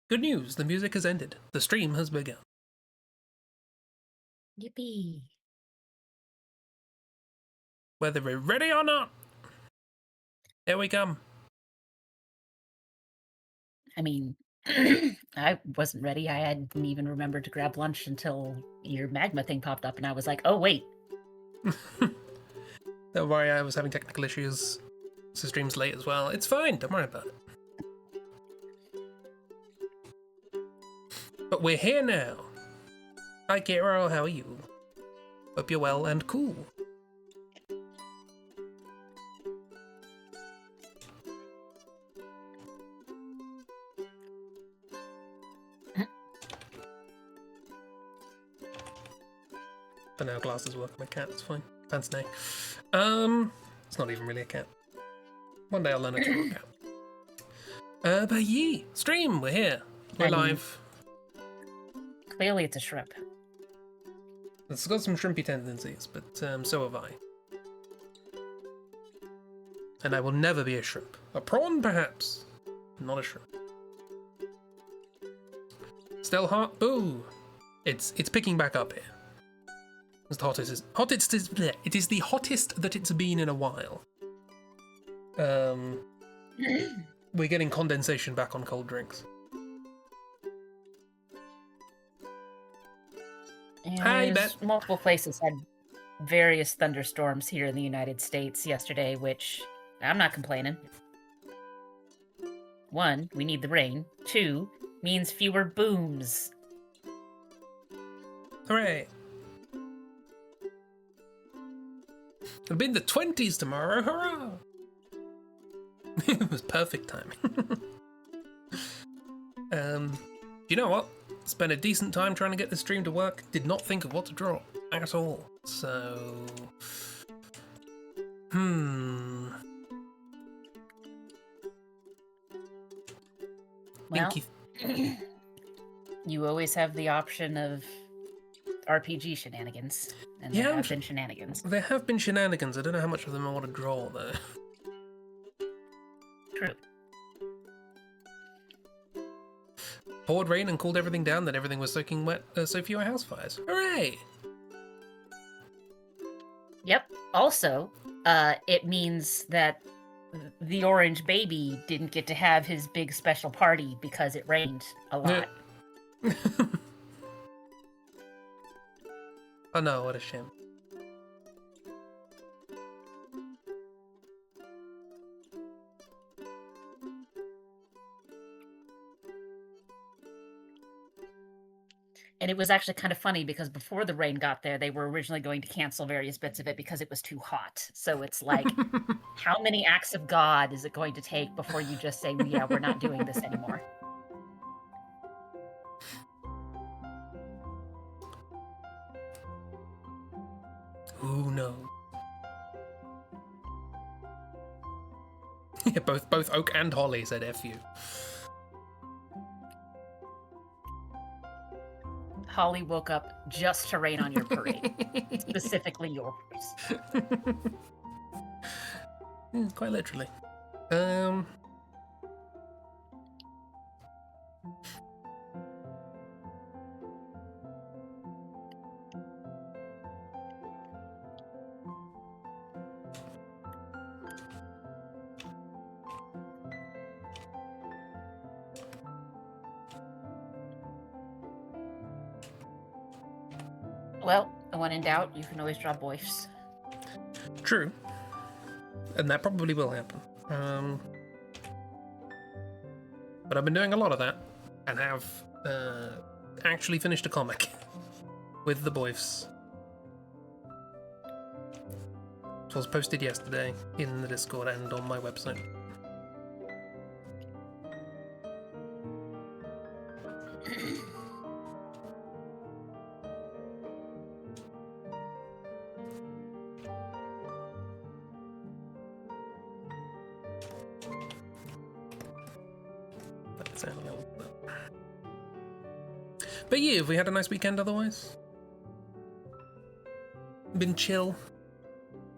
Good news, the music has ended. The stream has begun. Yippee. Whether we're ready or not, here we come. I mean, I wasn't ready. I hadn't even remembered to grab lunch until your magma thing popped up, and I was like, oh, wait. Don't worry, I was having technical issues. So stream's late as well. It's fine, don't worry about it. But we're here now. Hi, Kiro, how are you? Hope you're well and cool. For now, glasses work on my cat, it's fine. Fancy nay. It's not even really a cat. One day I'll learn it to be a cat. But yee, stream, we're here. We're live. Clearly it's a shrimp. It's got some shrimpy tendencies, but so have I. And I will never be a shrimp. A prawn, perhaps. Not a shrimp. Still hot? Boo! It's picking back up here. It's the hottest. It is the hottest that it's been in a while. We're getting condensation back on cold drinks. Hi, Bet. Multiple places had various thunderstorms here in the United States yesterday, which I'm not complaining. 1, we need the rain. 2, means fewer booms. Hooray! It'll be in the 20s tomorrow, hurrah! It was perfect timing. You know what? Spent a decent time trying to get the stream to work. Did not think of what to draw at all. So, Well, you always have the option of RPG shenanigans, and there have been shenanigans. There have been shenanigans. I don't know how much of them I want to draw, though. True. Poured rain and cooled everything down, then everything was soaking wet, so fewer house fires. Hooray! Yep. Also, it means that the orange baby didn't get to have his big special party because it rained a lot. Oh no, what a shame. And it was actually kind of funny because before the rain got there, they were originally going to cancel various bits of it because it was too hot. So it's like, how many acts of God is it going to take before you just say, yeah, we're not doing this anymore? Who knows? Yeah, both Oak and Holly said F you. Holly woke up just to rain on your parade. Specifically yours. Quite literally. Well, when in doubt, you can always draw boifs. True. And that probably will happen. But I've been doing a lot of that, and have actually finished a comic with the boifs. It was posted yesterday in the Discord and on my website. But yeah, have we had a nice weekend otherwise? Been chill?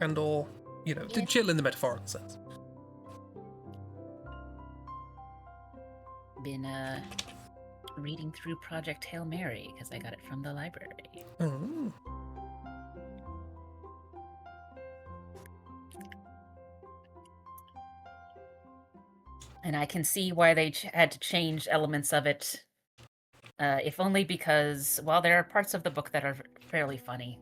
And or, you know, to chill in the metaphorical sense. Been reading through Project Hail Mary because I got it from the library. Oh. And I can see why they had to change elements of it, if only because, while there are parts of the book that are fairly funny,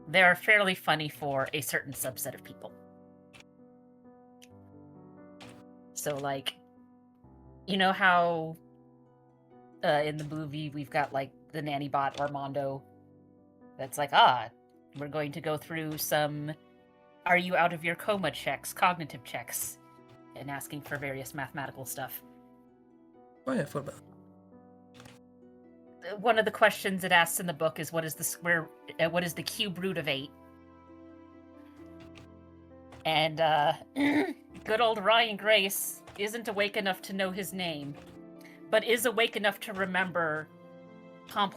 they are fairly funny for a certain subset of people. So, like, you know how in the movie we've got, like, the nanny bot Armando that's like, we're going to go through some are you out of your coma checks, cognitive checks, and asking for various mathematical stuff. Oh yeah, I thought about that. One of the questions it asks in the book is what is the cube root of 8? And good old Ryan Grace isn't awake enough to know his name, but is awake enough to remember what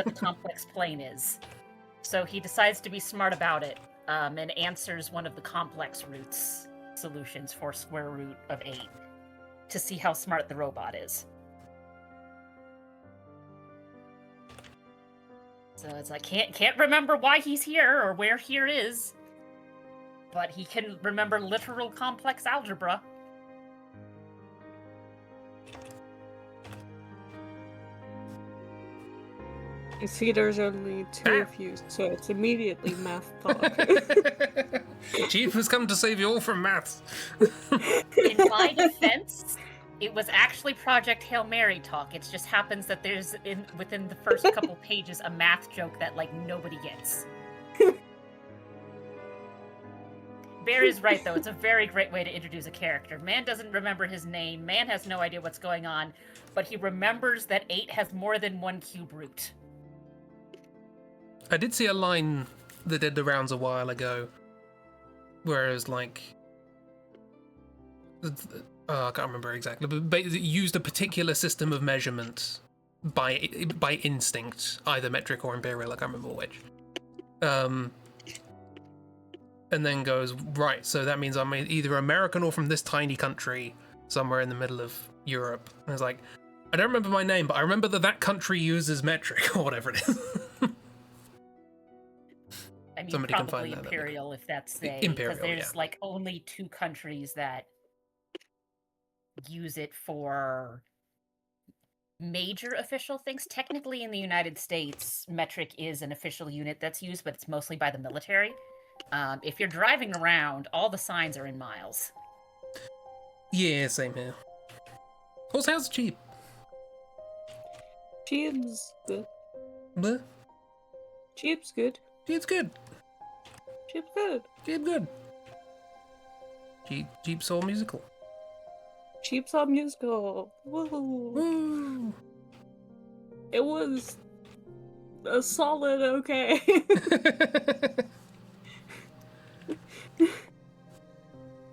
the complex plane is. So he decides to be smart about it, and answers one of the complex roots solutions for square root of 8 to see how smart the robot is. So it's like, can't remember why he's here or where here is, but he can remember literal complex algebra. You see, there's only 2 of you, so it's immediately math talk. Chief has come to save you all from maths. In my defense, it was actually Project Hail Mary talk. It just happens that there's, within the first couple pages, a math joke that, like, nobody gets. Bear is right, though. It's a very great way to introduce a character. Man doesn't remember his name. Man has no idea what's going on, but he remembers that 8 has more than 1 cube root. I did see a line that did the rounds a while ago, where it was like, I can't remember exactly, but it used a particular system of measurement by instinct, either metric or imperial. I can't remember which. And then goes, right, so that means I'm either American or from this tiny country somewhere in the middle of Europe. And I was like, I don't remember my name, but I remember that country uses metric or whatever it is. I mean, Somebody probably can find that. Imperial, if that's Imperial, because there's like only 2 countries that use it for major official things. Technically, in the United States, metric is an official unit that's used, but it's mostly by the military. If you're driving around, all the signs are in miles. Yeah, same here. Also, how's cheap? Cheap's good. Bleh? Cheap's good. Cheap's good. Cheap's good. Cheap good. Cheap Soul Musical. Cheap Soul Musical. Woo! Woo! It was a solid okay.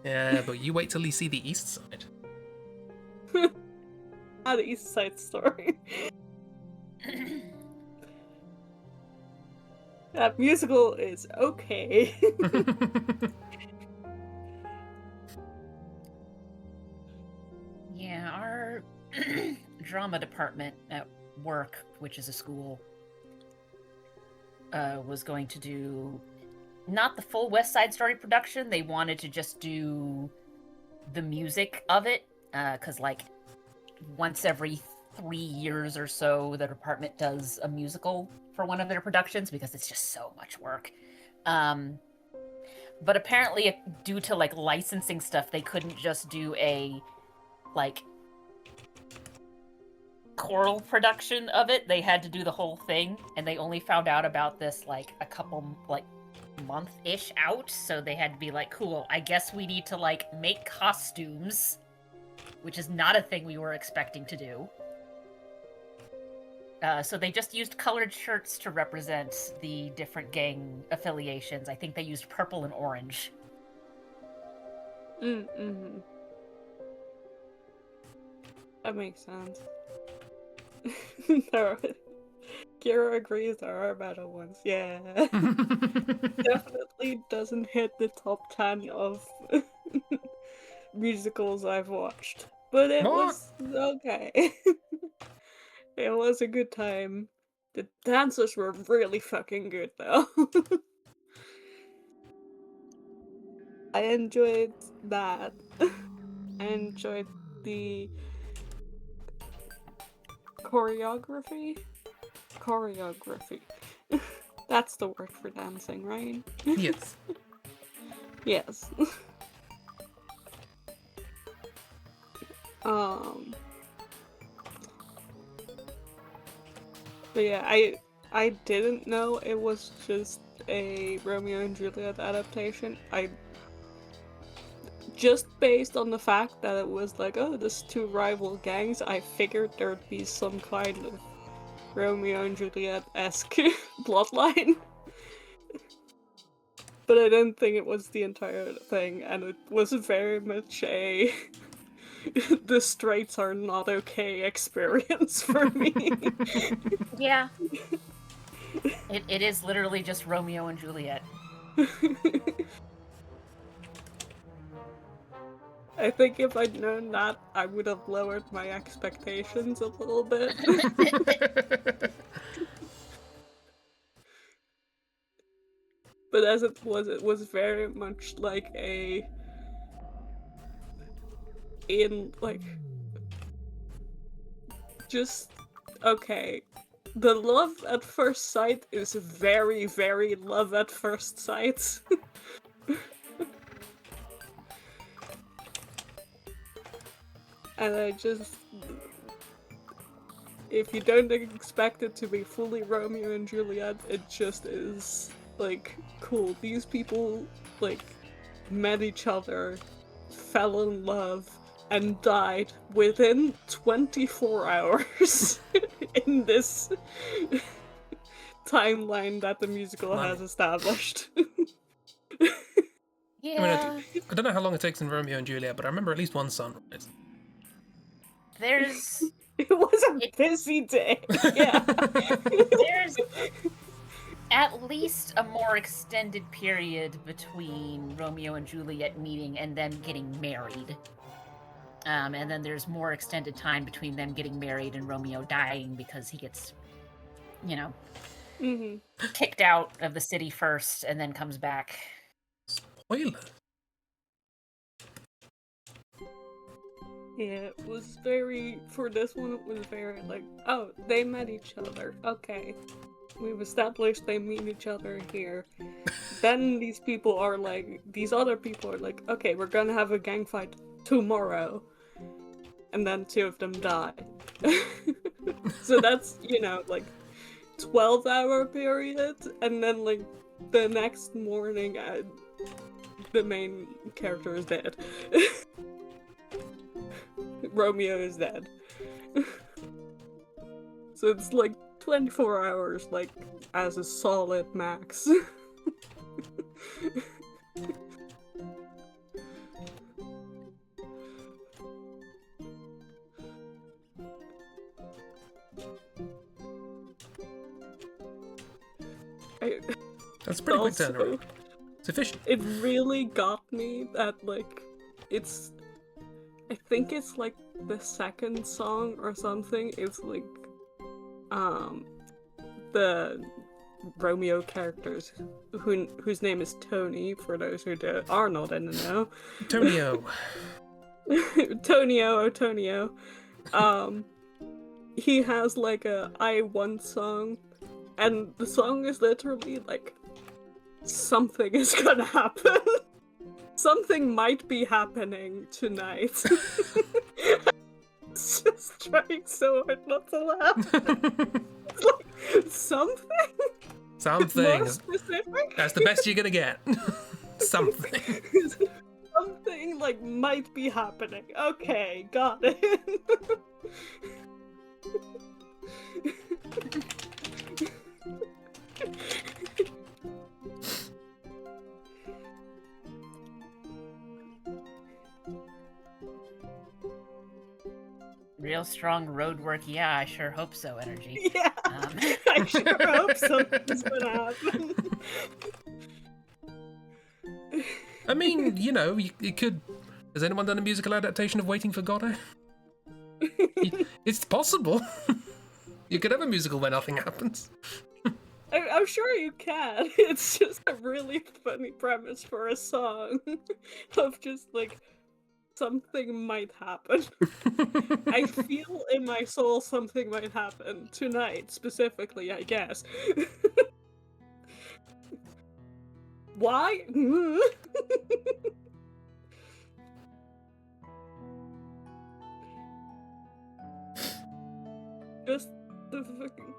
Yeah, but you wait till you see the East Side. The East Side Story. That musical is okay. Yeah, our drama department at work, which is a school, was going to do not the full West Side Story production. They wanted to just do the music of it, because like once every 3 years or so, the department does a musical for one of their productions because it's just so much work. But apparently, due to like licensing stuff, they couldn't just do a like choral production of it. They had to do the whole thing, and they only found out about this like a couple like month-ish out, so they had to be like, cool, I guess we need to like make costumes, which is not a thing we were expecting to do. So they just used colored shirts to represent the different gang affiliations. I think they used purple and orange. Mm-hmm. That makes sense. Kira agrees there are better ones. Yeah. Definitely doesn't hit the top 10 of musicals I've watched. But it What? was okay. It was a good time. The dancers were really fucking good, though. I enjoyed that. I enjoyed the choreography. Choreography. That's the word for dancing, right? Yes. Yes. But yeah, I didn't know it was just a Romeo and Juliet adaptation. I just based on the fact that it was like, oh, this two rival gangs, I figured there'd be some kind of Romeo and Juliet-esque bloodline. But I didn't think it was the entire thing, and it was very much a the straights are not okay experience for me. Yeah. It is literally just Romeo and Juliet. I think if I'd known that, I would have lowered my expectations a little bit. But as it was very much like just, okay, the love at first sight is very, very love at first sight. And I just, if you don't expect it to be fully Romeo and Juliet, it just is, like, cool. These people, like, met each other, fell in love, and died within 24 hours in this timeline that the musical has established. Yeah. I don't know how long it takes in Romeo and Juliet, but I remember at least one sunrise. There's It was a busy day. Yeah. there's at least a more extended period between Romeo and Juliet meeting and them getting married. And then there's more extended time between them getting married and Romeo dying because he gets, kicked out of the city first and then comes back. Spoiler. Yeah, it was very, for this one, it was very like, oh, they met each other. Okay. We've established they meet each other here. Then these other people are like, okay, we're gonna have a gang fight tomorrow. And then two of them die. So that's, 12-hour period, and then, the next morning, the main character is dead. Romeo is dead. So it's, 24 hours, as a solid max. That's a pretty quick turnaround. It's efficient. It really got me that, I think it's, the second song or something. It's, the Romeo characters, whose name is Tony, for those who are not in the know. Tonio. Tonio. He has, a I Want song, and the song is literally, something is gonna happen. Something might be happening tonight. It's just trying so hard not to laugh. It's something? Something. More specific? That's the best you're gonna get. Something. Something, might be happening. Okay, got it. Real strong road work, yeah, I sure hope so, energy. Yeah, I sure hope something's gonna happen. I mean, you could... Has anyone done a musical adaptation of Waiting for Godot? It's possible. You could have a musical where nothing happens. I'm sure you can. It's just a really funny premise for a song of just like something might happen. I feel in my soul something might happen tonight, specifically, I guess. Why? Just the fucking...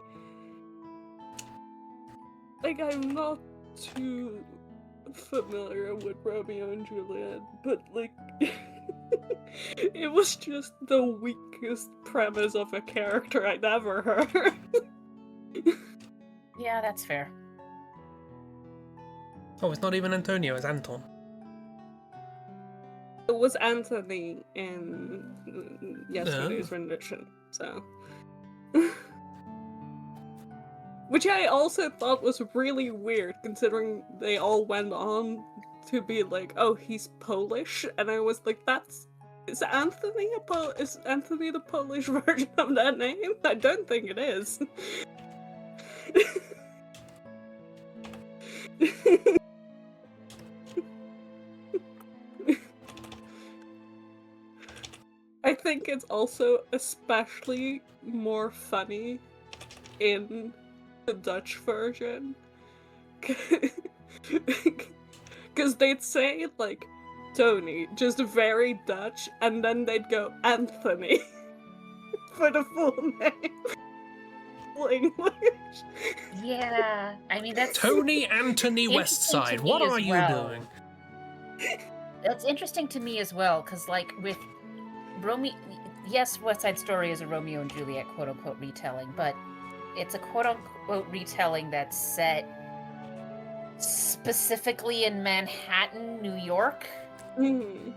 Like, I'm not too familiar with Romeo and Juliet, but like... It was just the weakest premise of a character I'd ever heard. Yeah, that's fair. Oh, it's not even Antonio, it's Anton. It was Anthony in yesterday's rendition, so... Which I also thought was really weird, considering they all went on to be like, oh, he's Polish, and I was like, is Anthony the Polish version of that name? I don't think it is. I think it's also especially more funny in the Dutch version. Because they'd say, like, Tony, just very Dutch, and then they'd go Anthony for the full name. Full English. Yeah, I mean, that's... Tony Anthony interesting to Westside, me what as are you well. doing? That's interesting to me as well, because, like, with Romeo... Yes, West Side Story is a Romeo and Juliet quote-unquote retelling, but it's a quote-unquote retelling that's set specifically in Manhattan, New York. Mm.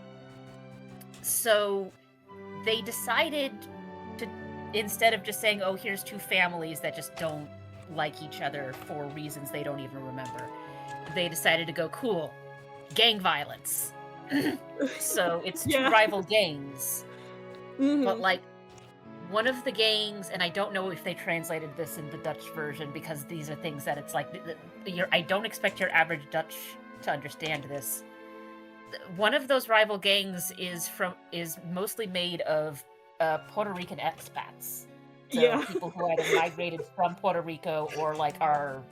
So they decided to, instead of just saying, oh, here's two families that just don't like each other for reasons they don't even remember, they decided to go, cool, gang violence. So it's two rival gangs. Mm-hmm. But, like, one of the gangs, and I don't know if they translated this in the Dutch version, because these are things that it's like, I don't expect your average Dutch to understand this. One of those rival gangs is mostly made of Puerto Rican expats. So people who either migrated from Puerto Rico or, like, are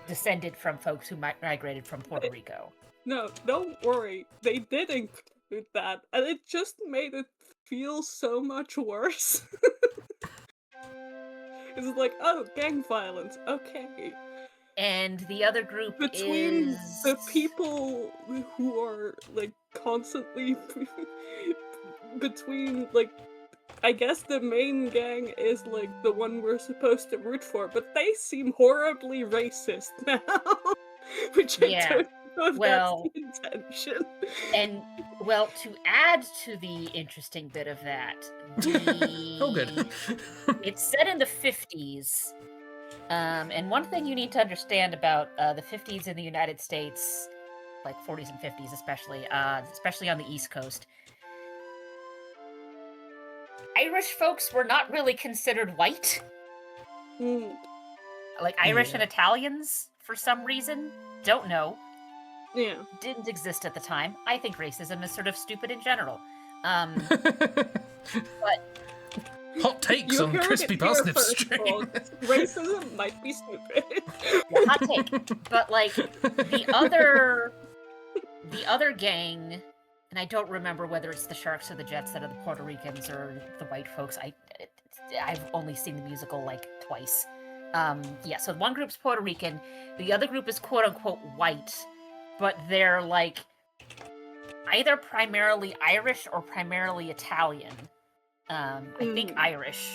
descended from folks who migrated from Puerto Rico. No, don't worry. They did include that, and it just made it feel so much worse. It's like, oh, gang violence, okay. And the other group Between is... the people who are, like, constantly... between, like, I guess the main gang is, like, the one we're supposed to root for, but they seem horribly racist now. Which I don't know if that's the intention. And, well, to add to the interesting bit of that, Oh, good. It's set in the 50s. And one thing you need to understand about the 50s in the United States, like 40s and 50s especially on the East Coast, Irish folks were not really considered white. Like Irish and Italians, for some reason, don't know. Yeah. Didn't exist at the time. I think racism is sort of stupid in general. But hot takes on crispy parsnip stream. Racism might be stupid. Yeah, hot take. But like the other gang, and I don't remember whether it's the Sharks or the Jets that are the Puerto Ricans or the white folks. I've only seen the musical like twice. So one group's Puerto Rican, the other group is quote unquote white, but they're like either primarily Irish or primarily Italian. I think Irish.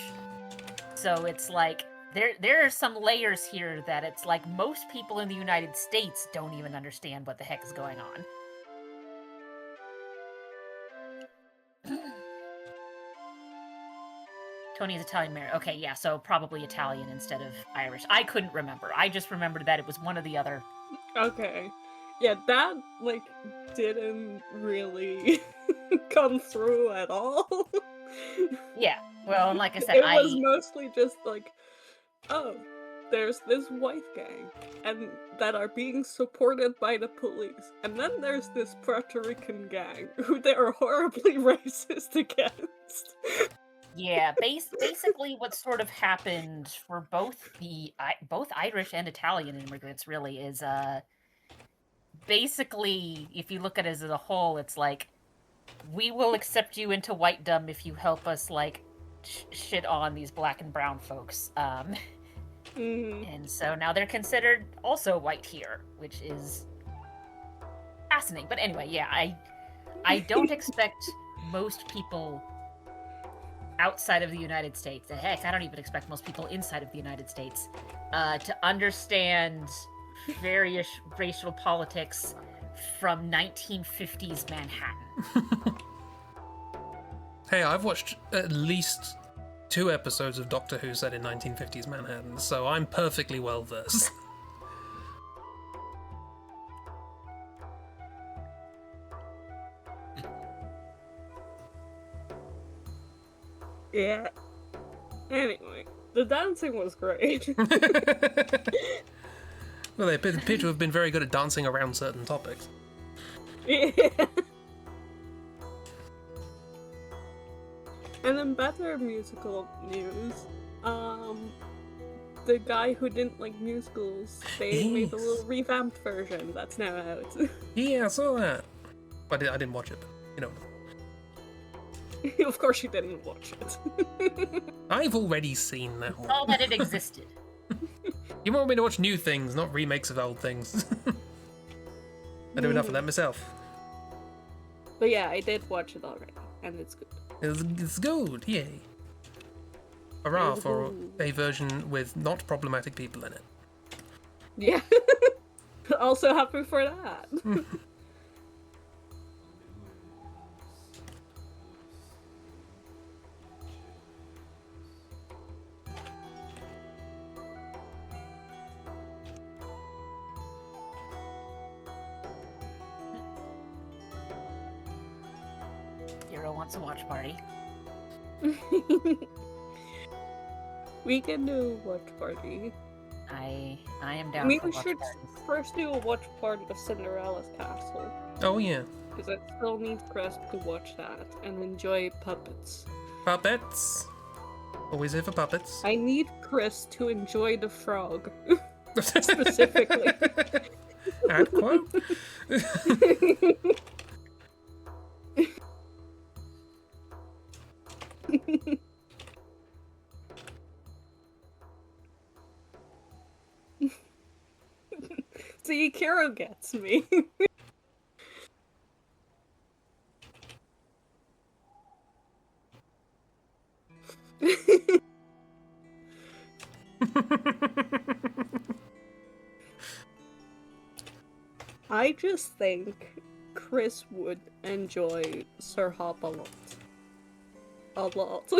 So it's like there are some layers here that it's like most people in the United States don't even understand what the heck is going on. Tony's Italian married. Okay, yeah, so probably Italian instead of Irish. I couldn't remember. I just remembered that it was one or the other. Okay. Yeah, that, like, didn't really come through at all. Yeah, Well, and like I said, It was mostly just like, oh, there's this white gang, and that are being supported by the police. And then there's this Puerto Rican gang, who they are horribly racist against. Yeah, basically what sort of happened for both Irish and Italian immigrants really is basically, if you look at it as a whole, it's like, we will accept you into whitedom if you help us like shit on these black and brown folks. And so now they're considered also white here, which is fascinating. But anyway, yeah, I don't expect most people outside of the United States, and heck, I don't even expect most people inside of the United States, to understand various racial politics from 1950s Manhattan. Hey, I've watched at least 2 episodes of Doctor Who set in 1950s Manhattan, so I'm perfectly well versed. Yeah. Anyway, the dancing was great. Well, they appear to have been very good at dancing around certain topics. Yeah. And then better musical news. The guy who didn't like musicals, they made a little revamped version that's now out. Yeah, I saw that. But I didn't watch it, but, you know. Of course you didn't watch it. I've already seen that one. All that it existed. You want me to watch new things, not remakes of old things. I do enough of that myself. But yeah, I did watch it already, and it's good. It's good, yay. Hurrah for a version with not problematic people in it. Yeah. Also happy for that. Hero wants a watch party. We can do a watch party. I am down We for watch should parties. first do a watch party of Cinderella's Castle. Oh yeah. Because I still need Chris to watch that and enjoy puppets. Puppets. Always here for puppets. I need Chris to enjoy the frog. Specifically. Ad quote. See, Kiro gets me. I just think Chris would enjoy Sir Hop a lot. A lot.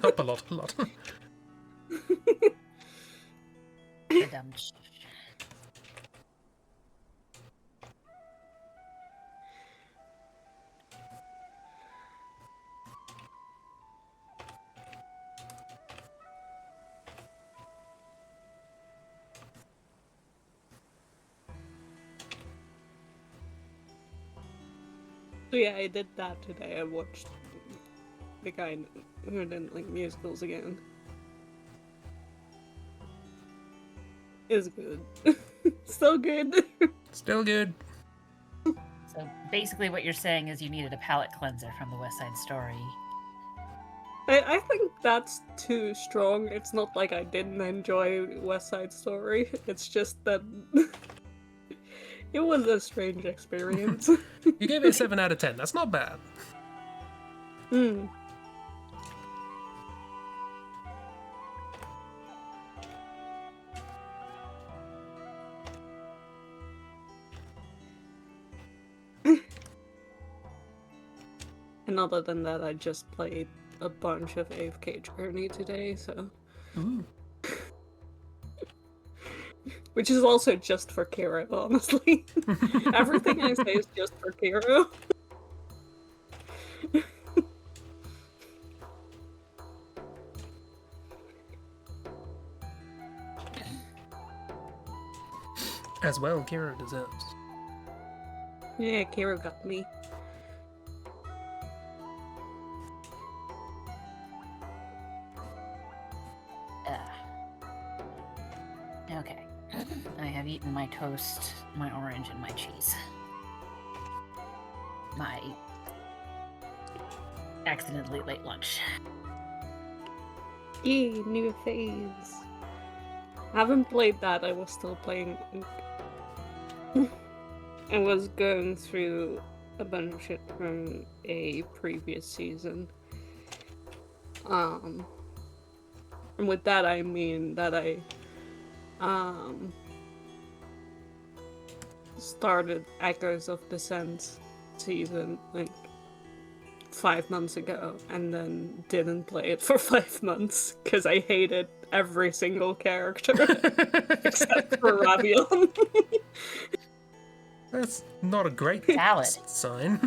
Up a lot, a lot. Ba-dum-tsh. So yeah, I did that today. I watched the guy who didn't like musicals again. Is good. Still good. Still good. So basically what you're saying is you needed a palate cleanser from the West Side Story. I think that's too strong. It's not like I didn't enjoy West Side Story. It's just that it was a strange experience. You gave it a 7 out of 10. That's not bad. Hmm. And other than that, I just played a bunch of AFK Journey today, so... Ooh. Which is also just for Kiro, honestly. Everything I say is just for Kiro. As well, Kira deserves. Yeah, Kira got me. Okay. I have eaten my toast, my orange, and my cheese. My accidentally late lunch. Yay, new phase. I haven't played that, I was still playing. I was going through a bunch of shit from a previous season. And with that I mean that I started Echoes of Descent season like 5 months ago and then didn't play it for 5 months because I hated every single character except for Ravion. That's not a great Valid. sign.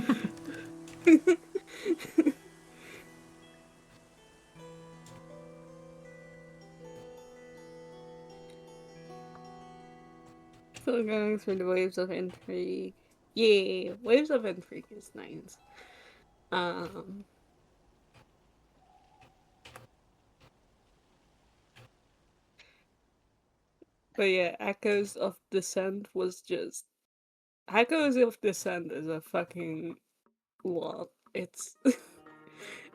Still going through the waves of intrigue. Yeah, waves of intrigue is nice. But yeah, Echoes of Descent was just... Echoes of Descent is a fucking lot. It's...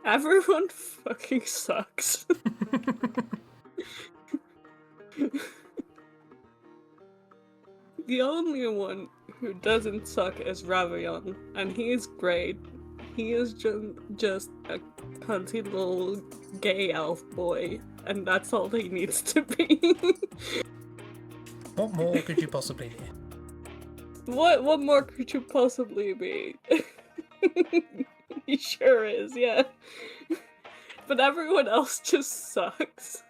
Everyone fucking sucks. The only one who doesn't suck is Ravion, and he is great. He is just a cunty little gay elf boy, and that's all he needs to be. What more could you possibly need? What more could you possibly be? He sure is, yeah. But everyone else just sucks.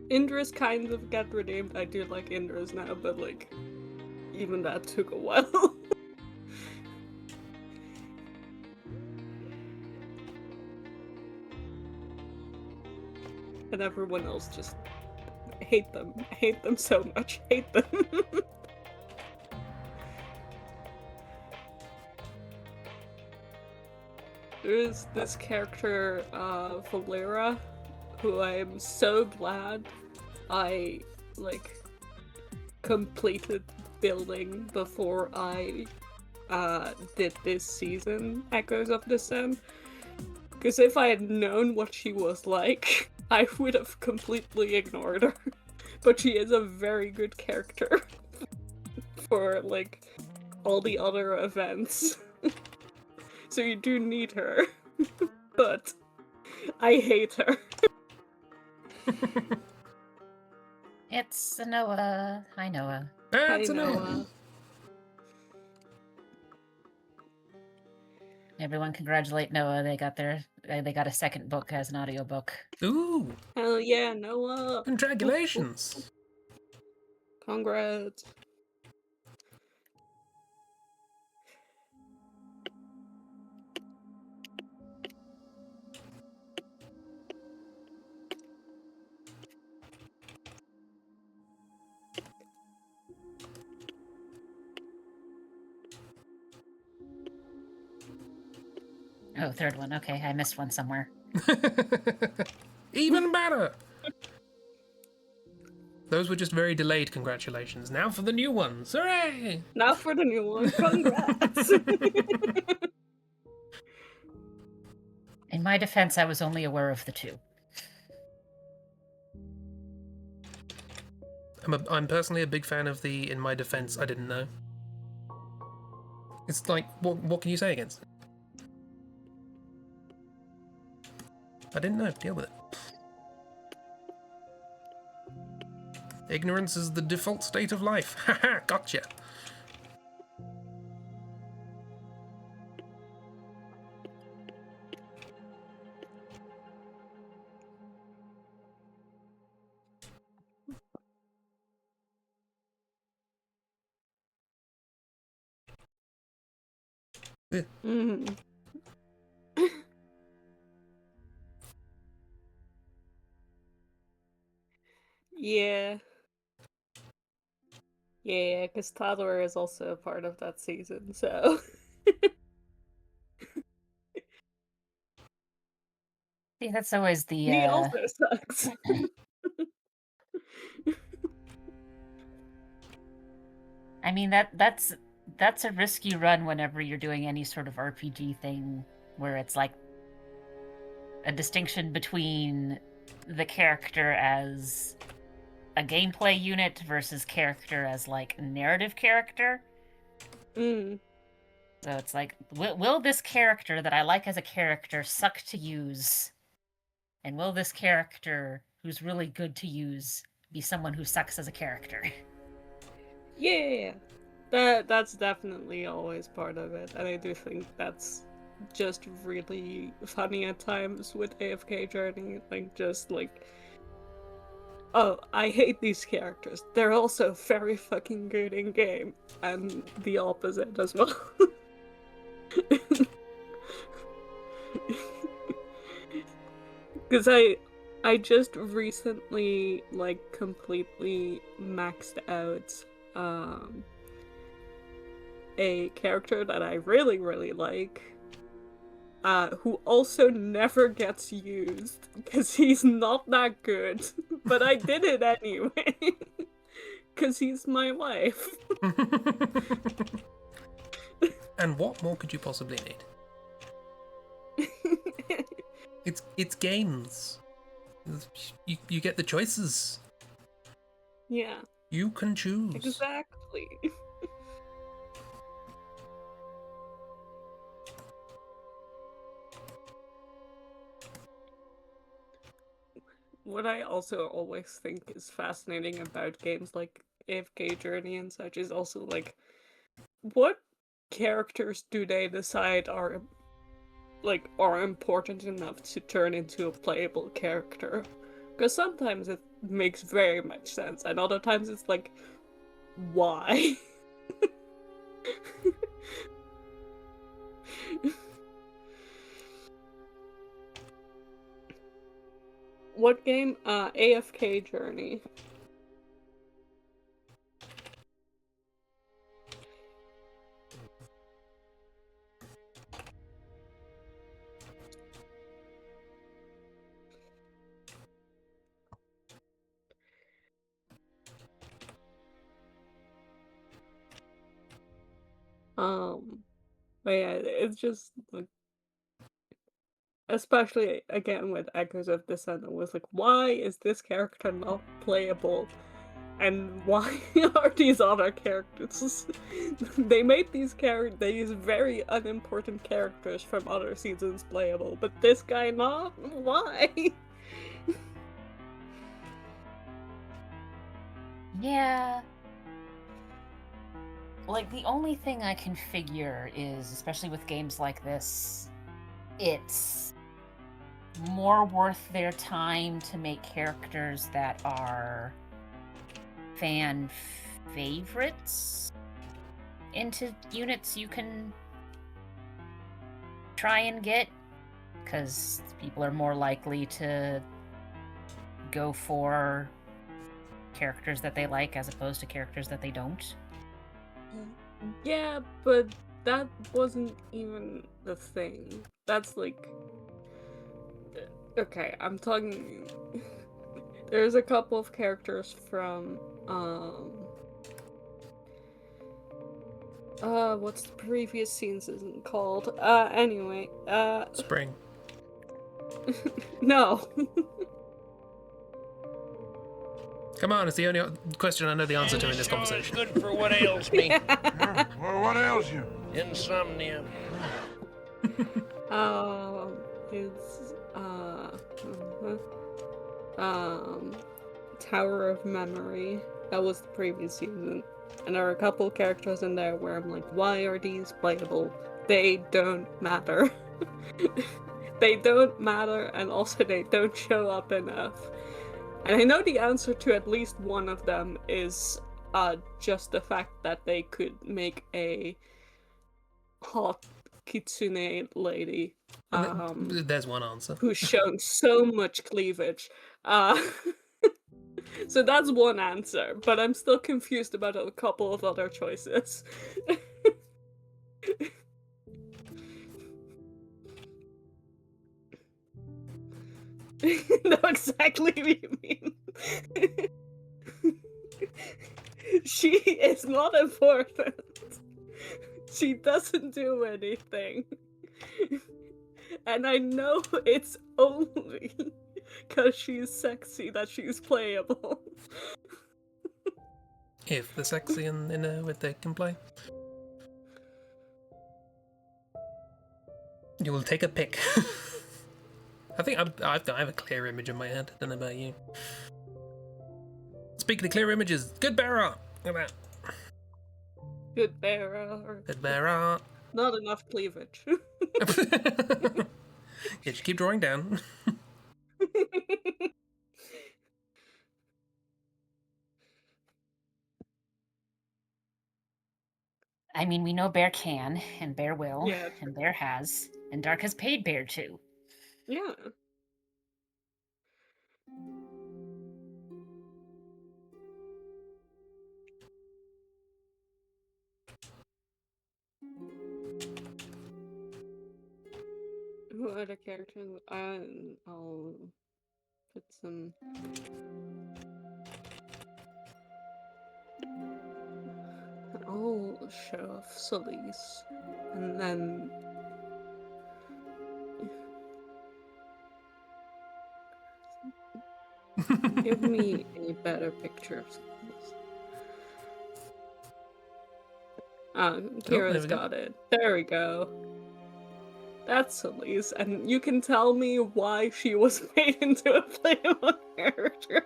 Indra's kind of get redeemed. I do like Indra's now, but like, even that took a while. And everyone else just hate them so much, hate them. There's this character, Valera, who I'm so glad I, like, completed building before I, did this season, Echoes of Descent. Because if I had known what she was like, I would have completely ignored her. But she is a very good character for, like, all the other events. So you do need her. But I hate her. It's Noah. Hi, Noah. That's I know, enough. Everyone congratulate Noah. They got a second book as an audiobook. Ooh, hell yeah, Noah! congratulations. Congrats. Oh, third one. Okay, I missed one somewhere. Even better. Those were just very delayed congratulations. Now for the new ones. Hooray! Now for the new one. Congrats! In my defense, I was only aware of the two. I'm personally a big fan of the in my defense, I didn't know. It's like, what can you say against it? I didn't know. Deal with it. Ignorance is the default state of life. Haha, gotcha. Mm. Yeah. Yeah, because toddler is also a part of that season, so. See, that's always the He also sucks. I mean that's a risky run whenever you're doing any sort of RPG thing where it's like a distinction between the character as a gameplay unit versus character as like narrative character. Mm. So it's like, will this character that I like as a character suck to use? And will this character who's really good to use be someone who sucks as a character? Yeah. That's definitely always part of it, and I do think that's just really funny at times with AFK Journey, like just like, oh, I hate these characters. They're also very fucking good in game, and the opposite as well. Because I just recently like completely maxed out a character that I really like, who also never gets used because he's not that good, but I did it anyway because he's my wife. And what more could you possibly need? It's games. You get the choices. Yeah. You can choose. Exactly. What I also always think is fascinating about games like AFK Journey and such is also like, what characters do they decide are important enough to turn into a playable character? Because sometimes it makes very much sense, and other times it's like, why? What game? AFK Journey. But yeah, it's just like, especially again with Echoes of Dissent, it was like, why is this character not playable? And why are these other characters? They made these very unimportant characters from other seasons playable, but this guy not? Why? Yeah. Like, the only thing I can figure is, especially with games like this, it's more worth their time to make characters that are fan favorites into units you can try and get, because people are more likely to go for characters that they like as opposed to characters that they don't. Yeah, but that wasn't even the thing. That's like, okay, I'm talking. There's a couple of characters from what's the previous season called? Anyway, Spring. no. Come on, it's the only question I know the answer to in this Sure is conversation. good for what ails me. Yeah, well, what ails you? Insomnia. It's Tower of Memory. That was the previous season. And there are a couple characters in there where I'm like, why are these playable? They don't matter. They don't matter, and also they don't show up enough. And I know the answer to at least one of them is just the fact that they could make a hot kitsune lady. There's one answer. Who's shown so much cleavage. So that's one answer, but I'm still confused about a couple of other choices. Know exactly what you mean. She is not important. She doesn't do anything. And I know it's only because she's sexy that she's playable. If the sexy and in her with they can play. You will take a pick. I think I have a clear image in my head. I don't know about you. Speaking of clear images, good bear art. Look at Good bear art. that. Good bear art. Not enough cleavage. Yeah, just keep drawing down. I mean, we know Bear can, and Bear will, Yeah, and Bear has, and Dark has paid Bear to. yeah. Who are the characters? I'll put some. I'll show off Sully's, and then give me a better picture of Sully's. There Kira's we go. got it. There we go. That's Sully's, and you can tell me why she was made into a playable character.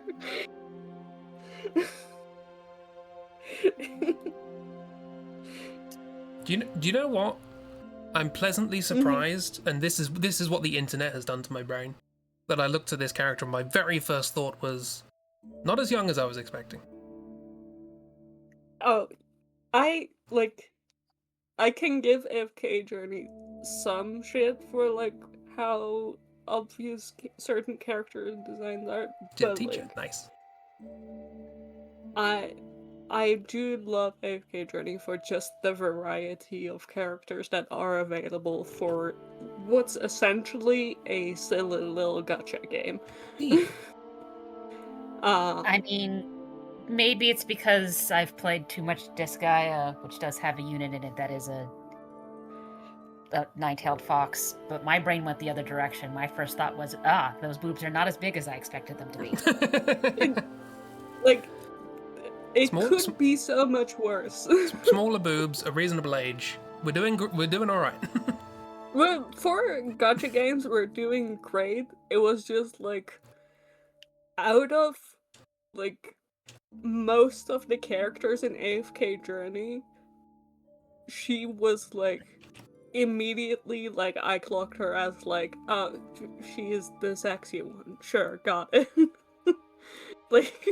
Do you know what? I'm pleasantly surprised, and this is what the internet has done to my brain. That I looked at this character, and my very first thought was not as young as I was expecting. Oh, I can give AFK Journey some shit for like how obvious certain character designs are, Yeah, but teacher, like nice. I do love AFK Journey for just the variety of characters that are available for what's essentially a silly little gacha game. Yeah. I mean, maybe it's because I've played too much Disgaea, which does have a unit in it that is a nine-tailed fox, but my brain went the other direction. My first thought was, those boobs are not as big as I expected them to be. Like, it could be so much worse. Smaller boobs, a reasonable age. We're doing all right. Well, for gacha games, we're doing great. It was just like out of like most of the characters in AFK Journey, she was like immediately like I clocked her as like, she is the sexy one. Sure, got it. Like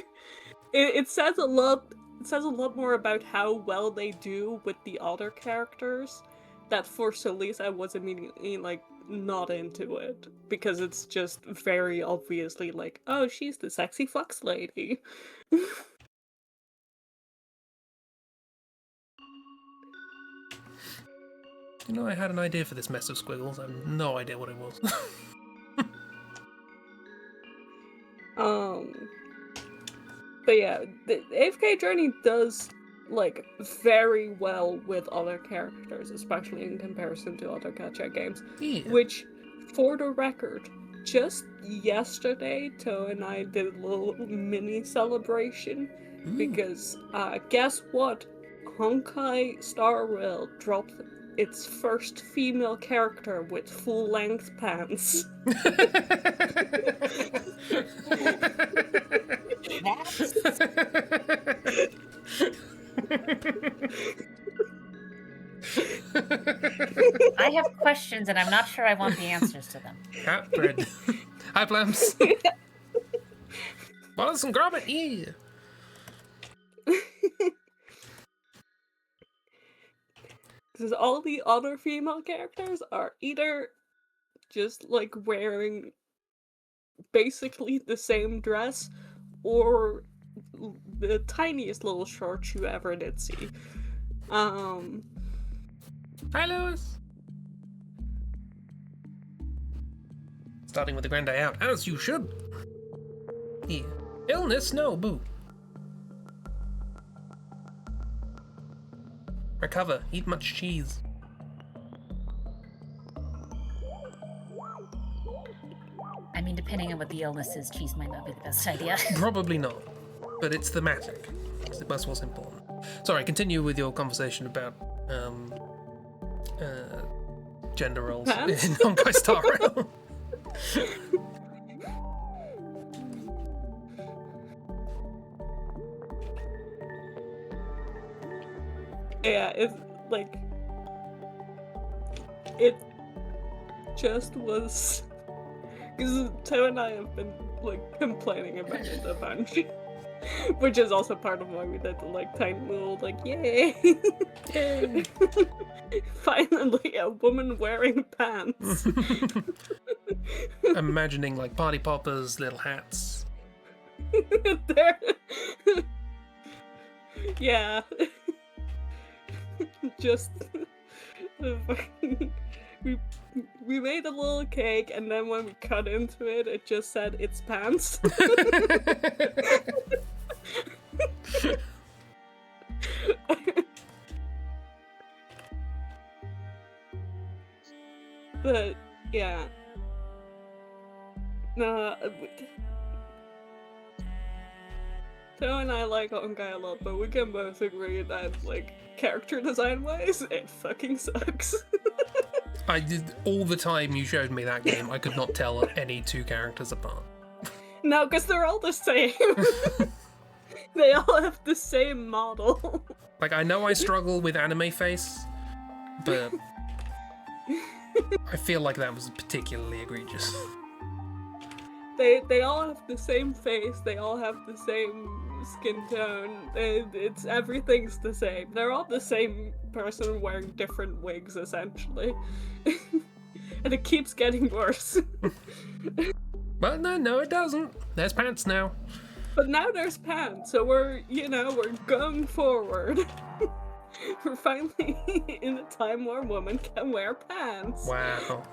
it says a lot. It says a lot more about how well they do with the other characters. That for Solis, I was immediately like not into it because it's just very obviously like, oh, she's the sexy fox lady. You know, I had an idea for this mess of squiggles. I have no idea what it was. But yeah, the AFK Journey does like very well with other characters, especially in comparison to other gacha games. Yeah. Which, for the record, just yesterday, Toe and I did a little mini celebration because guess what? Honkai Star Rail dropped its first female character with full-length pants. I have questions, and I'm not sure I want the answers to them. Cat bread. Hi, Plums. Wallace and Gromit, yeah. Because all the other female characters are either just like wearing basically the same dress, or the tiniest little shorts you ever did see. Hi, Lewis. Starting with the grand day out, as you should. Here. Illness? No, boo. Recover. Eat much cheese. I mean, depending on what the illness is, cheese might not be the best idea. Probably not, but it's thematic. That's what's important. Sorry, continue with your conversation about gender roles in Honkai Star Rail. Yeah, it's like it just was because Toe and I have been like complaining about it a bunch, which is also part of why we did the like tiny little like yay, Yay. finally a woman wearing pants. Imagining like party poppers, little hats. There, yeah. Just we made a little cake, and then when we cut into it, it just said it's pants. But yeah, no. Toe and I like Honkai a lot, but we can both agree that, like, character design-wise, it fucking sucks. I did all the time you showed me that game. I could not tell any two characters apart. No, because they're all the same. They all have the same model. Like, I know I struggle with anime face, but I feel like that was particularly egregious. They all have the same face. They all have the same skin tone. It's everything's the same. They're all the same person wearing different wigs, essentially. And it keeps getting worse. But no, it doesn't. There's pants now. But now there's pants, so we're going forward. We're finally in a time where women can wear pants. Wow.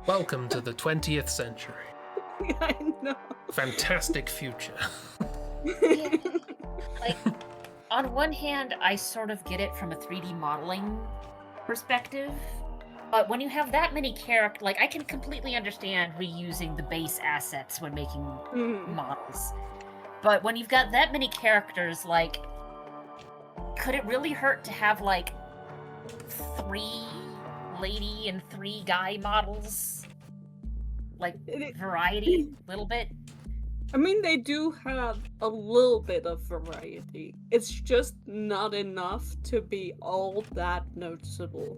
Welcome to the 20th century. I know. Fantastic future. Yeah. Like, on one hand, I sort of get it from a 3D modeling perspective, but when you have that many characters, like, I can completely understand reusing the base assets when making models. But when you've got that many characters, like, could it really hurt to have, like, 3 lady and 3 guy models? Like, variety, a little bit? I mean, they do have a little bit of variety. It's just not enough to be all that noticeable.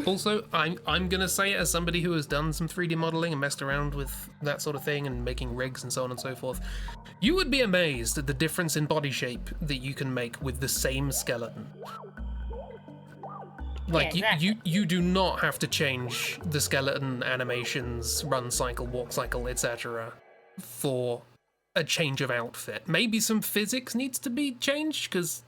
Also, I'm gonna say it as somebody who has done some 3D modeling and messed around with that sort of thing and making rigs and so on and so forth. You would be amazed at the difference in body shape that you can make with the same skeleton. Like, Yeah, exactly. you do not have to change the skeleton animations, run cycle, walk cycle, etc. for a change of outfit. Maybe some physics needs to be changed, because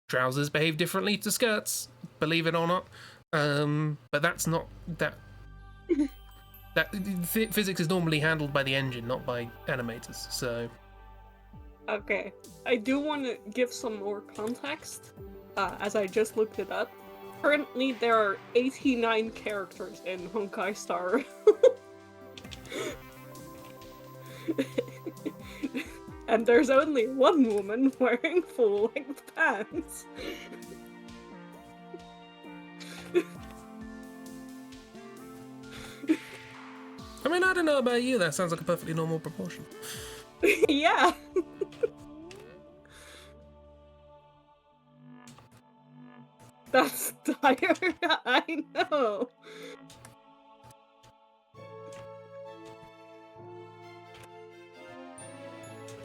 trousers behave differently to skirts, believe it or not. But that's not... Physics is normally handled by the engine, not by animators, so... Okay, I do want to give some more context, as I just looked it up. Currently, there are 89 characters in Honkai Star. And there's only one woman wearing full-length pants. I mean, I don't know about you, that sounds like a perfectly normal proportion. Yeah. That's dire, I know.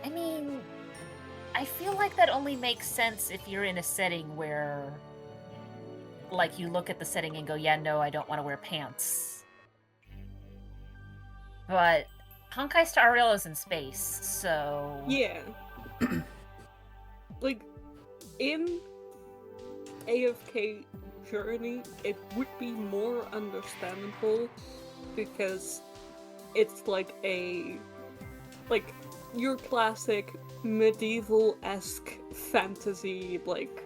I mean, I feel like that only makes sense if you're in a setting where, like, you look at the setting and go, yeah, no, I don't want to wear pants. But Honkai Star Rail is in space, so... Yeah. Like, in AFK Journey, it would be more understandable because it's like your classic medieval-esque fantasy, like,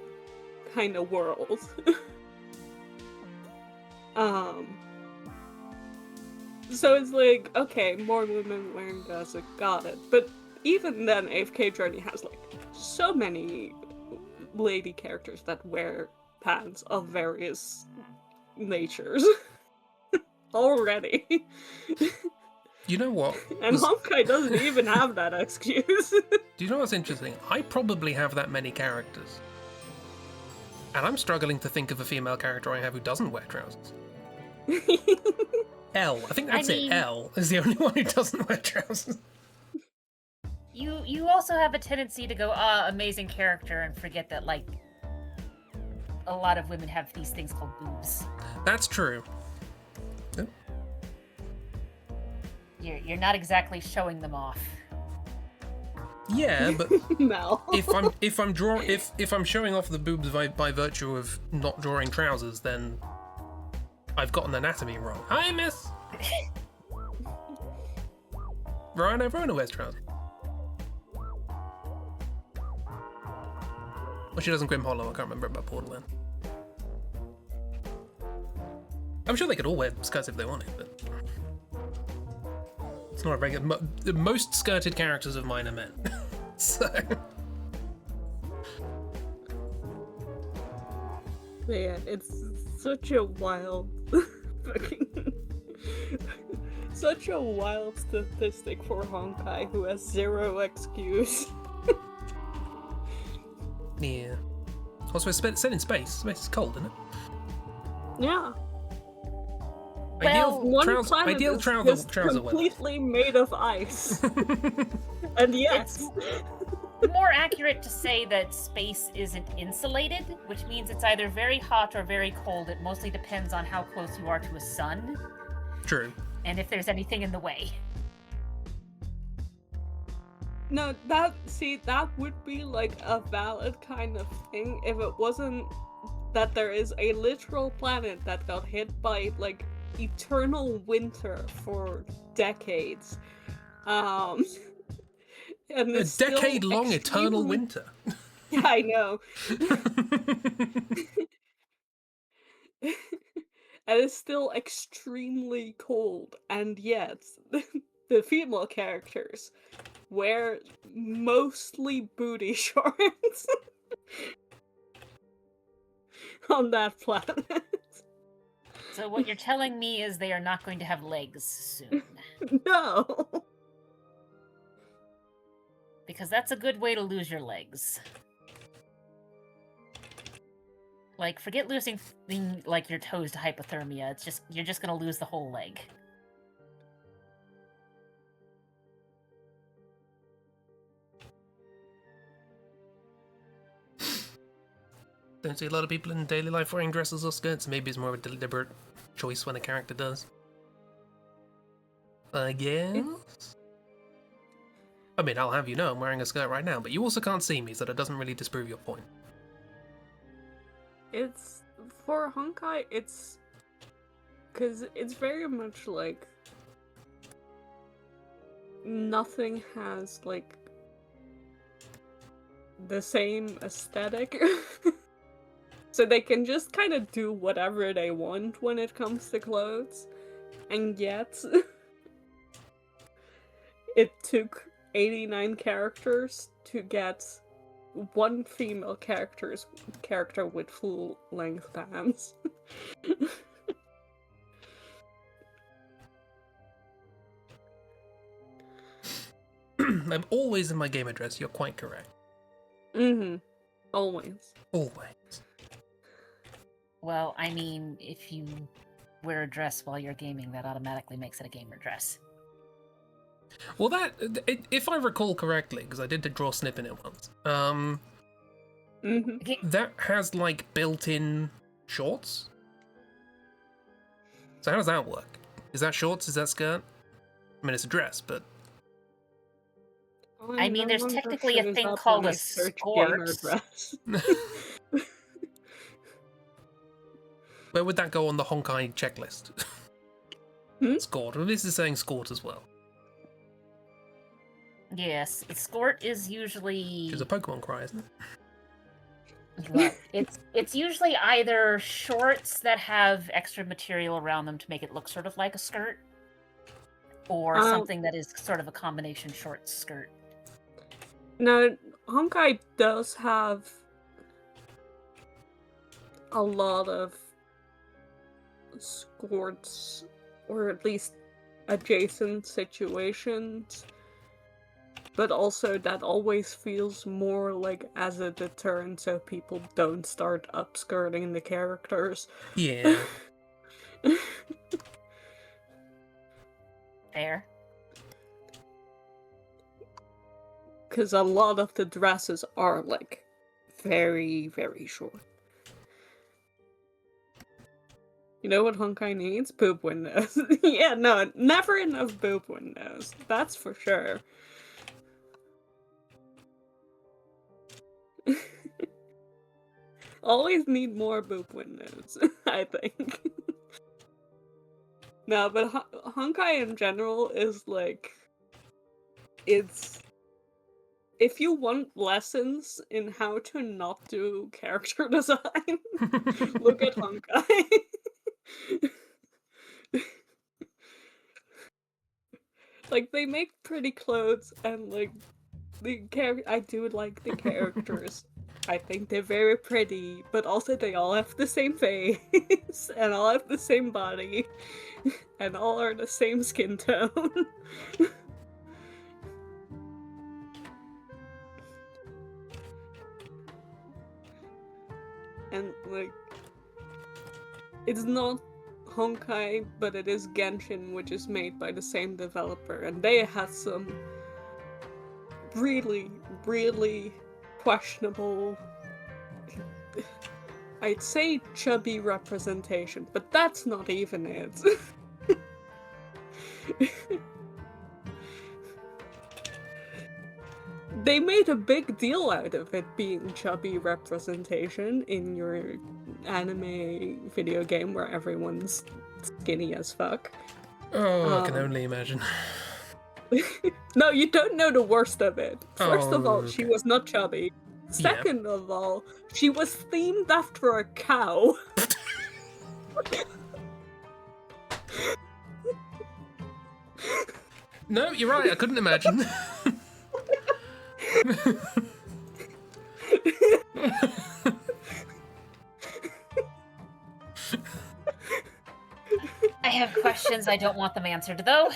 kind of world. So it's like, okay, more women wearing dresses, got it. But even then, AFK Journey has, like, so many lady characters that wear pants of various natures. Already. You know what? And Honkai doesn't even have that excuse. Do you know what's interesting? I probably have that many characters. And I'm struggling to think of a female character I have who doesn't wear trousers. L. I think that's it. L is the only one who doesn't wear trousers. You also have a tendency to go, amazing character, and forget that, like, a lot of women have these things called boobs. That's true. You're not exactly showing them off. Yeah, but No. if I'm showing off the boobs by virtue of not drawing trousers, then I've got an anatomy wrong. Hi, miss. Ryan, everyone wears trousers. Well, she doesn't Grim Hollow. I can't remember about Borderland. I'm sure they could all wear skirts if they wanted, but it's not a regular. The most skirted characters of mine are men, so. But yeah, it's such a wild fucking such a wild statistic for Honkai, who has zero excuse. Yeah. Also, it's set in space. Space is cold, isn't it? Yeah. Well, One planet is just trouser completely made of ice. And yes. It's more accurate to say that space isn't insulated, which means it's either very hot or very cold. It mostly depends on how close you are to a sun. True. And if there's anything in the way. No, that would be like a valid kind of thing if it wasn't that there is a literal planet that got hit by, like, eternal winter for decades. And A decade-long eternal winter. Yeah, I know. And it's still extremely cold, and yet the female characters wear mostly booty shorts on that planet. So what you're telling me is they are not going to have legs soon. No. Because that's a good way to lose your legs. Like, forget losing, like, your toes to hypothermia. It's just, you're just gonna lose the whole leg. Don't see a lot of people in daily life wearing dresses or skirts. Maybe it's more of a deliberate choice when a character does. I guess. I mean, I'll have you know I'm wearing a skirt right now, but you also can't see me, so that doesn't really disprove your point. It's, for Honkai, it's, because it's very much like, nothing has, like, the same aesthetic. So they can just kind of do whatever they want when it comes to clothes. And yet, it took 89 characters to get one female character with full-length pants. I'm always in my gamer dress, you're quite correct. Mm-hmm. Always. Always. Well, I mean, if you wear a dress while you're gaming, that automatically makes it a gamer dress. Well, if I recall correctly, because I did draw Snip in it once, that has, like, built-in shorts? So how does that work? Is that shorts? Is that skirt? I mean, it's a dress, but I mean, no there's longer technically a shows thing up called when a I search gamer skort. dress. Where would that go on the honkai checklist? Hmm? Skort. Well, this is saying skort as well. Yes, the skort is usually Which is a Pokemon cry, isn't it? well, it's usually either shorts that have extra material around them to make it look sort of like a skirt, or something that is sort of a combination short skirt. No, Honkai does have a lot of skorts, or at least adjacent situations, but also that always feels more like as a deterrent so people don't start upskirting the characters. Yeah. Fair. Because a lot of the dresses are, like, very, very short. You know what Honkai needs? Boob windows. Yeah, no, never enough boob windows. That's for sure. Always need more boob windows, I think. No, but Honkai in general is like... It's... If you want lessons in how to not do character design, look at Honkai. Like, they make pretty clothes, and, like, I do like the characters. I think they're very pretty, but also they all have the same face, and all have the same body, and all are the same skin tone. And, like, it's not Honkai, but it is Genshin, which is made by the same developer, and they had some really, really questionable, I'd say chubby representation, but that's not even it. They made a big deal out of it being chubby representation in your anime video game where everyone's skinny as fuck. Oh, I can only imagine. No, you don't know the worst of it. First of all, Oh, she okay. was not chubby. Second of all, she was themed after a cow. No, you're right, I couldn't imagine. I have questions. I don't want them answered, though.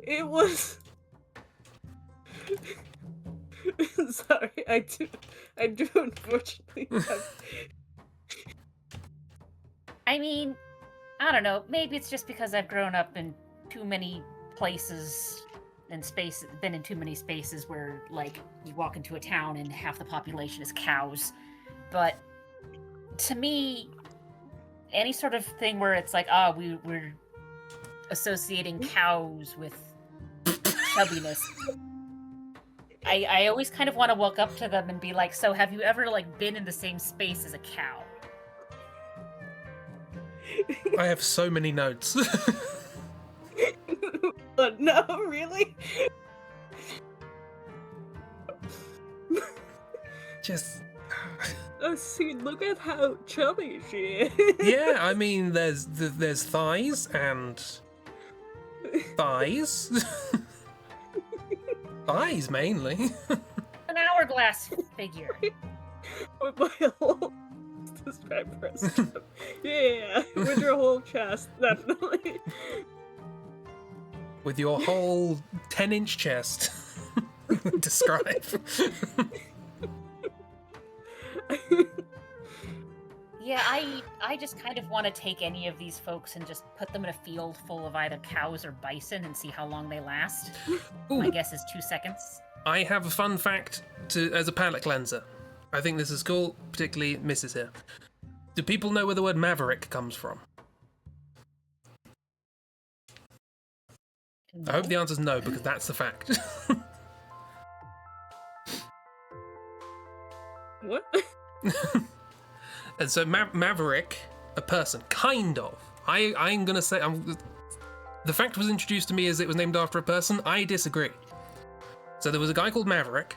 It was... Sorry, I do unfortunately have... I mean, I don't know. Maybe it's just because I've grown up in too many places and spaces, been in too many spaces where, like, you walk into a town and half the population is cows. But to me, any sort of thing where it's like, we're associating cows with chubbiness. I always kind of want to walk up to them and be like, so have you ever, like, been in the same space as a cow? I have so many notes. But no, really? Just... Oh, see, look at how chubby she is. Yeah, I mean, there's thighs and... Thighs? Thighs, mainly. An hourglass figure. With my whole... Describe her as chubby. Yeah, with your whole chest, definitely. With your whole 10-inch chest. Describe. Yeah, I just kind of want to take any of these folks and just put them in a field full of either cows or bison and see how long they last. Ooh. My guess is 2 seconds. I have a fun fact as a palate cleanser. I think this is cool, particularly Mrs. here. Do people know where the word maverick comes from? I hope the answer's no, because that's the fact. What? And so Maverick, a person, kind of. I'm gonna say the fact was introduced to me as it was named after a person. I disagree. So there was a guy called Maverick,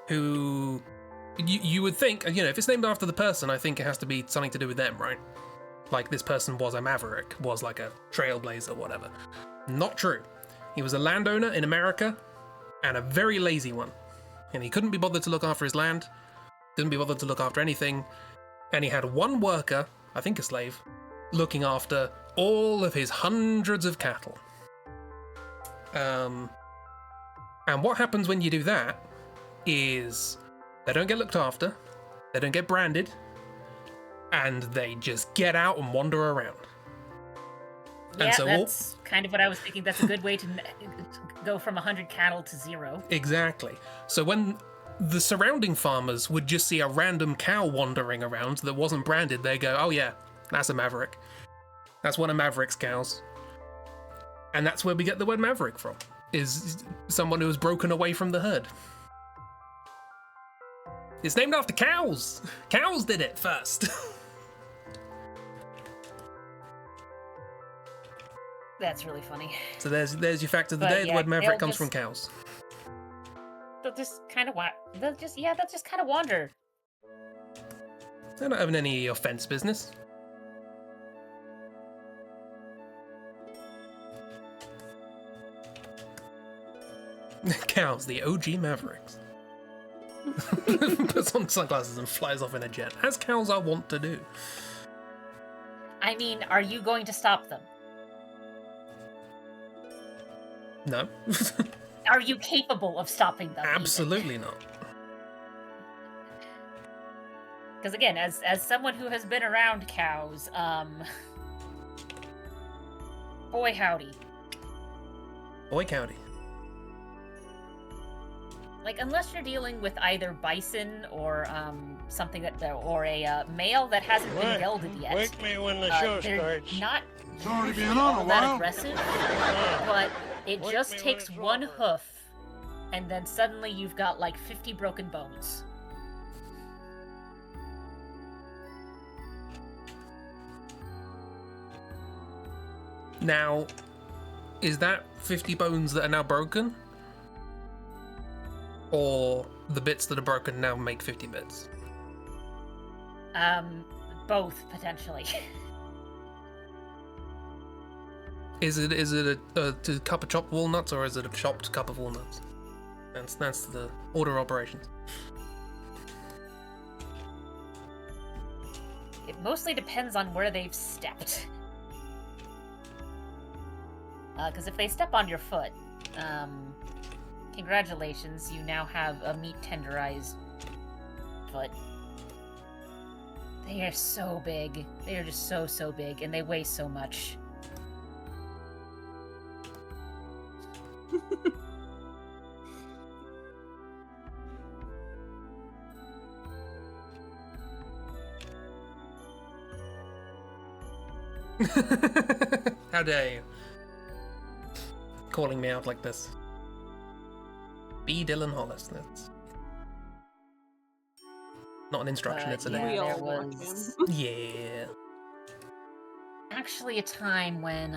who you would think, you know, if it's named after the person, I think it has to be something to do with them, right? Like this person was a maverick, was like a trailblazer, whatever. Not true. He was a landowner in America, and a very lazy one. And he couldn't be bothered to look after his land, didn't be bothered to look after anything, and he had one worker, I think a slave, looking after all of his hundreds of cattle. And what happens when you do that is they don't get looked after, they don't get branded, and they just get out and wander around. Yeah, and so that's kind of what I was thinking. That's a good way to go from 100 cattle to 0. Exactly. So when the surrounding farmers would just see a random cow wandering around that wasn't branded, they go, oh yeah, that's a maverick. That's one of Maverick's cows. And that's where we get the word maverick from, is someone who has broken away from the herd. It's named after cows. Cows did it first. That's really funny. So there's your fact of the But day. The yeah, word maverick they'll comes from just- cows. They'll just kind of they'll just kind of wander. They're not having any offense business. Cows, the OG mavericks. Puts on sunglasses and flies off in a jet, as cows are wont to do. I mean, are you going to stop them? No, Are you capable of stopping them? absolutely not. Because again, as someone who has been around cows, boy howdy. Boy, county. Like, unless you're dealing with either bison or something or a male that hasn't been gelded yet, Wake me when the show they're starts. not It's already been usually on all a that while. aggressive, but it Wake just me when takes it's one over. hoof, and then suddenly you've got like 50 broken bones. Now, is that 50 bones that are now broken? Or the bits that are broken now make 50 bits? Both potentially. Is it a cup of chopped walnuts, or is it a chopped cup of walnuts? That's the order of operations. It mostly depends on where they've stepped. Because if they step on your foot, congratulations, you now have a meat tenderized foot. They are so big. They are just so big, and they weigh so much. How dare you? Calling me out like this. B. Dylan Hollis. That's not an instruction, it's a yeah, name. We there all want was him. Yeah. actually a time when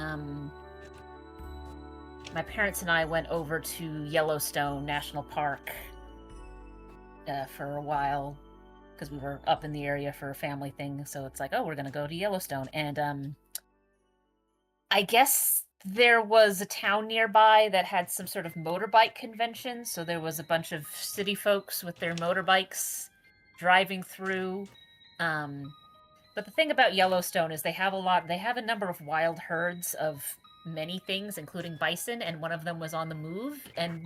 my parents and I went over to Yellowstone National Park for a while because we were up in the area for a family thing. So it's like, oh, we're gonna go to Yellowstone, and I guess there was a town nearby that had some sort of motorbike convention. So there was a bunch of city folks with their motorbikes driving through. But the thing about Yellowstone is they have a number of wild herds of many things, including bison, and one of them was on the move, and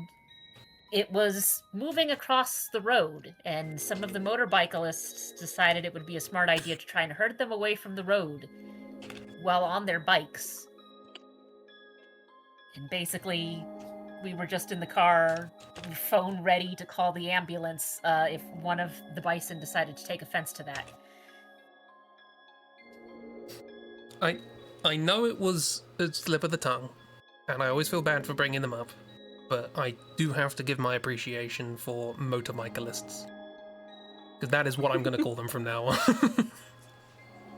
it was moving across the road, and some of the motorcyclists decided it would be a smart idea to try and herd them away from the road while on their bikes. And basically, we were just in the car, phone ready to call the ambulance if one of the bison decided to take offense to that. I know it was a slip of the tongue, and I always feel bad for bringing them up, but I do have to give my appreciation for motorcyclists. Because that is what I'm going to call them from now on.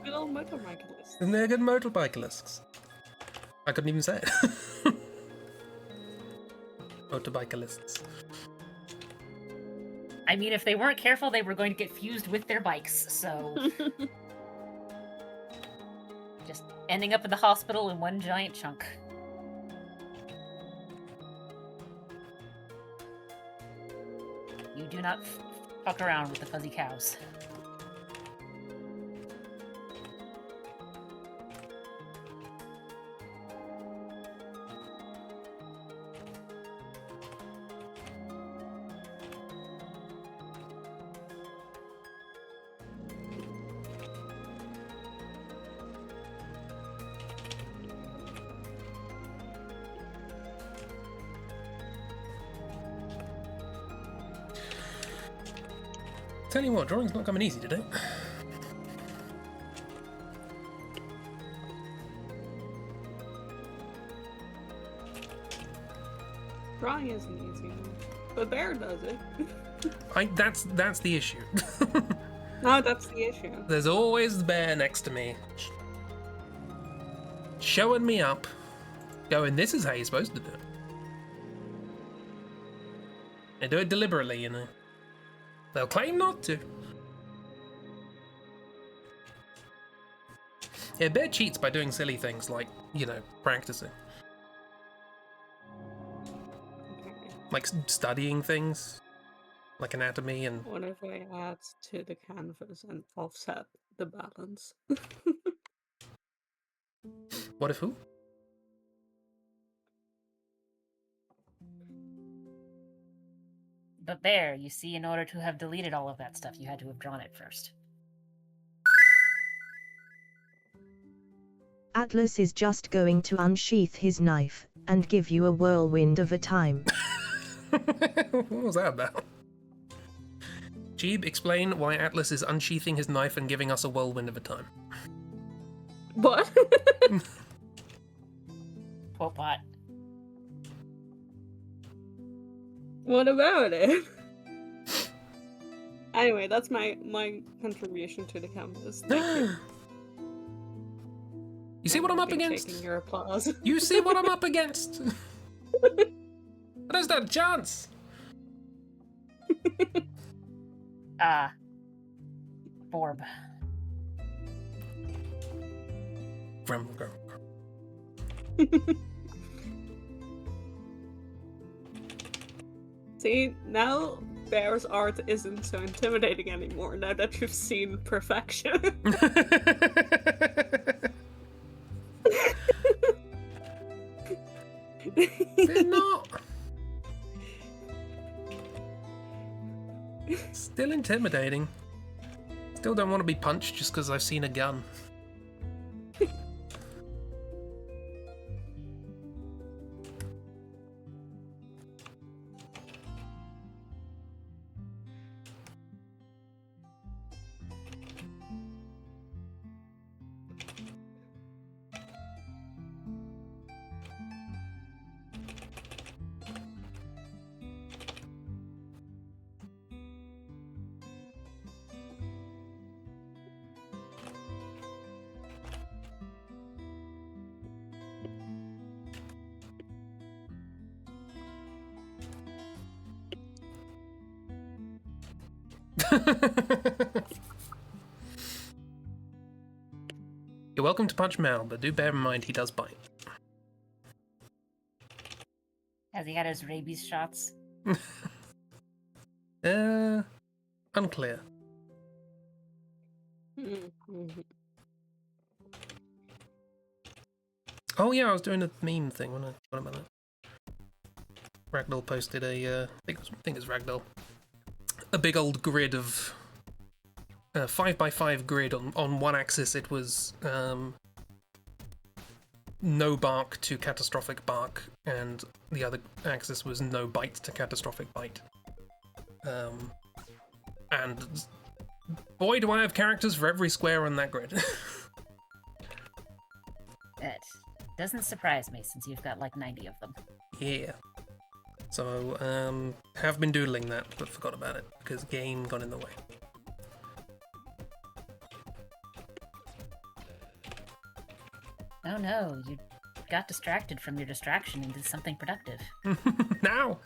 Good old motorcyclists. And they're good motorcyclists. I couldn't even say it. Motorcyclists. I mean, if they weren't careful, they were going to get fused with their bikes, so... Just ending up in the hospital in one giant chunk. You do not fuck around with the fuzzy cows. Tell you what, drawing's not coming easy today. Drawing isn't easy, but Bear does it. That's the issue. No, that's the issue. There's always the bear next to me, showing me up, going, this is how you're supposed to do it. They do it deliberately, you know. They'll claim not to. Yeah, bear cheats by doing silly things like, you know, practicing. Like studying things, like anatomy and... What if I add to the canvas and offset the balance? What if who? But there, you see, in order to have deleted all of that stuff, you had to have drawn it first. Atlas is just going to unsheath his knife and give you a whirlwind of a time. What was that about? Jeeb, explain why Atlas is unsheathing his knife and giving us a whirlwind of a time. What? Quote bot. What about it? Anyway, that's my contribution to the canvas. Thank you. You see what I'm up Taking against? your applause. You see what I'm up against? There's not a chance. Borb. Grumble, grumble. See, now Bear's art isn't so intimidating anymore, now that you've seen perfection. They're not. Still intimidating. Still don't want to be punched just because I've seen a gun. You're welcome to punch Mal, but do bear in mind he does bite. Has he had his rabies shots? Unclear. Oh yeah, I was doing a meme thing when I what about that? Ragdoll posted a I think it's Ragdoll. A big old grid of 5x5 grid on one axis. It was no bark to catastrophic bark, and the other axis was no bite to catastrophic bite. And boy, do I have characters for every square on that grid. Doesn't surprise me since you've got like 90 of them. Yeah. So, have been doodling that, but forgot about it because game got in the way. Oh no, you got distracted from your distraction and did something productive. Now!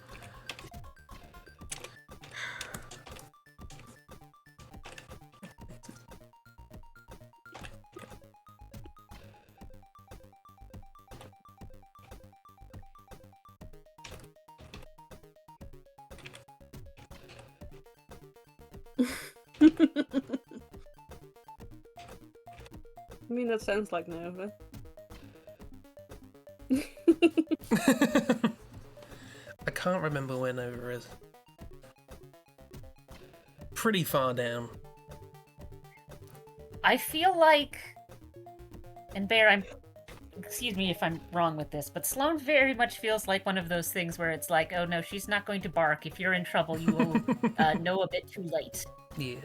I mean, that sounds like Nova. I can't remember where Nova is. Pretty far down. I feel like, and Bear, excuse me if I'm wrong with this, but Sloane very much feels like one of those things where it's like, oh no, she's not going to bark. If you're in trouble, you will know a bit too late. Yeah.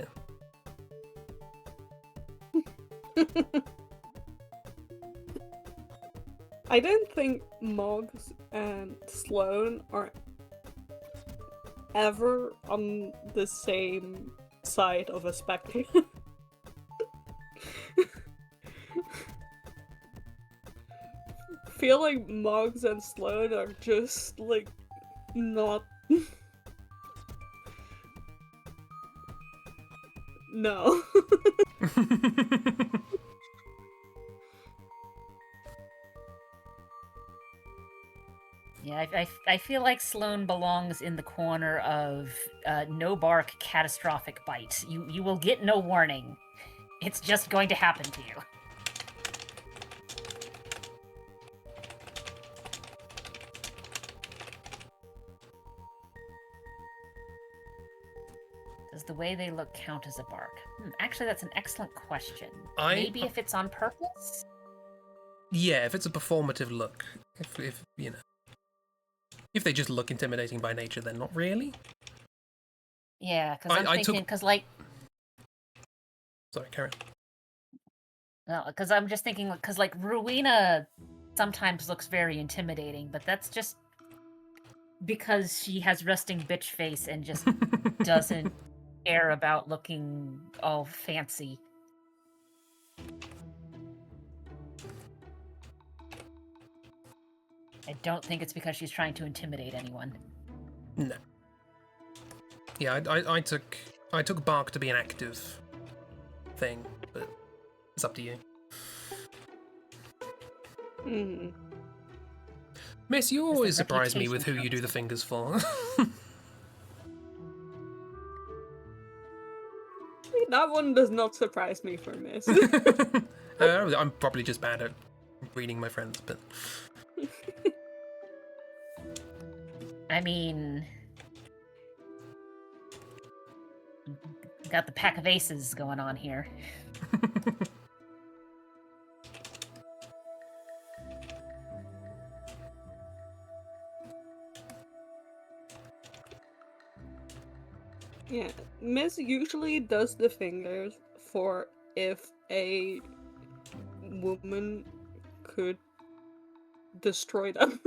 I don't think Moggs and Sloane are ever on the same side of a spectrum. Feel like Moggs and Sloane are just like not. No. Yeah, I feel like Sloane belongs in the corner of no bark, catastrophic bite. You will get no warning. It's just going to happen to you. Does the way they look count as a bark? Actually, that's an excellent question. Maybe if it's on purpose? Yeah, if it's a performative look. If you know. If they just look intimidating by nature, then not really. Yeah, because I'm thinking, because like... Sorry, carry on. No, because I'm just thinking, because like Rowena sometimes looks very intimidating, but that's just because she has resting bitch face and just doesn't care about looking all fancy. I don't think it's because she's trying to intimidate anyone. No. Yeah, I took bark to be an active thing, but it's up to you. Miss, you always surprise me with who you do the fingers for. That one does not surprise me for Miss. I'm probably just bad at reading my friends, but... I mean... Got the pack of aces going on here. Yeah, Miss usually does the fingers for if a woman could destroy them.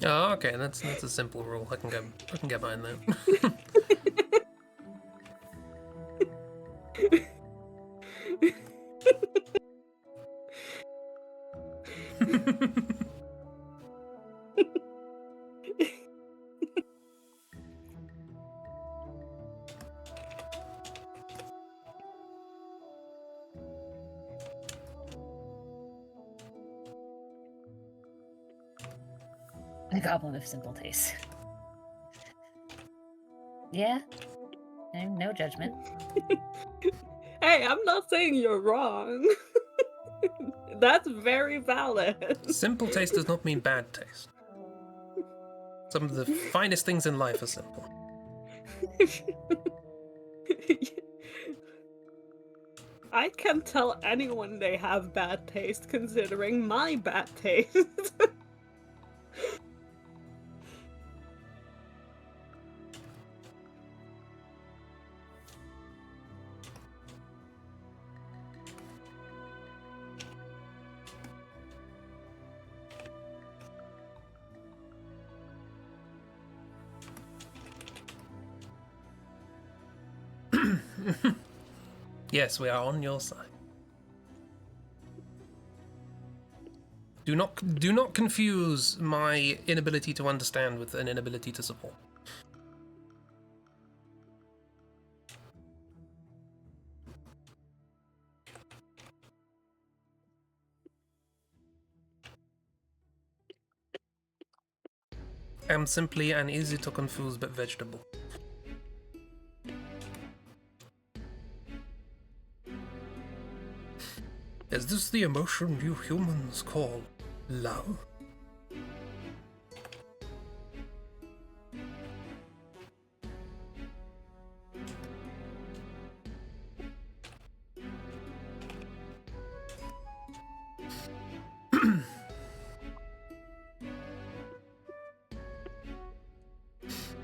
Oh, okay, that's a simple rule. I can get behind that. The Goblin of Simple Taste. Yeah, no judgment. Hey, I'm not saying you're wrong. That's very valid. Simple taste does not mean bad taste. Some of the finest things in life are simple. I can tell anyone they have bad taste considering my bad taste. Yes, we are on your side. Do not confuse my inability to understand with an inability to support. I'm simply an easy to confuse but vegetable. Is this the emotion you humans call love?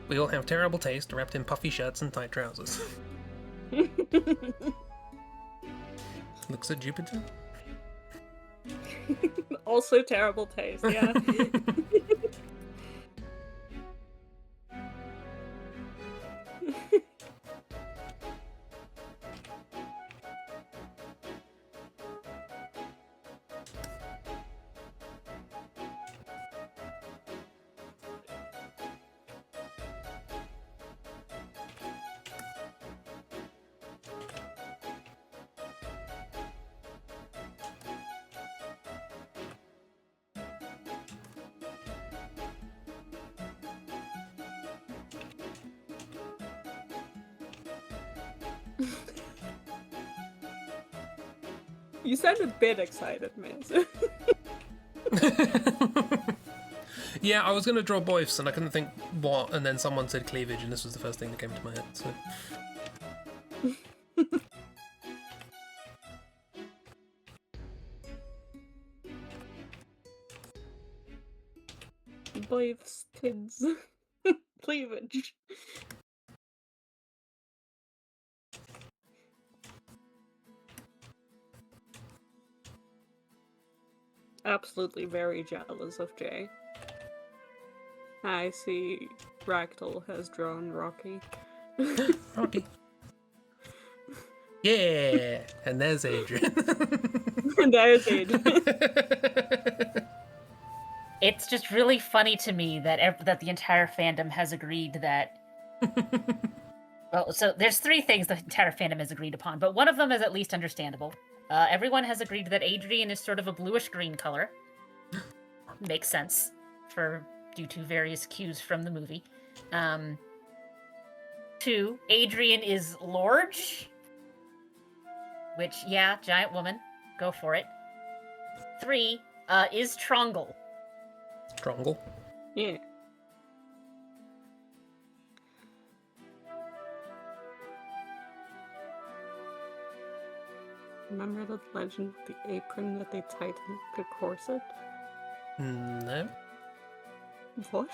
We all have terrible taste wrapped in puffy shirts and tight trousers. Looks at Jupiter. Also terrible taste, yeah. You sound a bit excited, Miss. Yeah, I was gonna draw boifs and I couldn't think what, and then someone said cleavage, and this was the first thing that came to my head. So. Boys, kids, cleavage. Absolutely very jealous of Jay. I see Ragdoll has drawn Rocky. Rocky. Yeah, and there's Adrian. And there's Adrian. It's just really funny to me that that the entire fandom has agreed that. Well, so there's three things the entire fandom has agreed upon, but one of them is at least understandable. Everyone has agreed that Adrian is sort of a bluish-green color. Makes sense due to various cues from the movie. 2, Adrian is large, which, yeah, giant woman, go for it. 3, is Trongle. Trongle. Yeah. Remember the legend of the apron that they tied in a corset? No. What?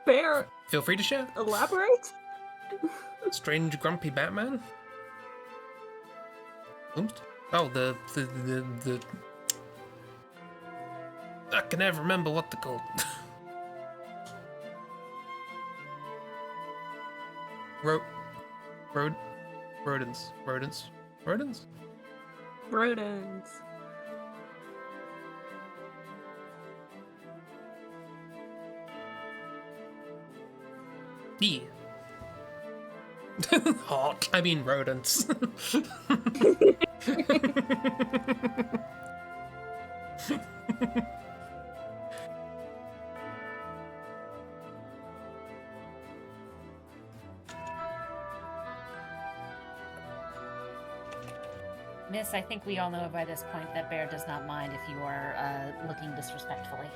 Bear, Feel free to share. elaborate? Strange grumpy Batman. Oops. Oh, the I can never remember what they're called. Rodents. Rodents. Yeah. Hot. I mean rodents. Miss, I think we all know by this point that Bear does not mind if you are looking disrespectfully.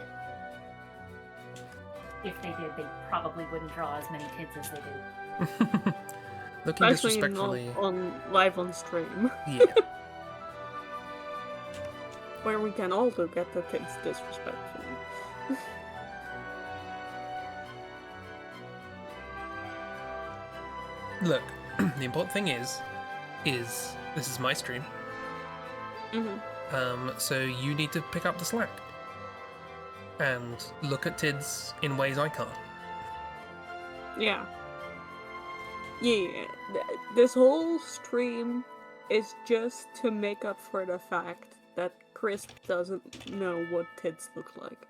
If they did, they probably wouldn't draw as many kids as they do. Looking Especially disrespectfully. live on stream. Yeah. Where we can also get the kids disrespectfully. Look, the important thing is this is my stream. So you need to pick up the slack and look at tids in ways I can't. Yeah. Yeah, this whole stream is just to make up for the fact that Chris doesn't know what tits look like.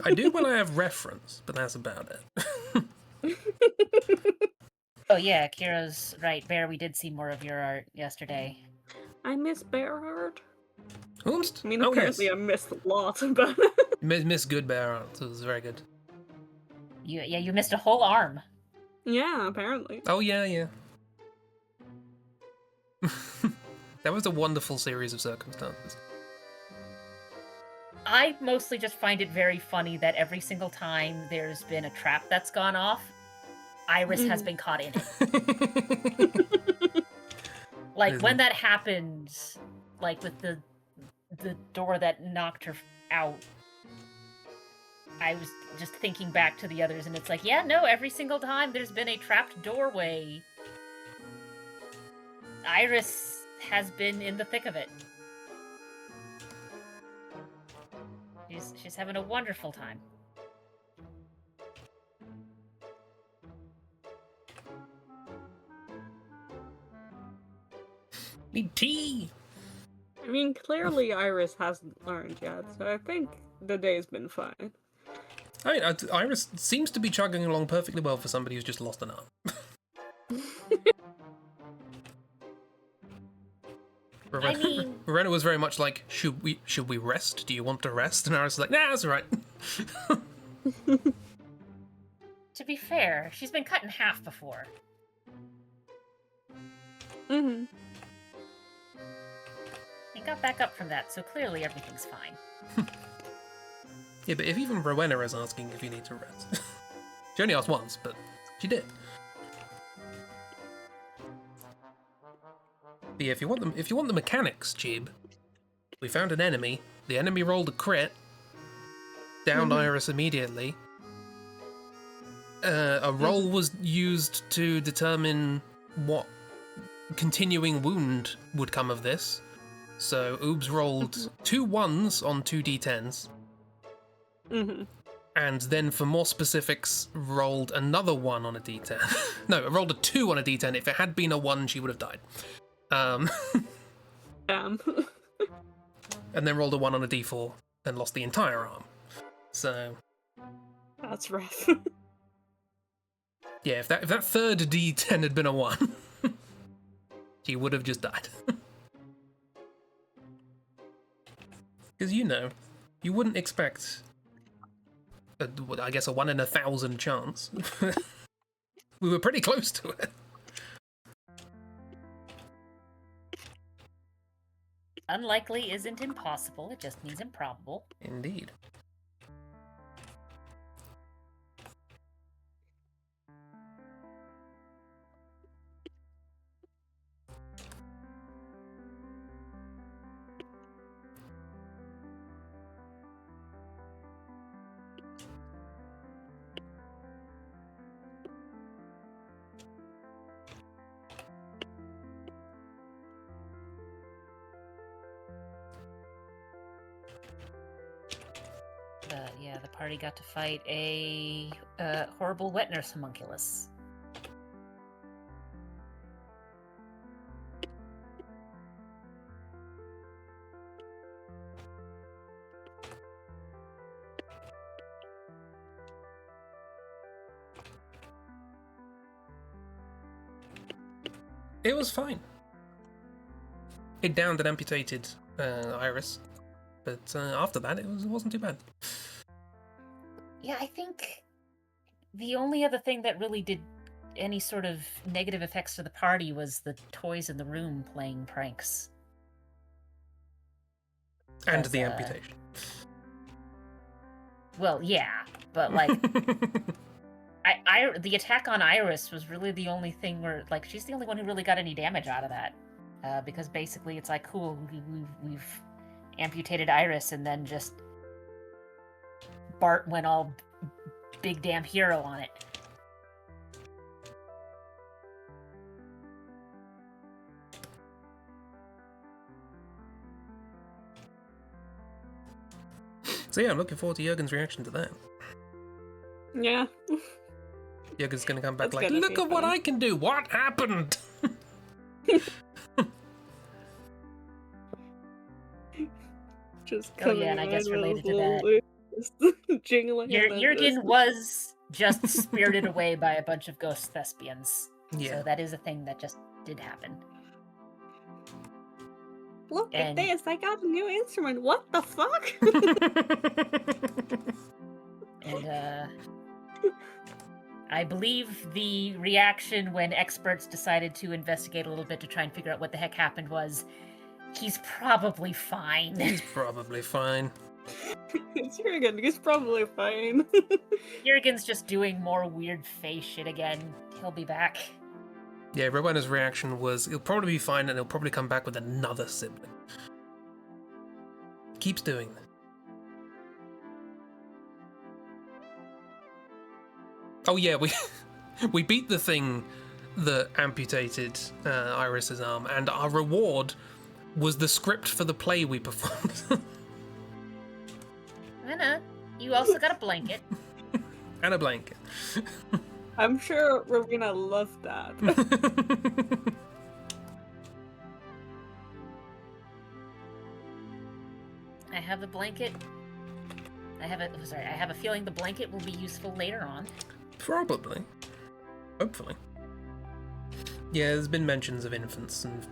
I do when I have reference, but that's about it. Oh yeah, Kira's right. Bear, we did see more of your art yesterday. I miss bear art. Whomst? I mean, Oh, apparently yes. I missed a lot, but... Miss Good Bear Art. It was very good. You missed a whole arm. yeah, apparently. Oh, yeah. That was a wonderful series of circumstances. I mostly just find it very funny that every single time there's been a trap that's gone off, Iris has been caught in it. Like, when that happened, like with the door that knocked her out, I was just thinking back to the others, and it's like, yeah, no, every single time there's been a trapped doorway, Iris has been in the thick of it. She's having a wonderful time. Need tea! I mean, clearly Iris hasn't learned yet, so I think the day's been fine. I mean, Iris seems to be chugging along perfectly well for somebody who's just lost an arm. I mean, Verena was very much like, should we rest? Do you want to rest? And Iris was like, nah, that's all right. to be fair, she's been cut in half before. Mm-hmm. And got back up from that, so clearly everything's fine. Yeah, but if even Rowena is asking if you need to rest. She only asked once, but she did. But yeah, if you want the mechanics, Chib, we found an enemy. The enemy rolled a crit, downed Iris immediately. A roll was used to determine what continuing wound would come of this. So Oobs rolled 2 1s on 2 d10s. And then for more specifics, rolled another 1 on a d10. No, it rolled a 2 on a d10. If it had been a 1, she would have died. Damn. And then rolled a 1 on a d4, then lost the entire arm. So That's rough. yeah, if that third d10 had been a 1, she would have just died. Because you wouldn't expect, I guess, a 1 in 1,000 chance. We were pretty close to it. Unlikely isn't impossible, it just means improbable. Indeed. Yeah, the party got to fight a horrible wet nurse homunculus. It was fine. It downed and amputated Iris, but after that it wasn't too bad. Yeah, I think the only other thing that really did any sort of negative effects to the party was the toys in the room playing pranks. And the amputation. Well, yeah, but like, the attack on Iris was really the only thing where, like, she's the only one who really got any damage out of that, because basically it's like, cool, we've amputated Iris, and then just Bart went all big damn hero on it. So yeah, I'm looking forward to Jurgen's reaction to that. Yeah. Jürgen's gonna come back That's like, gonna look be at what fun. I can do. What happened? Just Oh, coming yeah, and I in guess with related his to little that, just jingling and then Jurgen was just spirited away by a bunch of ghost thespians. Yeah. So that is a thing that just did happen. Look at and- this! I got a new instrument. What the fuck? And I believe the reaction when experts decided to investigate a little bit to try and figure out what the heck happened was, he's probably fine. He's probably fine. It's Jurgen. He's probably fine. Jurgen's just doing more weird face shit again. He'll be back. Yeah, Rowena's reaction was, he'll probably be fine and he'll probably come back with another sibling. He keeps doing that. Oh yeah, we beat the thing that amputated Iris's arm, and our reward was the script for the play we performed. Anna, you also got a blanket. And a blanket. I'm sure Rowena loved that. I have a blanket. I have a feeling the blanket will be useful later on. Probably. Hopefully. Yeah, there's been mentions of infants and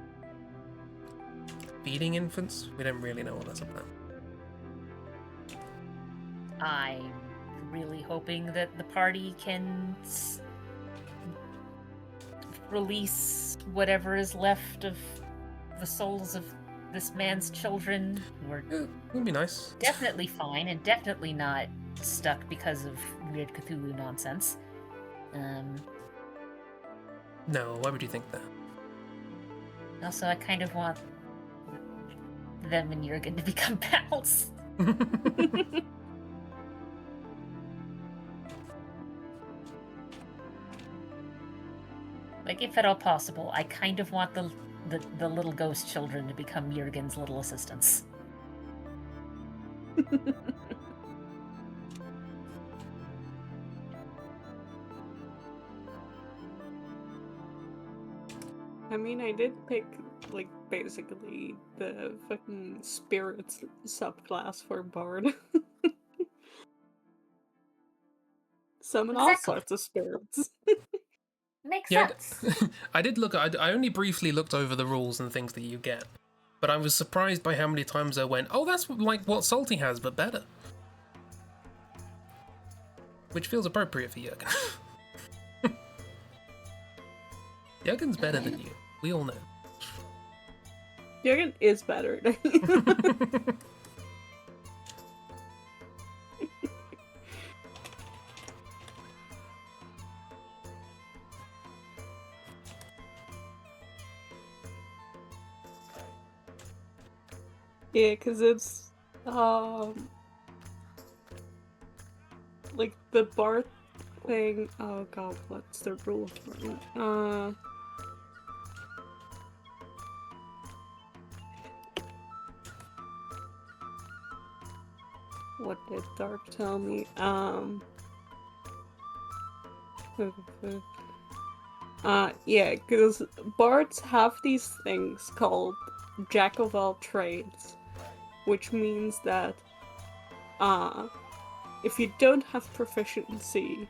feeding infants. We don't really know what that's about. I'm really hoping that the party can release whatever is left of the souls of this man's children, who are Yeah, would be nice. definitely fine and definitely not stuck because of weird Cthulhu nonsense. No, why would you think that? Also, I kind of want them and Jurgen to become pals. Like, if at all possible, I kind of want the little ghost children to become Jurgen's little assistants. I mean, I did pick, like, basically the fucking spirits subclass for Bard. Summon all Exactly. sorts of spirits. Makes Yeah, sense. I did look. I only briefly looked over the rules and things that you get, but I was surprised by how many times I went, "Oh, that's like what Salty has, but better," which feels appropriate for Jurgen. Jurgen's better than you. We all know. Jurgen is better. Yeah, because it's, like, the Bard thing. Oh god, what's the rule for it? What did Dark tell me? Yeah, because bards have these things called Jack of all trades, which means that, if you don't have proficiency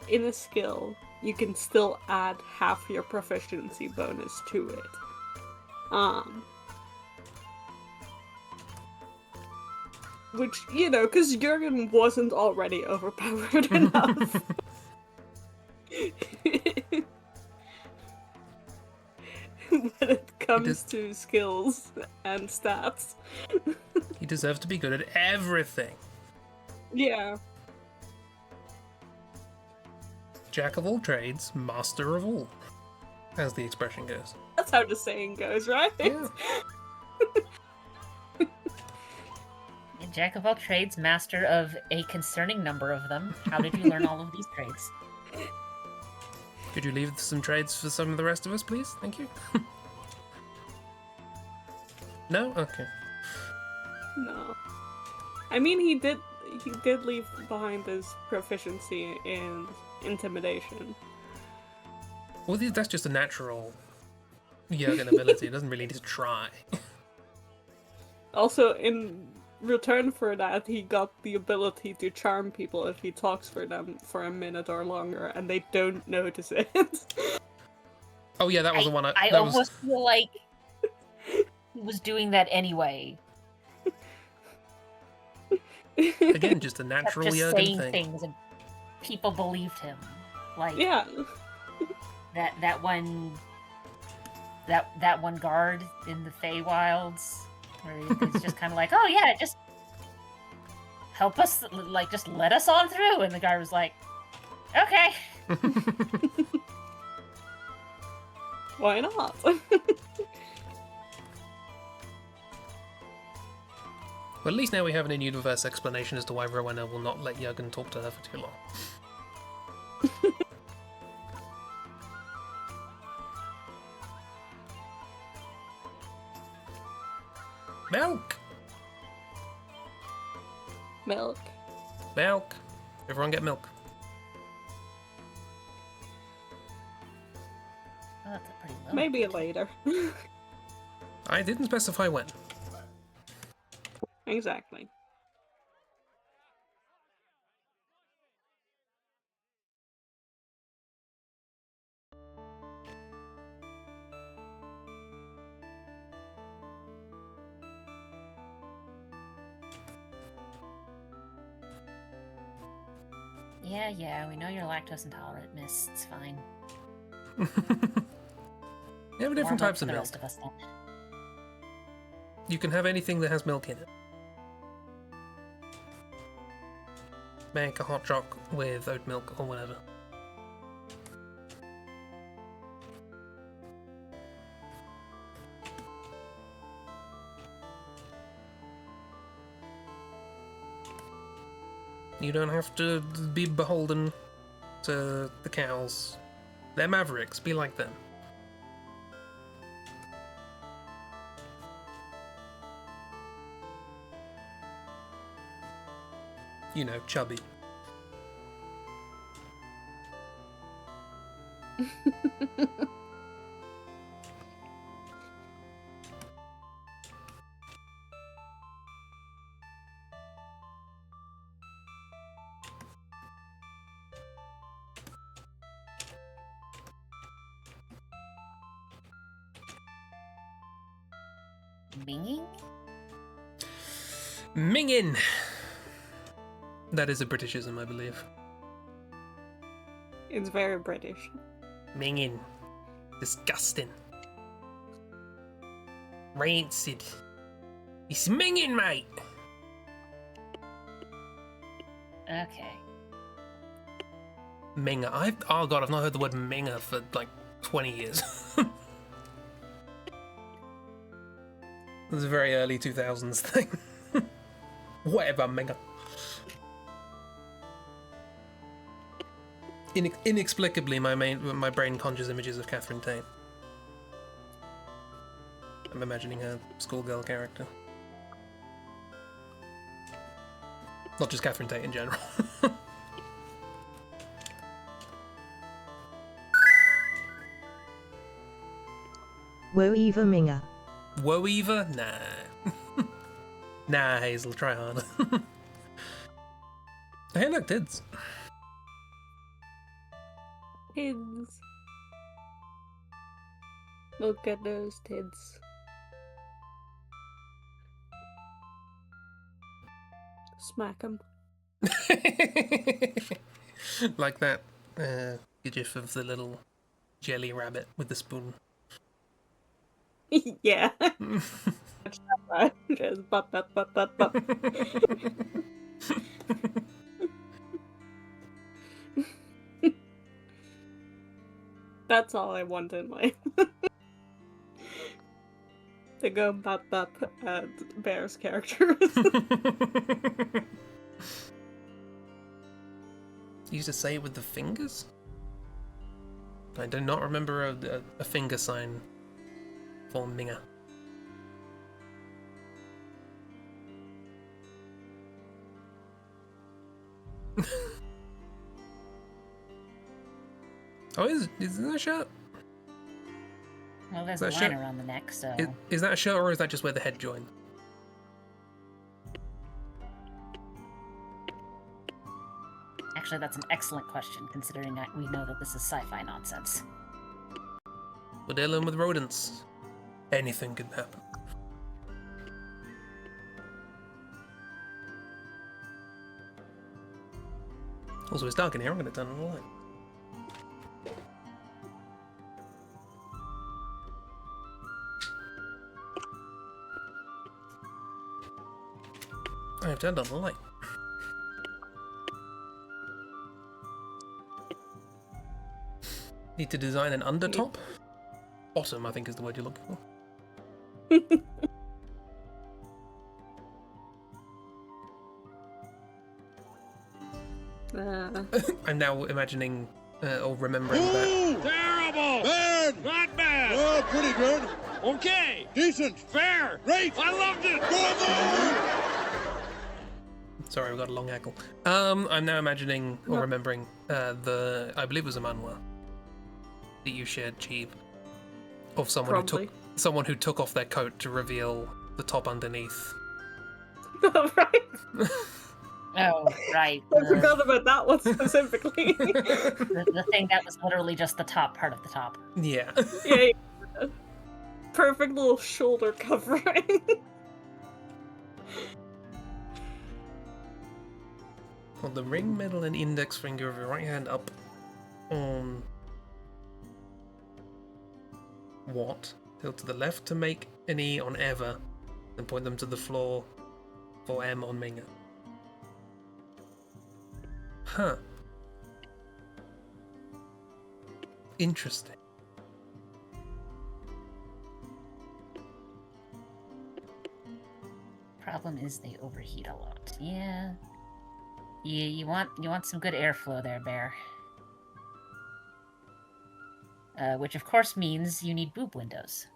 in a skill, you can still add half your proficiency bonus to it. Which, you know, because Jurgen wasn't already overpowered enough. When it comes to skills and stats. He deserves to be good at everything. Yeah. Jack of all trades, master of all, as the expression goes. That's how the saying goes, right? Yeah. Jack of all trades, master of a concerning number of them. How did you learn all of these trades? Could you leave some trades for some of the rest of us, please? Thank you. No? Okay. No. I mean, he did. he did leave behind his proficiency in intimidation. Well, that's just a natural Jurgen ability. It doesn't really need to try. Also, in return for that, he got the ability to charm people if he talks for them for a minute or longer, and they don't notice it. Oh yeah, that was the one. I That was almost feel like he was doing that anyway. again just a Kept natural just Jurgen saying thing. things and people believed him. Like Yeah. that one guard in the Feywilds where he's just kind of like, oh yeah, just help us, like just let us on through, and the guard was like, okay. Why not? Well, at least now we have an in-universe explanation as to why Rowena will not let Jurgen talk to her for too long. Milk! Milk. Milk! Everyone get milk. Oh, that's a pretty low. Maybe later. I didn't specify when. Exactly. Yeah, we know you're lactose intolerant, miss. It's fine. You have different More milk types for of the milk. rest of us then. You can have anything that has milk in it. Make a hot choc with oat milk or whatever. You don't have to be beholden to the cows. They're mavericks, be like them. You know, chubby. Minging? Mingin! That is a Britishism, I believe. It's very British. Mingin. Disgusting. Rancid. It's mingin, mate! Okay. Minger. Oh god, I've not heard the word minger for like 20 years. It was a very early 2000s thing. Whatever, minger. Inexplicably, my brain conjures images of Catherine Tate. I'm imagining her schoolgirl character. Not just Catherine Tate in general. Woe Eva Minga. Woe Eva? Nah. Nah, Hazel, try harder. Hey, look, tids. Tids. Look at those tids. Smack them. Like that gif of the little jelly rabbit with the spoon. Yeah. Just but. That's all I want in life. To go bop at Bear's characters. You used to say it with the fingers? I do not remember a finger sign for Minga. Oh, is that a shirt? Well, there's Is a that line shirt- around the neck, so... Is that a shirt, or is that just where the head joins? Actually, that's an excellent question, considering we know that this is sci-fi nonsense. We're dealing with rodents. Anything can happen. Also, it's dark in here. I'm going to turn on the light. I have turned on the light. Need to design an undertop? Bottom, I think, is the word you're looking for. I'm now imagining or remembering that. Terrible! Bad! Not bad! Oh, pretty good. Okay! Decent. Fair! Great. I loved it! Sorry, we got a long hackle. I'm now imagining or remembering I believe it was a manhwa that you shared, Cheeb, of someone who took off their coat to reveal the top underneath. Right. Oh, right. I forgot about that one specifically. The thing that was literally just the top part of the top. Yeah. Yeah. Perfect little shoulder covering. Hold the ring, middle, and index finger of your right hand up on what? Tilt to the left to make an E on ever, and point them to the floor for M on Minga. Huh. Interesting. Problem is they overheat a lot. Yeah. You want some good airflow there, Bear. Which of course means you need boob windows.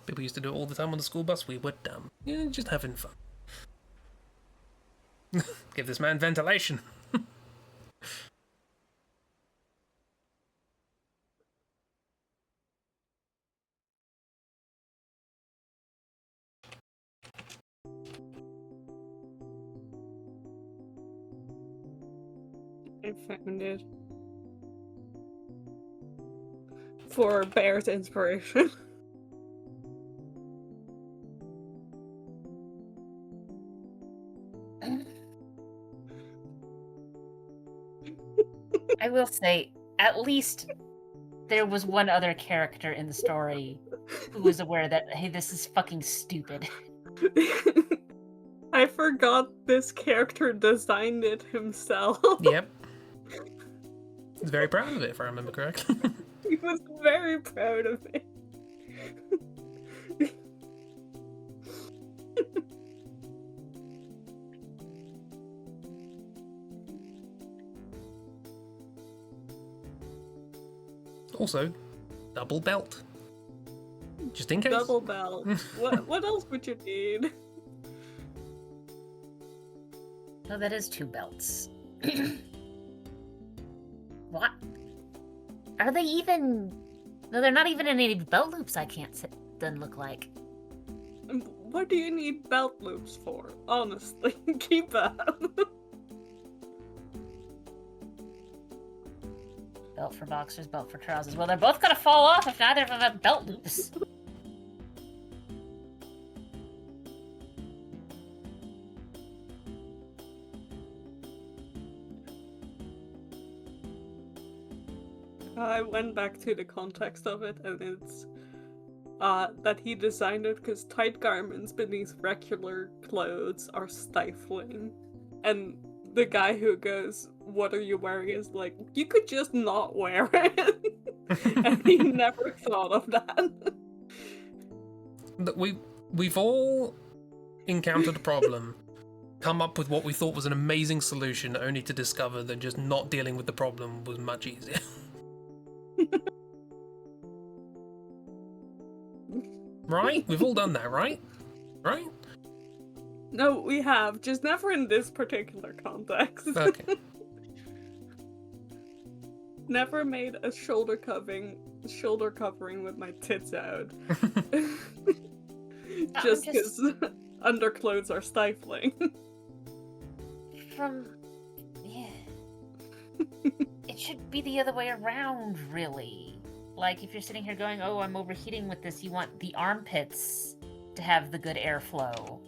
People used to do it all the time on the school bus. We were dumb. Yeah, just having fun. Give this man ventilation. I found it. For Bear's inspiration. I will say, at least there was one other character in the story who was aware that, hey, this is fucking stupid. I forgot this character designed it himself. Yep. He's very proud of it, if I remember correctly. He was very proud of it. Also, double belt. Just in case. Double belt. What else would you need? No, that is 2 belts. What? Are they even... No, they're not even in any belt loops, I can't sit. Doesn't look like. What do you need belt loops for? Honestly, keep that. Belt for boxers, belt for trousers. Well, they're both gonna fall off if neither of them have belt loops. I went back to the context of it, and it's that he designed it because tight garments beneath regular clothes are stifling. And the guy who goes, "What are you wearing?" is like, you could just not wear it. And he never thought of that. We've all encountered a problem, come up with what we thought was an amazing solution, only to discover that just not dealing with the problem was much easier. Right? We've all done that, right? Right? No, we have, just never in this particular context. Okay. Never made a shoulder covering with my tits out. Just because underclothes are stifling. Yeah. It should be the other way around, really. Like, if you're sitting here going, oh, I'm overheating with this, you want the armpits to have the good airflow.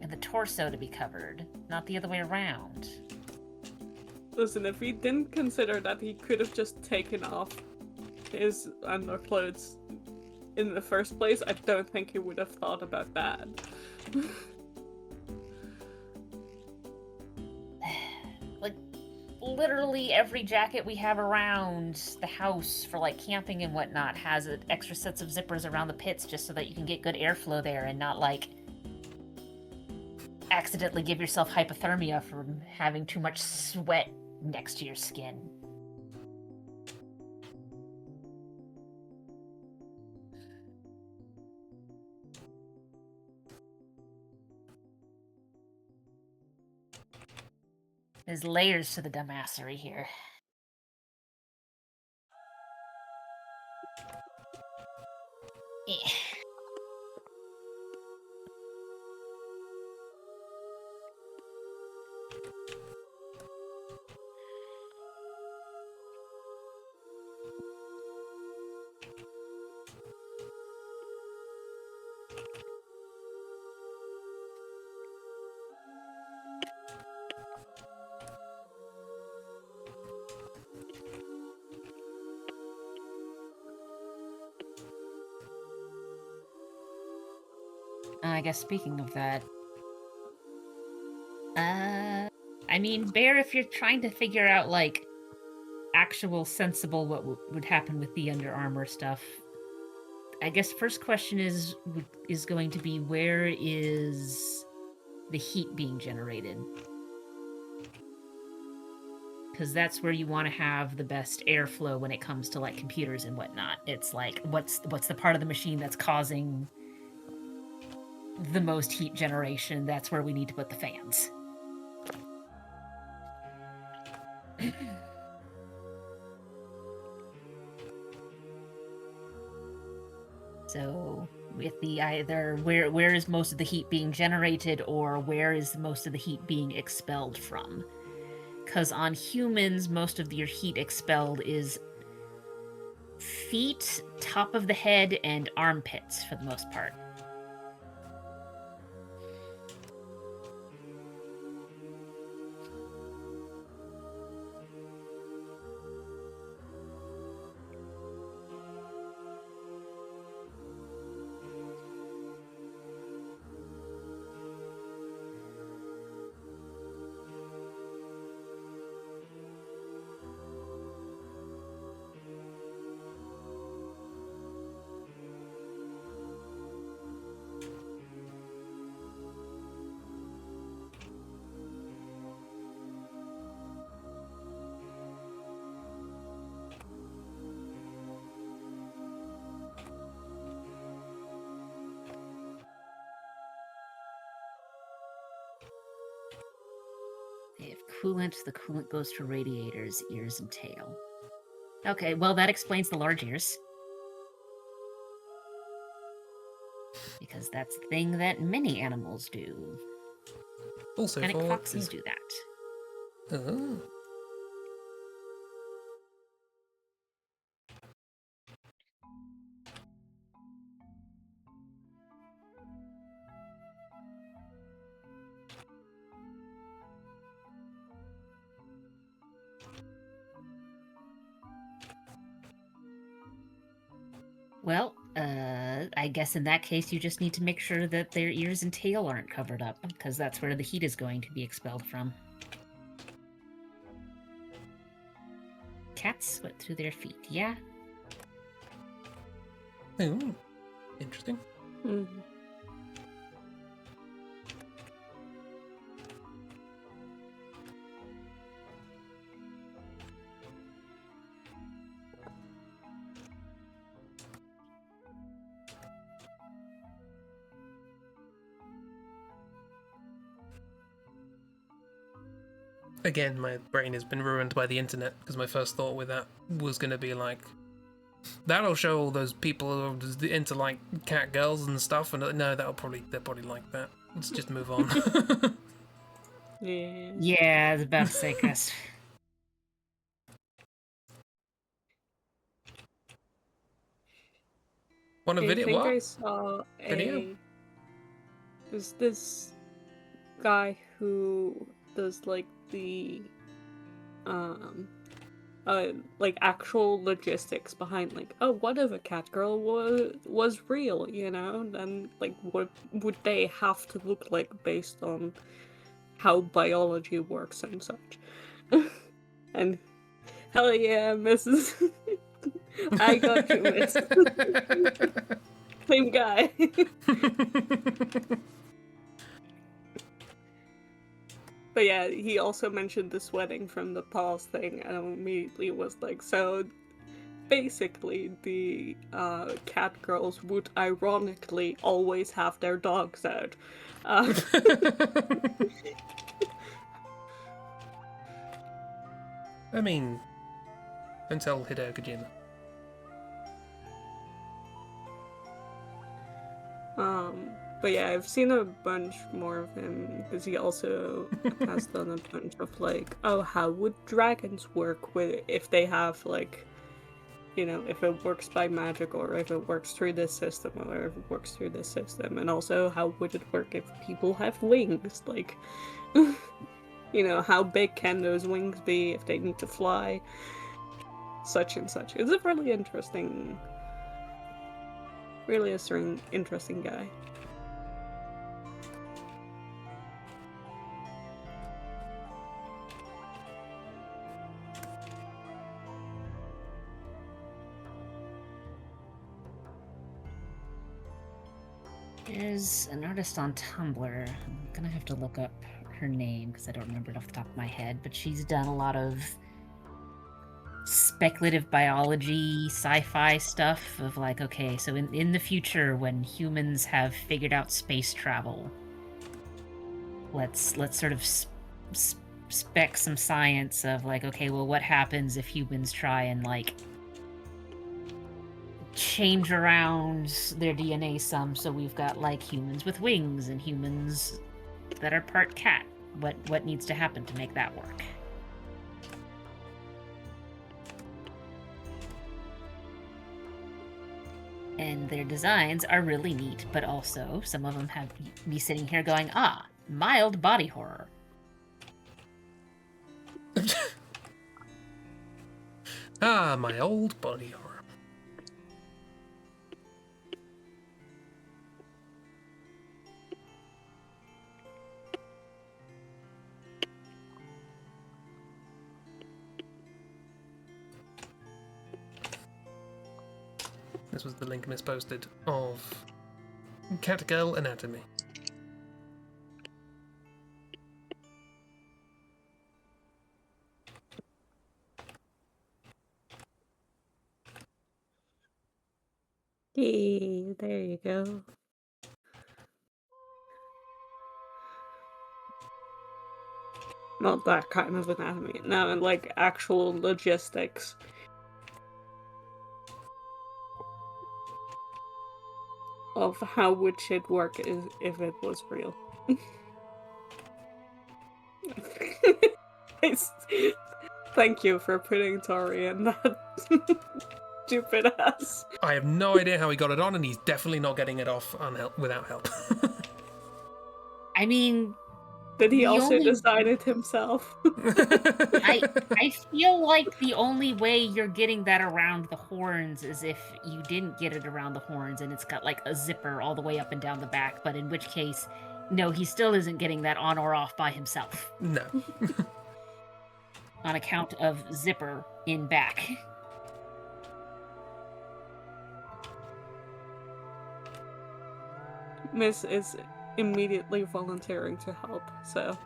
And the torso to be covered, not the other way around. Listen, if he didn't consider that he could have just taken off his underclothes in the first place, I don't think he would have thought about that. Like, literally every jacket we have around the house for, like, camping and whatnot has extra sets of zippers around the pits just so that you can get good airflow there and not, like, accidentally give yourself hypothermia from having too much sweat next to your skin. There's layers to the dumbassery here. Eh. I guess speaking of that, I mean, Bear, if you're trying to figure out, like, actual sensible what would happen with the Under Armour stuff, I guess first question is going to be, where is the heat being generated? Because that's where you want to have the best airflow when it comes to, like, computers and whatnot. It's like, what's the part of the machine that's causing the most heat generation? That's where we need to put the fans. So with the either where is most of the heat being generated, or where is most of the heat being expelled from? Because on humans, most of your heat expelled is feet, top of the head, and armpits for the most part. They have coolant. The coolant goes to radiators, ears, and tail. Okay, well, that explains the large ears. Because that's the thing that many animals do. Also, Fennec foxes do that. Oh. Well, I guess in that case you just need to make sure that their ears and tail aren't covered up, because that's where the heat is going to be expelled from. Cats sweat through their feet, yeah? Oh, interesting. Mm-hmm. Again, my brain has been ruined by the internet because my first thought with that was going to be like, that'll show all those people who are into like cat girls and stuff, and no, they'll probably like that. Let's just move on. Yeah. Yeah, I was about to say, Chris. Want a I video? think What? I saw Video? there's this guy who does like the um like actual logistics behind like, oh, what if a cat girl was real, you know? Then like what would they have to look like based on how biology works and such. And hell yeah, Mrs. I got you, miss. Same guy. But yeah, he also mentioned the sweating from the paws thing, and I immediately was like, so basically the cat girls would ironically always have their dogs out. I mean, don't tell Hideo Kojima. But yeah, I've seen a bunch more of him because he also has done a bunch of like, oh, how would dragons work with if they have like, you know, if it works by magic or if it works through this system or if it works through this system, and also how would it work if people have wings, like, you know, how big can those wings be if they need to fly, such and such. It's a really interesting guy. There's an artist on Tumblr. I'm gonna have to look up her name because I don't remember it off the top of my head, but she's done a lot of speculative biology, sci-fi stuff of like, okay, so in the future when humans have figured out space travel, let's sort of spec some science of like, okay, well, what happens if humans try and like change around their DNA some, so we've got like humans with wings and humans that are part cat. What needs to happen to make that work? And their designs are really neat, but also some of them have me sitting here going, mild body horror. My old body horror. This was the link misposted of Catgirl Anatomy. Hey, there you go. Not that kind of anatomy. No, like actual logistics. Of how would shit work if it was real. Thank you for putting Tori in that stupid ass. I have no idea how he got it on, and he's definitely not getting it off without help. I mean, Did he the also only- design it himself? I feel like the only way you're getting that around the horns is if you didn't get it around the horns and it's got like a zipper all the way up and down the back, but in which case, no, he still isn't getting that on or off by himself. No. On account of zipper in back. Miss is immediately volunteering to help, so.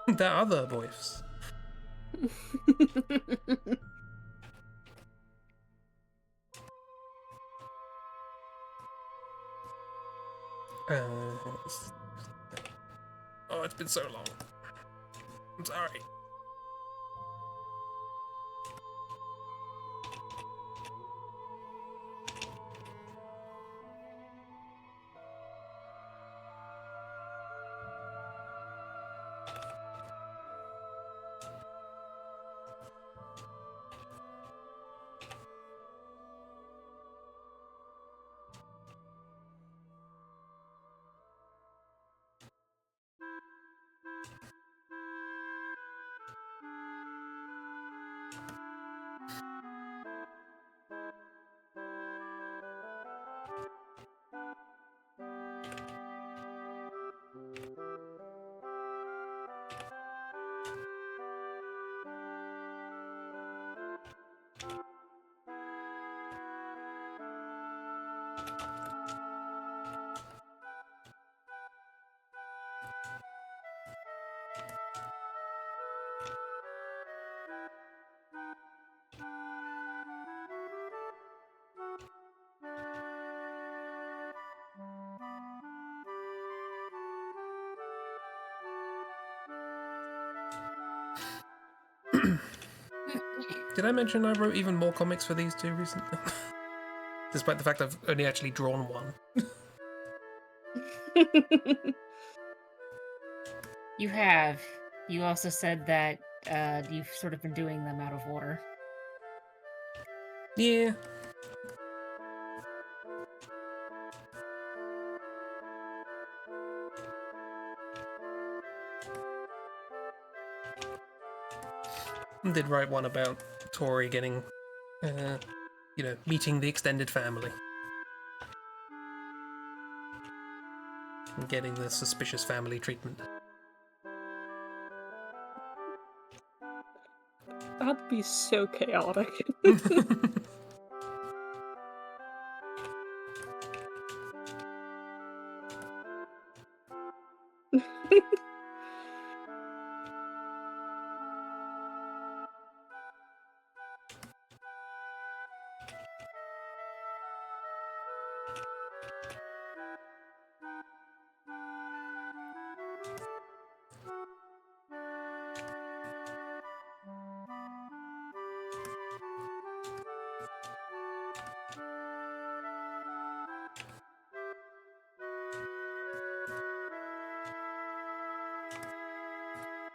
The other wolves. The other voice. Oh, it's been so long. I'm sorry. Did I mention I wrote even more comics for these two recently? Despite the fact I've only actually drawn one. You have. You also said that you've sort of been doing them out of order. Yeah. I did write one about Tori getting, meeting the extended family. And getting the suspicious family treatment. That'd be so chaotic.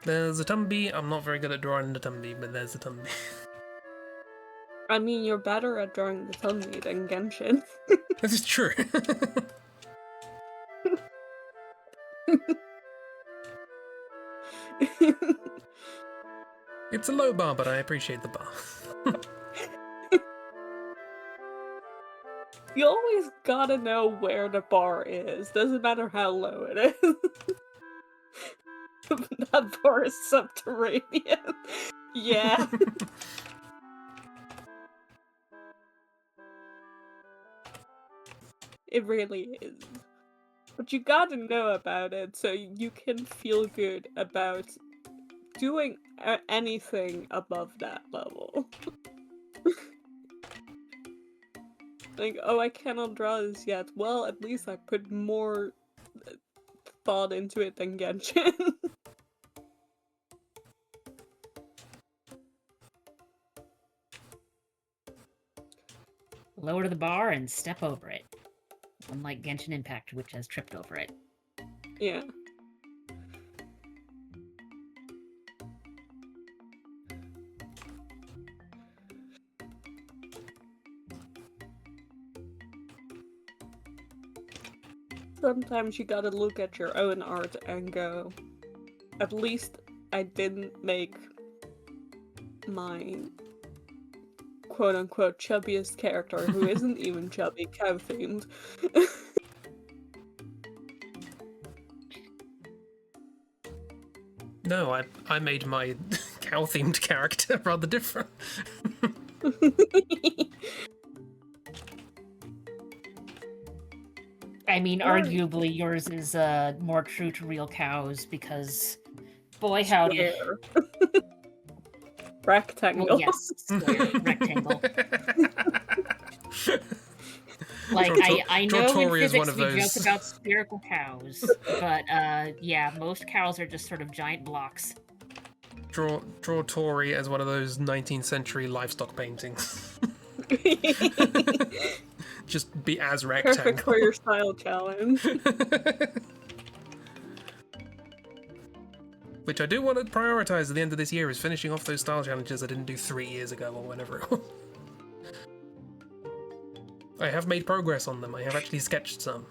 There's a Tumby. I'm not very good at drawing the Tumby, but there's a Tumby. I mean, you're better at drawing the Tummy than Genshin. This is true. It's a low bar, but I appreciate the bar. You always gotta know where the bar is. Doesn't matter how low it is. That bar is subterranean. Yeah. It really is. But you gotta know about it so you can feel good about doing anything above that level. Like, oh, I cannot draw this yet. Well, at least I put more thought into it than Genshin. Lower the bar and step over it. Unlike Genshin Impact, which has tripped over it. Yeah. Sometimes you gotta look at your own art and go, at least I didn't make my quote-unquote chubbiest character, who isn't even chubby, cow-themed. No, I made my cow-themed character rather different. I mean, Or- arguably yours is more true to real cows because, boy howdy. Square. Rectangle. Well, yes, square, rectangle. Like, I know in Draw-Tory is one physics of we joke those. about spherical cows, but yeah, most cows are just sort of giant blocks. Draw Tory as one of those 19th century livestock paintings. Just be as rectangle. Perfect for your style challenge. Which I do want to prioritize at the end of this year is finishing off those style challenges I didn't do 3 years ago or whenever it was. I have made progress on them. I have actually sketched some.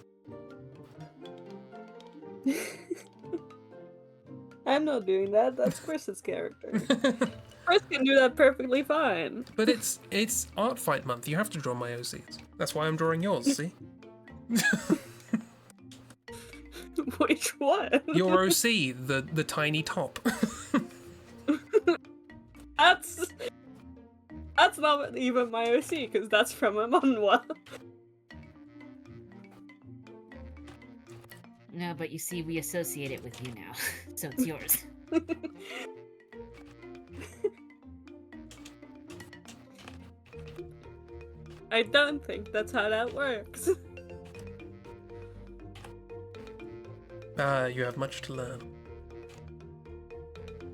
I'm not doing that. That's Chris's character. Chris can do that perfectly fine. But it's art fight month. You have to draw my OCs. That's why I'm drawing yours, see? Which one? Your OC, the tiny top. That's not even my OC, because that's from a manhwa. No, but you see, we associate it with you now, so it's yours. I don't think that's how that works. You have much to learn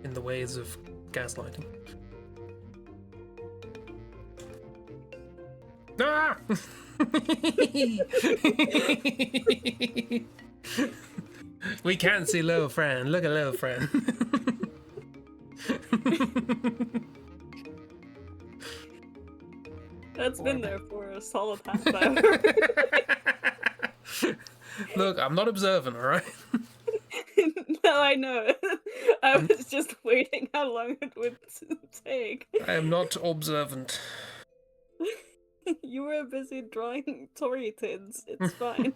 in the ways of gaslighting. Ah! We can't see little friend. Look at little friend. That's been there for a solid half hour. Look, I'm not observant, alright? No, I know. I was just waiting how long it would take. I am not observant. You were busy drawing Tory tins. It's fine.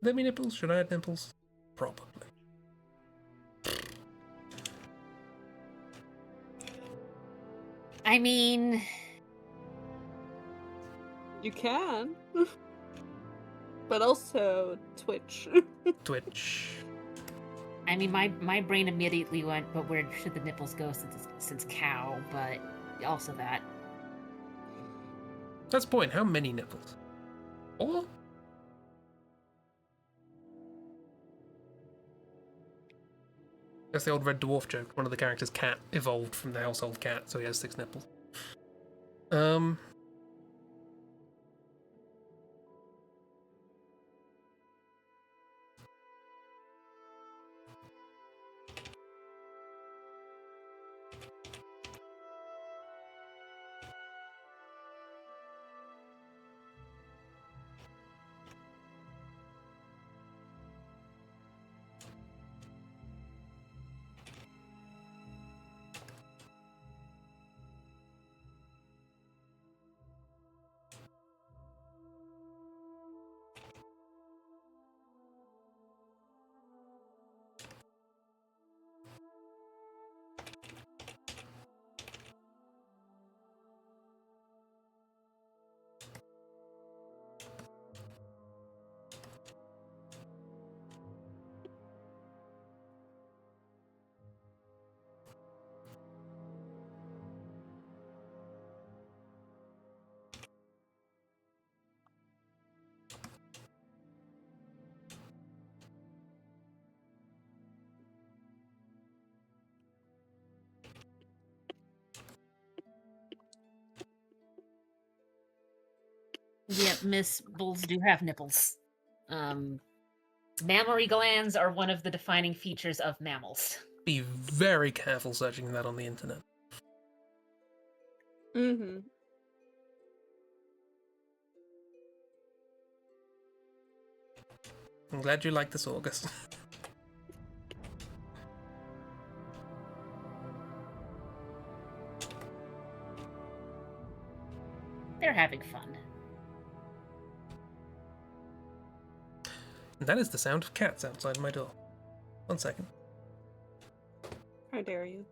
Let me nipples? Should I add nipples? Probably. I mean, You can. But also Twitch. Twitch. my brain immediately went, but where should the nipples go since cow? But also that. That's the point. How many nipples? 4? That's the old Red Dwarf joke. One of the characters' cat evolved from the household cat, so he has 6 nipples. Yep, Miss Bulls do have nipples. Mammary glands are one of the defining features of mammals. Be very careful searching that on the internet. Mm-hmm. I'm glad you like this, August. They're having fun. And that is the sound of cats outside my door. 1 second. How dare you?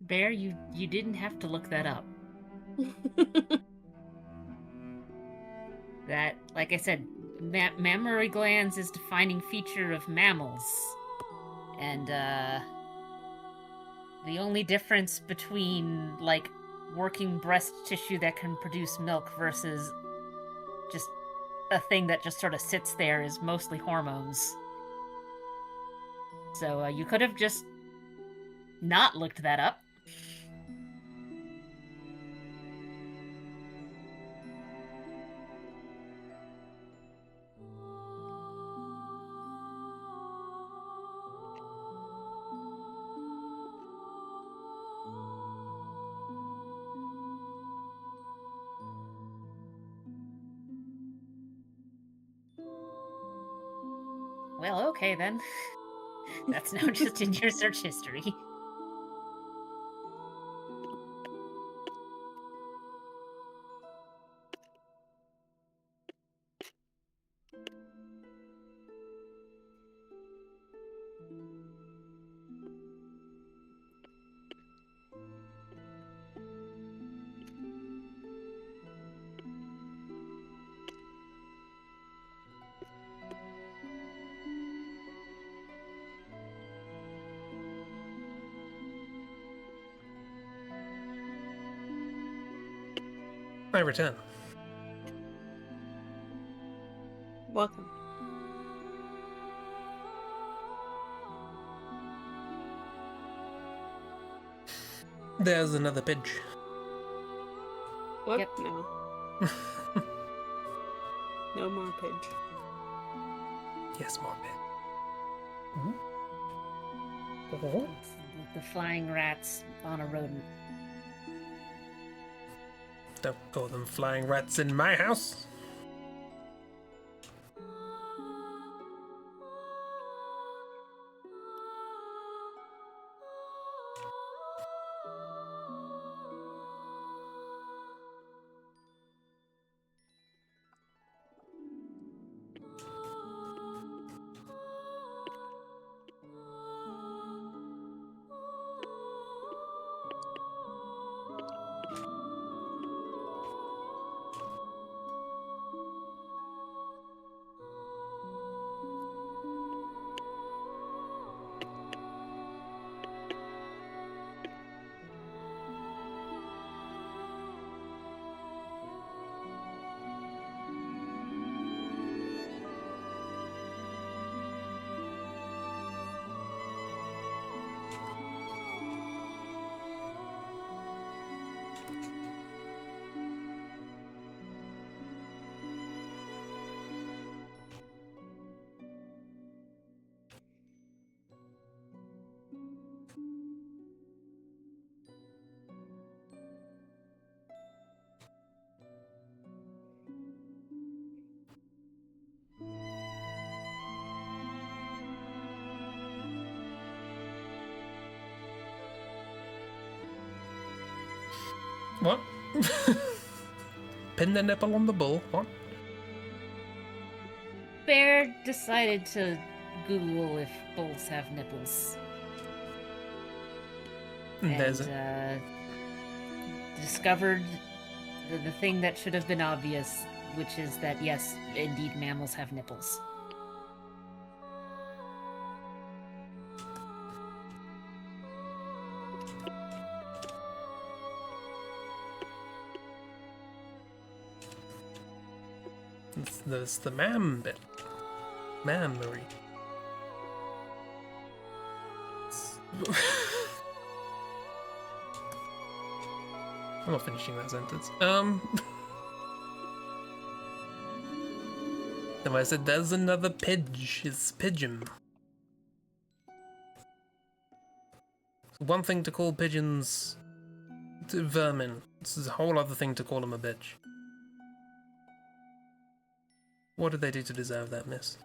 Bear, you didn't have to look that up. That, like I said, mammary glands is defining feature of mammals. And, the only difference between, like, working breast tissue that can produce milk versus just a thing that just sort of sits there is mostly hormones. So, you could have just not looked that up. Well, okay then. That's now just in your search history. I return. Welcome. There's another pidge. What? Yep. No. No more pidge. Yes, more pidge. Oh. It's the flying rats on a rodent. Don't call them flying rats in my house. What? Pin the nipple on the bull. What? Bear decided to Google if bulls have nipples. And there's discovered the thing that should have been obvious, which is that yes, indeed, mammals have nipples. there's the mam bit. Mammary. I'm not finishing that sentence. Then I said there's another pidge. It's pigeon. One thing to call pigeons vermin. This is a whole other thing to call them a bitch. What did they do to deserve that, miss?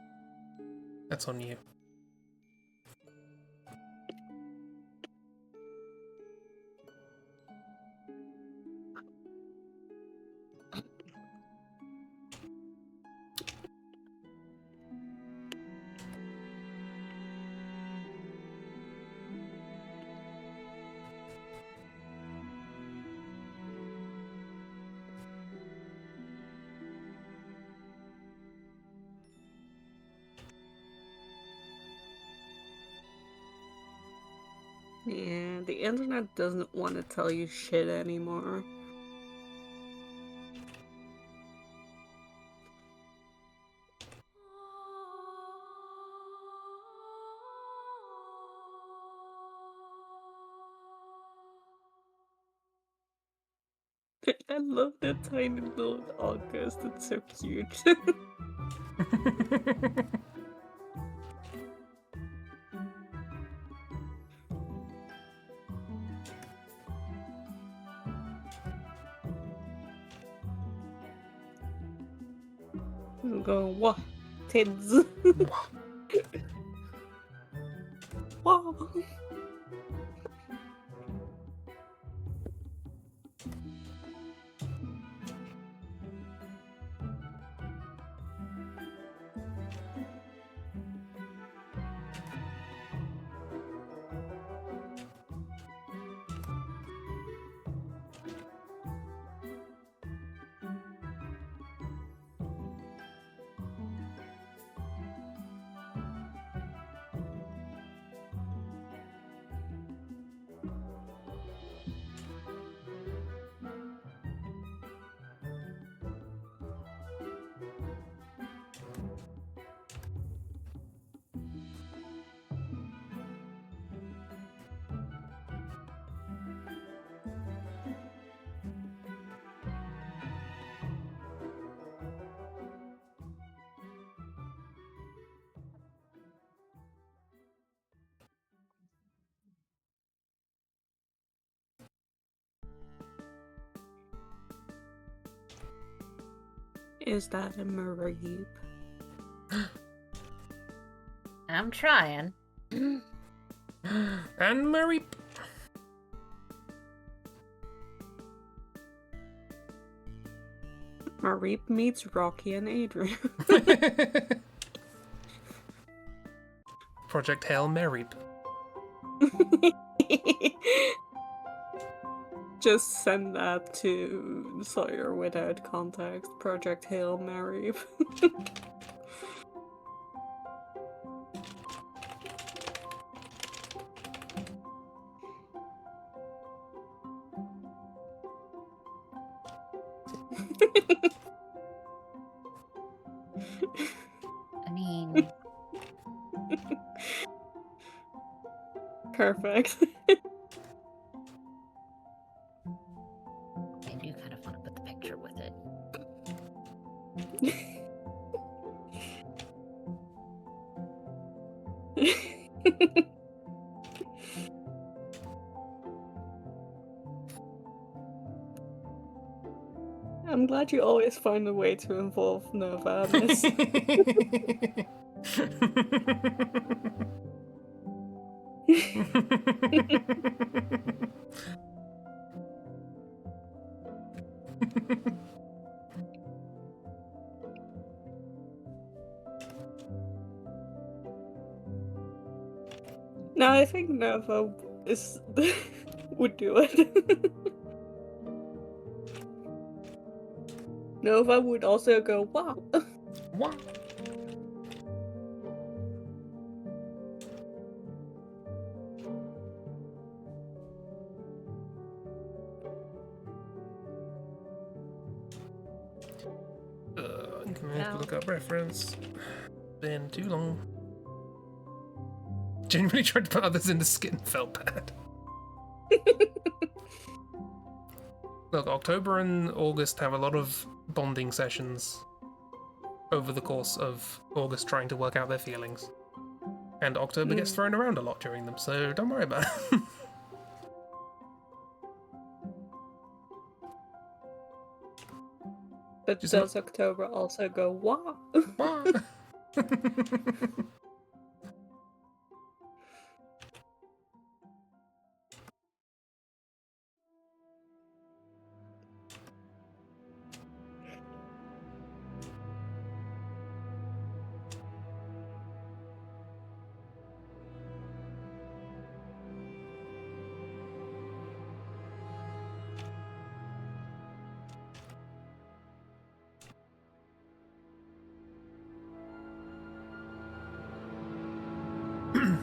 That's on you. Yeah, the internet doesn't want to tell you shit anymore. I love that tiny little August, it's so cute. I'm going, what? Tids. Wow. Is that a Mareep? I'm trying. And Mary. Mareep meets Rocky and Adrian. Project Hail Mary. Just send that to Sawyer without context. Project Hail Mary. I mean, Perfect. I do kind of want to put the picture with it. I'm glad you always find a way to involve Nova in this. No, I think Nova is would do it. Nova would also go, wow. What? I'm gonna have to look up reference. Been too long. Genuinely tried to put others in the skin, felt bad. Look, October and August have a lot of bonding sessions over the course of August trying to work out their feelings. And October gets thrown around a lot during them, so don't worry about it. But Just does October also go, wow? What?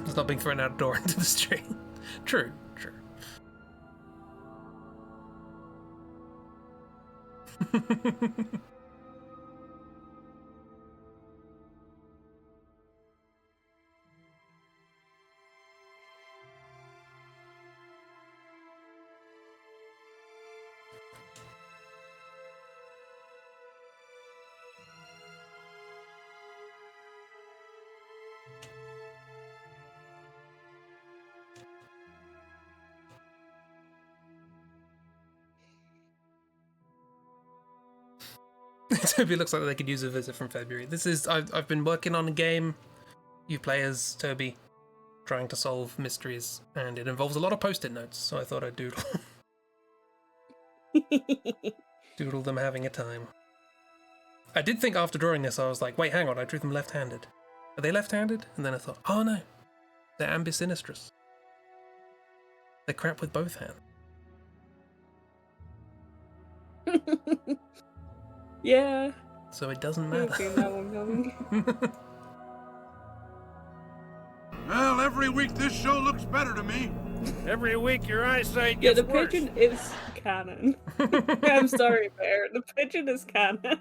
It's not being thrown out a door into the street. True, true. Toby looks like they could use a visit from February. I've been working on a game. You play as Toby, trying to solve mysteries, and it involves a lot of post-it notes, so I thought I'd doodle them having a time. I did think after drawing this, I was like, wait, hang on, I drew them left-handed. Are they left-handed? And then I thought, oh no, they're ambisinistrous. They're crap with both hands. Yeah. So it doesn't I've seen that matter. one coming. Well, every week this show looks better to me. Every week your eyesight Yeah, gets the worse. pigeon is canon. I'm sorry, Bear. The pigeon is canon.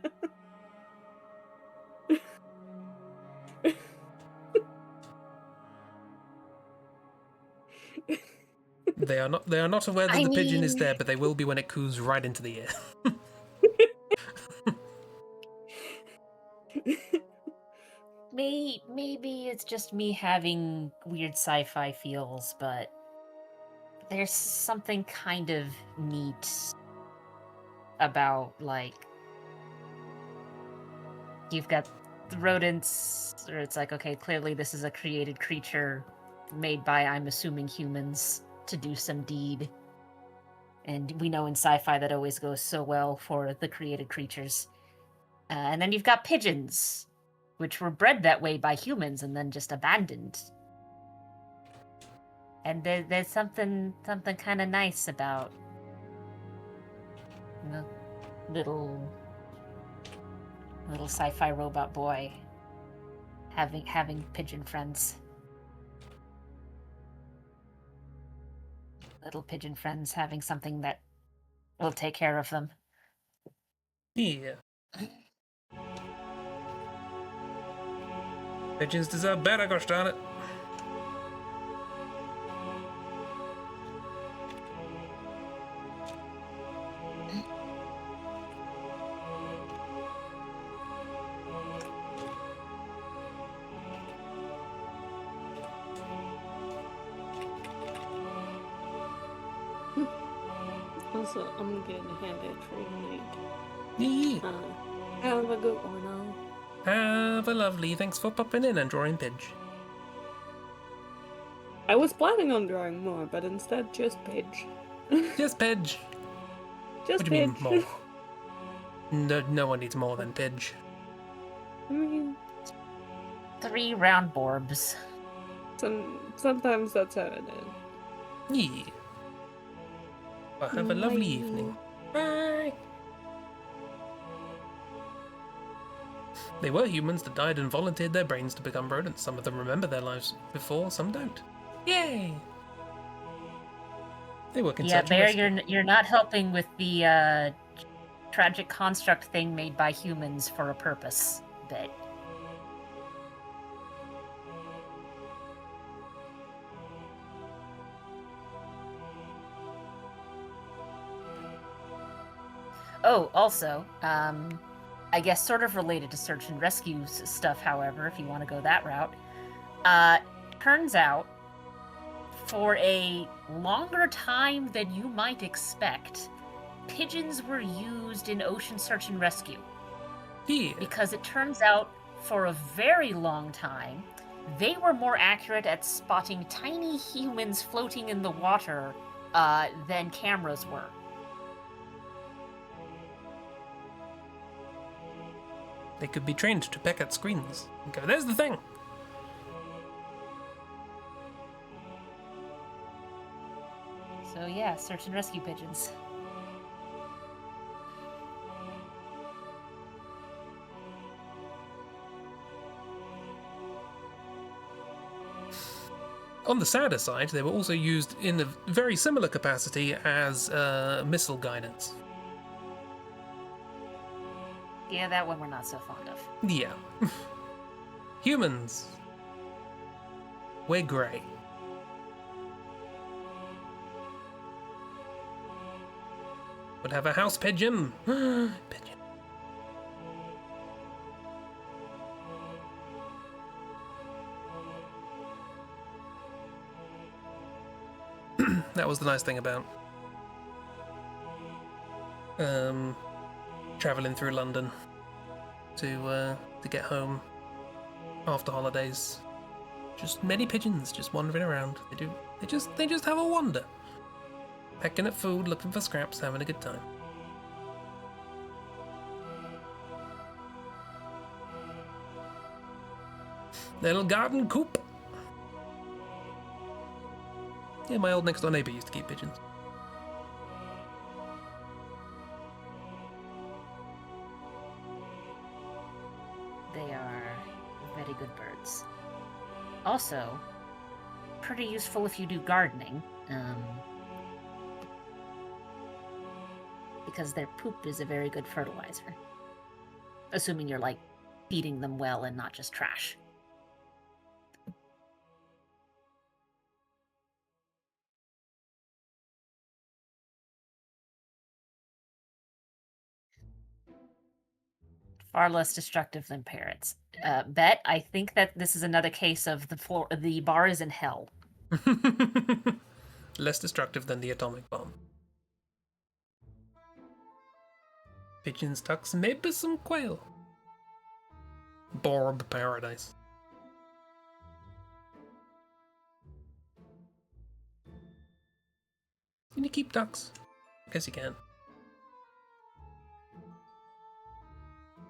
They are not aware that the pigeon is there, but they will be when it coos right into the ear. Maybe it's just me having weird sci-fi feels, but there's something kind of neat about, like, you've got the rodents, or it's like, okay, clearly this is a created creature made by, I'm assuming, humans to do some deed. And we know in sci-fi that always goes so well for the created creatures. And then you've got pigeons, which were bred that way by humans and then just abandoned. And there's something kind of nice about, you know, little sci-fi robot boy having pigeon friends. Little pigeon friends having something that will take care of them. Yeah. Pigeons deserve better, gosh darn it. Also, I'm getting a hand at training. Yeah. Have a good one now. Have a lovely. Thanks for popping in and drawing Pidge. I was planning on drawing more, but instead just Pidge. Just Pidge. Just What do you mean Pidge. more? No one needs more than Pidge. I mean, 3 round borbs. sometimes that's how it is. Yeah. Well, have a lovely evening. Bye. They were humans that died and volunteered their brains to become rodents. Some of them remember their lives before, some don't. Yay! They work in Yeah, search and Bear, rescue. you're not helping with the tragic construct thing made by humans for a purpose bit. Oh, also, I guess sort of related to search and rescue stuff, however, if you want to go that route. Turns out, for a longer time than you might expect, pigeons were used in ocean search and rescue. Yeah. Because it turns out, for a very long time, they were more accurate at spotting tiny humans floating in the water than cameras were. They could be trained to peck at screens. And go, there's the thing! So yeah, search and rescue pigeons. On the sadder side, they were also used in a very similar capacity as missile guidance. Yeah, that one we're not so fond of. Yeah. Humans. We're grey. Would have a house pigeon. Pigeon. That was the nice thing about traveling through London to get home after holidays. Just many pigeons just wandering around. They just have a wander. Pecking at food, looking for scraps, having a good time. Little garden coop. Yeah, my old next door neighbour used to keep pigeons. They are very good birds. Also, pretty useful if you do gardening. Because their poop is a very good fertilizer. Assuming you're, like, feeding them well and not just trash. Far less destructive than parrots. Bet, I think that this is another case of the bar is in hell. Less destructive than the atomic bomb. Pigeons, ducks, maybe some quail. Borb paradise. Can you keep ducks? I guess you can.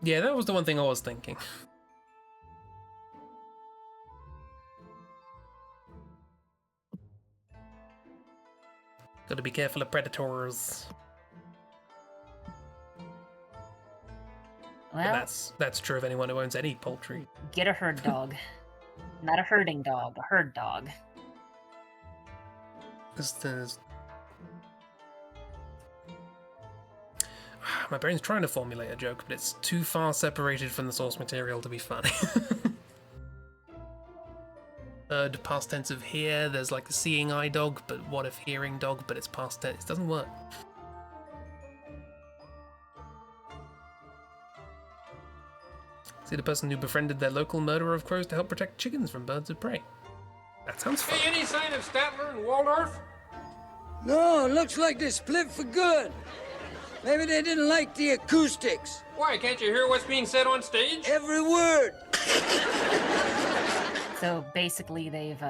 Yeah, that was the one thing I was thinking. Gotta be careful of predators. Well, But that's true of anyone who owns any poultry. get a herd dog. Not a herding dog, a herd dog. My brain's trying to formulate a joke, but it's too far separated from the source material to be funny. Third past tense of hear, there's like the seeing eye dog, but what if hearing dog, but it's past tense? It doesn't work. See the person who befriended their local murderer of crows to help protect chickens from birds of prey. That sounds fun. Hey, any sign of Statler and Waldorf? No, looks like they split for good. Maybe they didn't like the acoustics. Why, can't you hear what's being said on stage? Every word. So basically, they've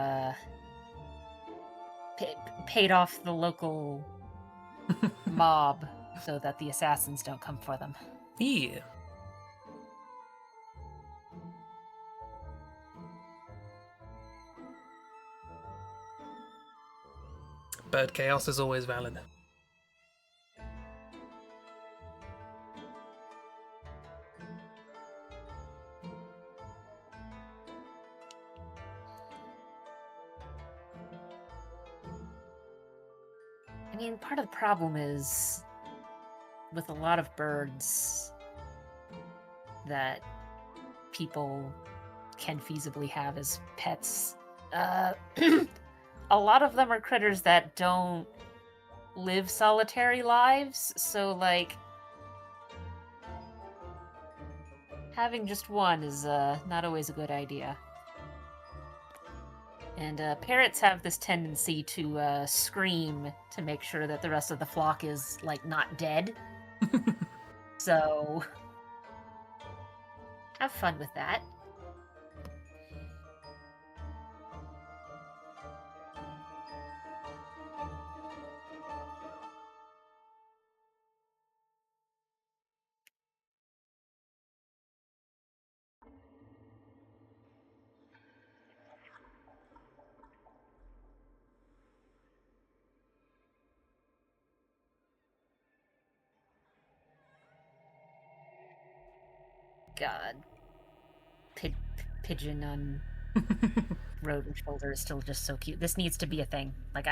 paid off the local mob so that the assassins don't come for them. Yeah. Bird chaos is always valid. I mean, part of the problem is with a lot of birds that people can feasibly have as pets, a lot of them are critters that don't live solitary lives, so, like, having just one is not always a good idea. And parrots have this tendency to scream to make sure that the rest of the flock is, like, not dead. So, have fun with that. God. Pigeon on Rodent shoulder is still just so cute. This needs to be a thing. Like,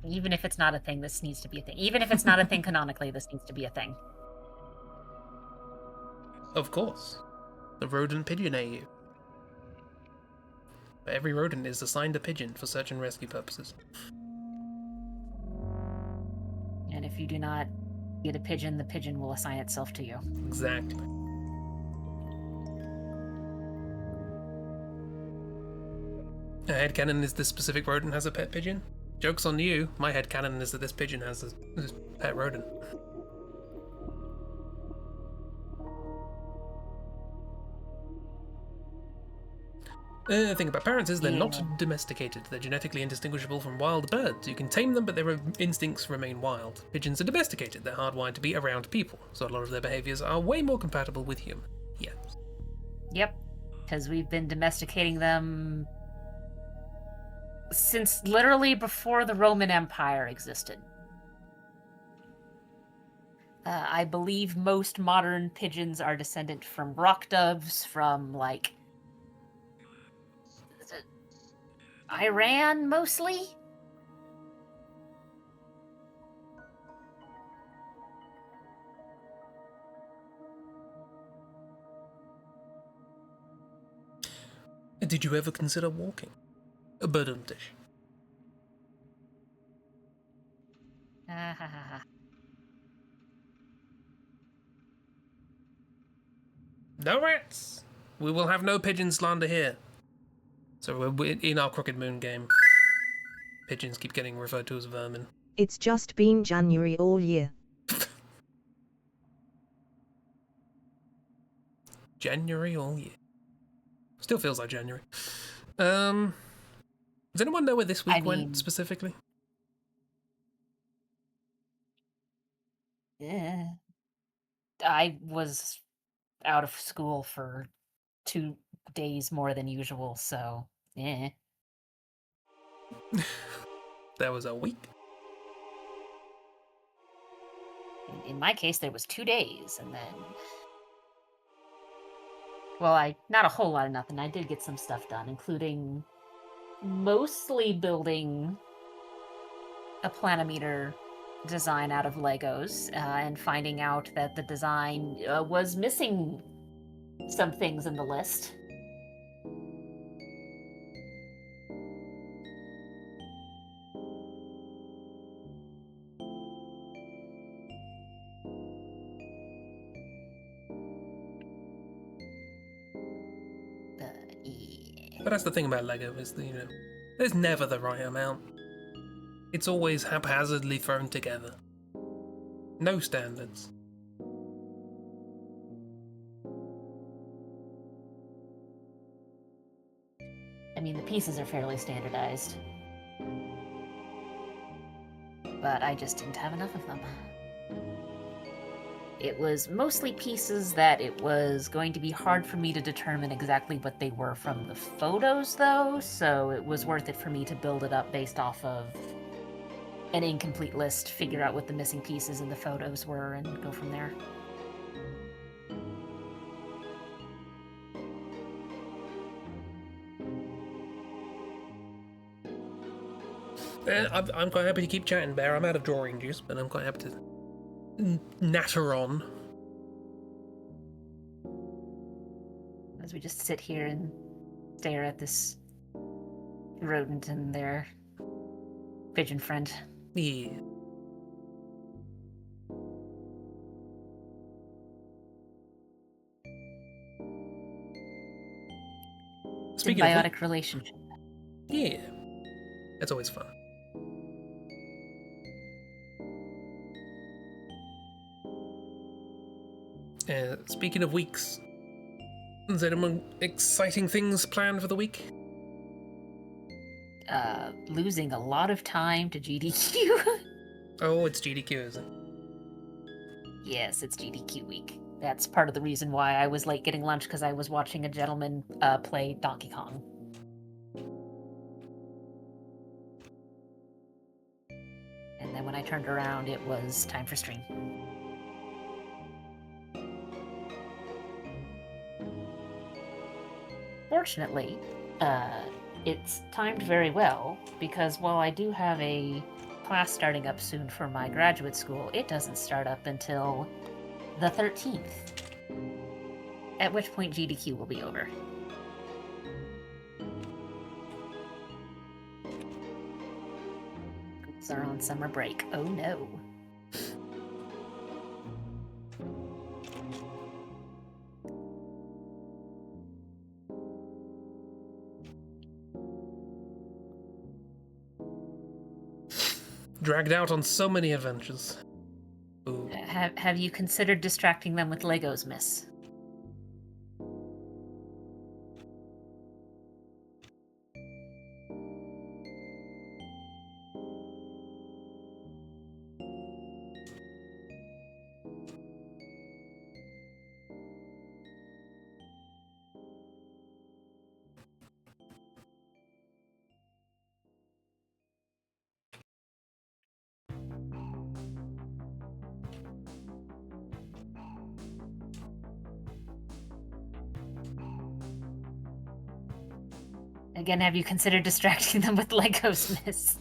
even if it's not a thing, this needs to be a thing. Even if it's not a thing canonically, this needs to be a thing. Of course. The rodent pigeon AU. Every rodent is assigned a pigeon for search and rescue purposes. And if you do not get a pigeon, the pigeon will assign itself to you. Exactly. A headcanon is this specific rodent has a pet pigeon? Joke's on you. My headcanon is that this pigeon has a pet rodent. The thing about parrots is they're not domesticated. They're genetically indistinguishable from wild birds. You can tame them, but their instincts remain wild. Pigeons are domesticated. They're hardwired to be around people, so a lot of their behaviors are way more compatible with humans. Yes. Yep, because we've been domesticating them since literally before the Roman Empire existed. I believe most modern pigeons are descendant from rock doves from, like, Iran, mostly? Did you ever consider walking? A Badumtish. No rats! We will have no pigeon slander here. So we're in our Crooked Moon game. Pigeons keep getting referred to as vermin. It's just been January all year. January all year. Still feels like January. Does anyone know where this week went specifically? Yeah. I was out of school for 2 days more than usual, so yeah. There was a week. In my case, there was 2 days, and then... Well, not a whole lot of nothing. I did get some stuff done, including mostly building a planimeter design out of Legos, and finding out that the design was missing some things in the list. But that's the thing about Lego is that, there's never the right amount. It's always haphazardly thrown together. No standards. I mean, the pieces are fairly standardized. But I just didn't have enough of them. It was mostly pieces that it was going to be hard for me to determine exactly what they were from the photos, though, so it was worth it for me to build it up based off of an incomplete list, figure out what the missing pieces in the photos were, and go from there. I'm quite happy to keep chatting, Bear. I'm out of drawing juice, but I'm quite happy to natter on. As we just sit here and stare at this rodent and their pigeon friend. Yeah. Symbiotic relationship. Yeah. It's always fun. Speaking of weeks, is there any exciting things planned for the week? Losing a lot of time to GDQ. Oh, it's GDQ, is it? Yes, it's GDQ week. That's part of the reason why I was late getting lunch, because I was watching a gentleman play Donkey Kong. And then when I turned around, it was time for stream. Fortunately, It's timed very well because while I do have a class starting up soon for my graduate school, it doesn't start up until the 13th. At which point GDQ will be over. Schools are on summer break. Oh no. Dragged out on so many adventures. Ooh. Have you considered distracting them with Legos, miss? Again, have you considered distracting them with Legos, miss?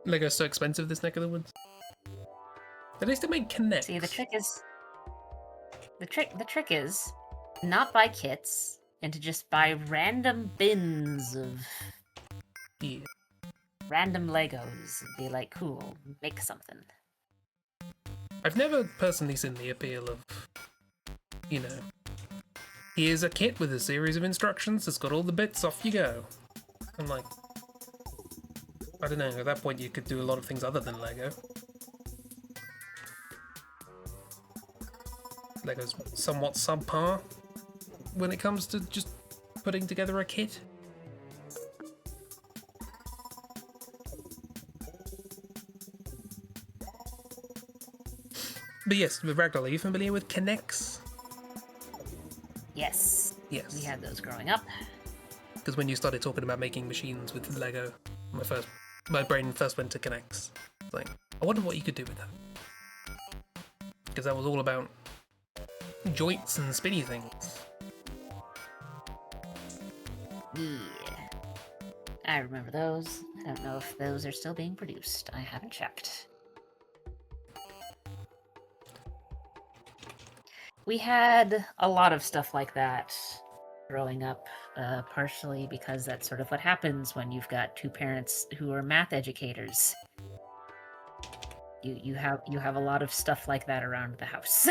Lego's so expensive this neck of the woods. At least it made connect. See, the trick is not buy kits and to just buy random bins of Yeah. random Legos and be like, cool, make something. I've never personally seen the appeal of, you know, here's a kit with a series of instructions, it's got all the bits, off you go. I'm like, I don't know, at that point you could do a lot of things other than Lego. Lego's somewhat subpar when it comes to just putting together a kit. But yes, with Ragdoll, are you familiar with Connects? Yes. Yes. We had those growing up. Because when you started talking about making machines with Lego, my brain first went to Connects. It's like, I wonder what you could do with that. Because that was all about joints and spinny things. Yeah. I remember those. I don't know if those are still being produced. I haven't checked. We had a lot of stuff like that growing up, partially because that's sort of what happens when you've got two parents who are math educators. You have a lot of stuff like that around the house.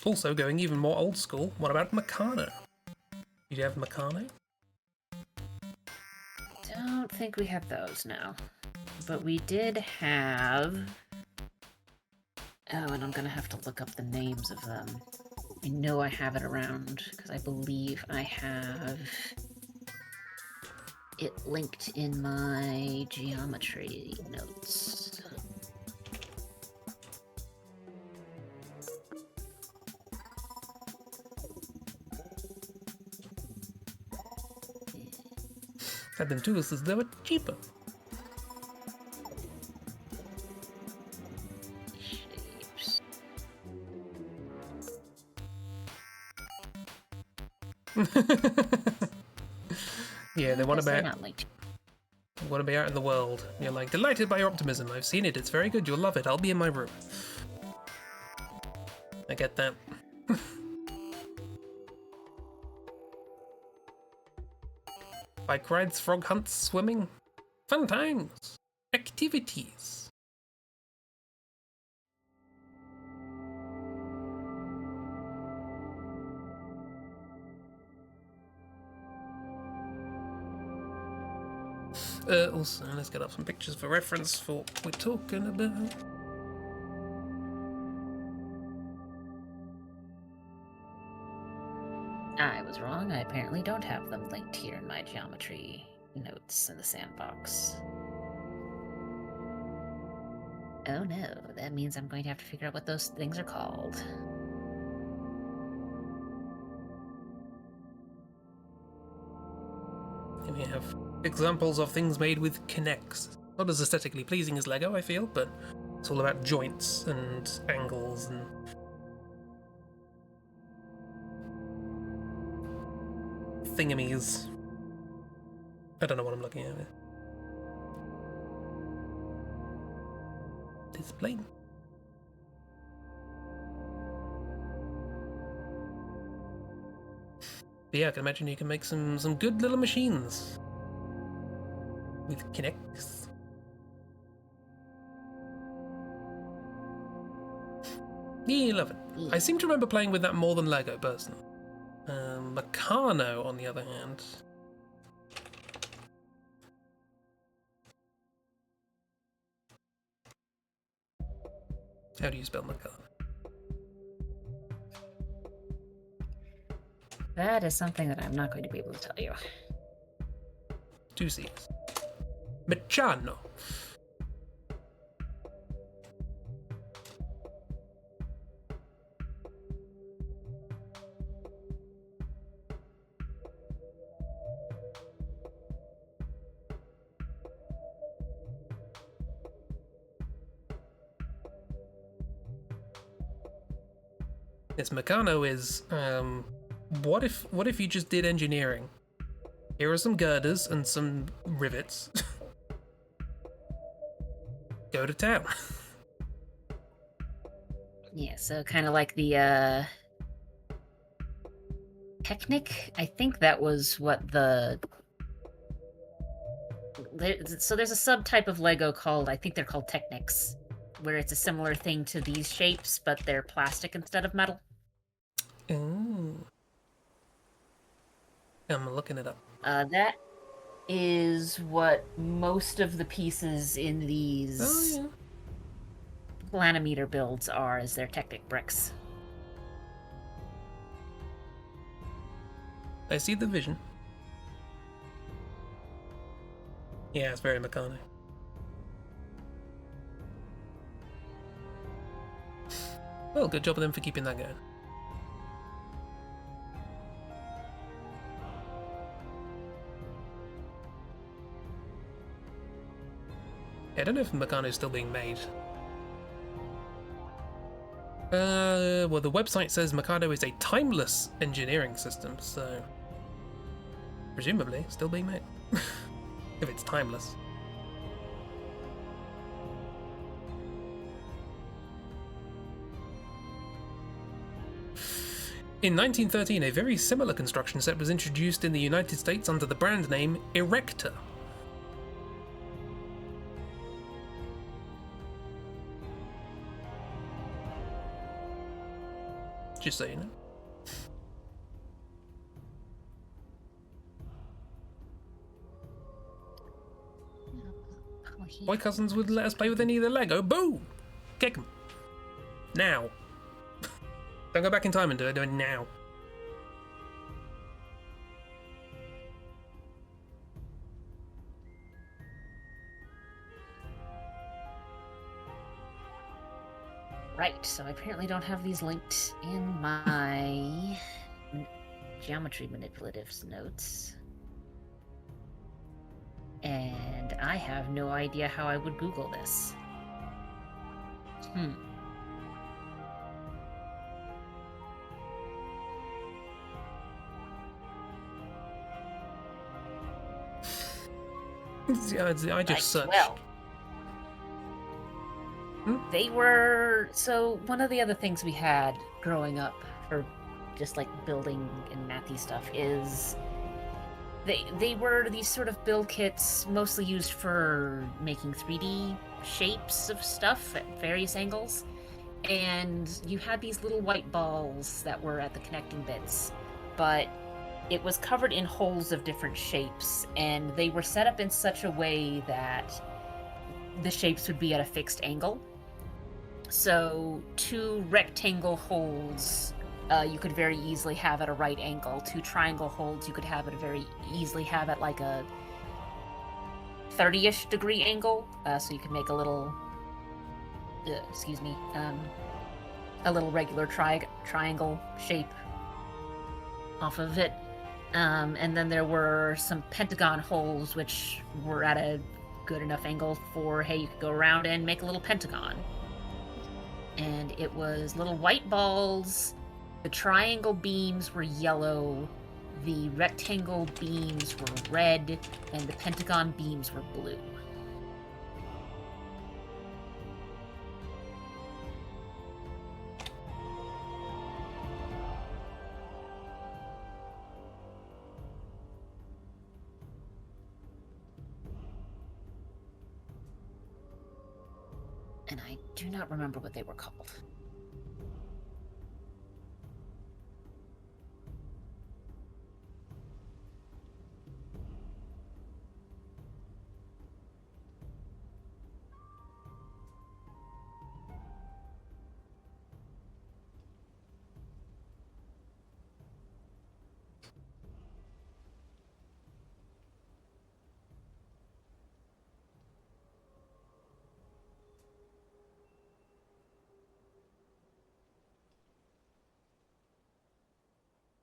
Also, going even more old school, what about Meccano? Did you have Meccano? Don't think we have those now. But we did have... Oh, and I'm gonna have to look up the names of them. I know I have it around, because I believe I have it linked in my geometry notes. Had them too, because they were cheaper. Shapes. Yeah, they want to They're be not linked. out in the world. You're like, delighted by your optimism. I've seen it. It's very good. You'll love it. I'll be in my room. I get that. Bike rides, frog hunts, swimming. Fun times. Activities. Also, let's get up some pictures for reference for what we're talking about. I was wrong. I apparently don't have them linked here in my geometry notes in the sandbox. Oh no, that means I'm going to have to figure out what those things are called. And we have examples of things made with Kinects. Not as aesthetically pleasing as Lego, I feel, but it's all about joints and angles and thingamies. I don't know what I'm looking at. Display. But yeah, I can imagine you can make some good little machines with Kinects. Yeah, love it. I seem to remember playing with that more than Lego, personally. Meccano, on the other hand. How do you spell Meccano? That is something that I'm not going to be able to tell you. 2 C's. Meccano. Yes, Meccano is, what if you just did engineering? Here are some girders and some rivets. Go to town. Yeah, so kind of like the Technic. I think that was what so there's a subtype of Lego called, I think they're called Technics, where it's a similar thing to these shapes, but they're plastic instead of metal. Ooh. I'm looking it up. That is what most of the pieces in these planometer builds are, is their Technic bricks. I see the vision. Yeah, it's very Meccano. Well, good job of them for keeping that going. Yeah, I don't know if Meccano is still being made. Well, the website says Meccano is a timeless engineering system, so presumably still being made. If it's timeless. In 1913, a very similar construction set was introduced in the United States under the brand name Erector. Just so you know. My cousins would let us play with any of their Lego. Boo! Kick them. Now. Don't go back in time and do it now. Right, so I apparently don't have these linked in my geometry manipulatives notes. And I have no idea how I would Google this. I just searched. Well, they were... So, one of the other things we had growing up for just like building and mathy stuff is... They were these sort of build kits mostly used for making 3D shapes of stuff at various angles. And you had these little white balls that were at the connecting bits. But it was covered in holes of different shapes, and they were set up in such a way that the shapes would be at a fixed angle. So 2 rectangle holes you could very easily have at a right angle. 2 triangle holes you could have at like a 30-ish degree angle. So you could make a little, a little regular triangle shape off of it. And then there were some pentagon holes, which were at a good enough angle for, hey, you could go around and make a little pentagon. And it was little white balls. The triangle beams were yellow. The rectangle beams were red. And the pentagon beams were blue. And I do not remember what they were called.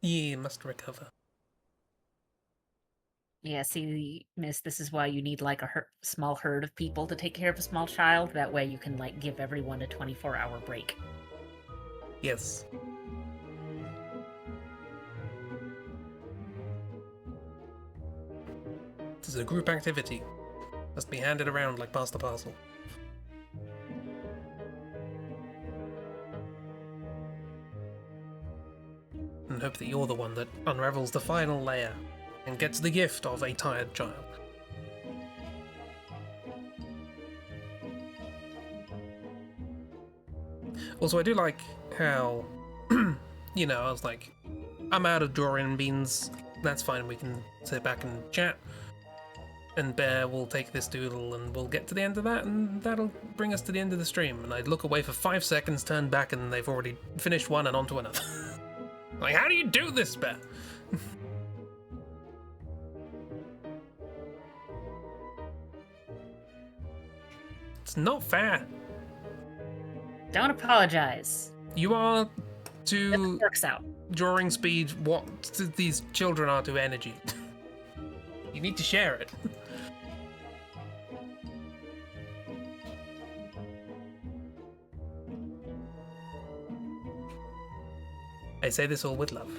Ye must recover. Yeah, see, miss, this is why you need like a small herd of people to take care of a small child. That way you can like give everyone a 24-hour break. Yes. This is a group activity. Must be handed around like pasta parcel. And hope that you're the one that unravels the final layer and gets the gift of a tired child. Also, I do like how, you know, I was like, I'm out of drawing beans, that's fine, we can sit back and chat. And Bear will take this doodle and we'll get to the end of that, and that'll bring us to the end of the stream. And I'd look away for 5 seconds, turn back, and they've already finished one and on to another. Like, how do you do this, Bear? It's not fair. Don't apologize. You are It to works out. drawing speed what these children are to energy. You need to share it. I say this all with love.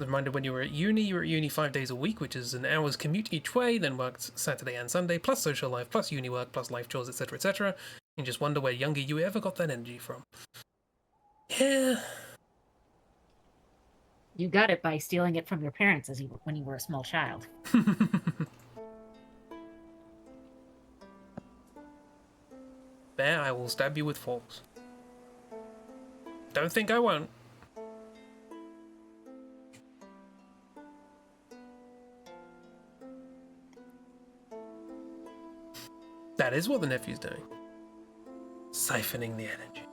A reminder, when you were at uni, you were at uni 5 days a week, which is an hour's commute each way, then worked Saturday and Sunday, plus social life, plus uni work, plus life chores, etc., etc. And just wonder where younger you ever got that energy from. Yeah. You got it by stealing it from your parents when you were a small child. Bear, I will stab you with forks. Don't think I won't. That is what the nephew's doing. Siphoning the energy.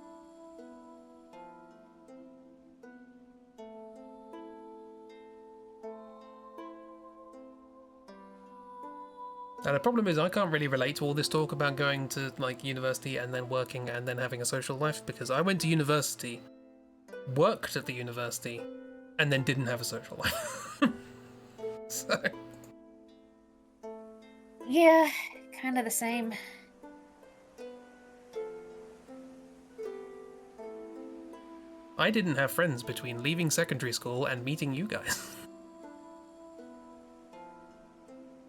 Now the problem is I can't really relate to all this talk about going to like university and then working and then having a social life, because I went to university, worked at the university, and then didn't have a social life. So Yeah, kind of the same. I didn't have friends between leaving secondary school and meeting you guys.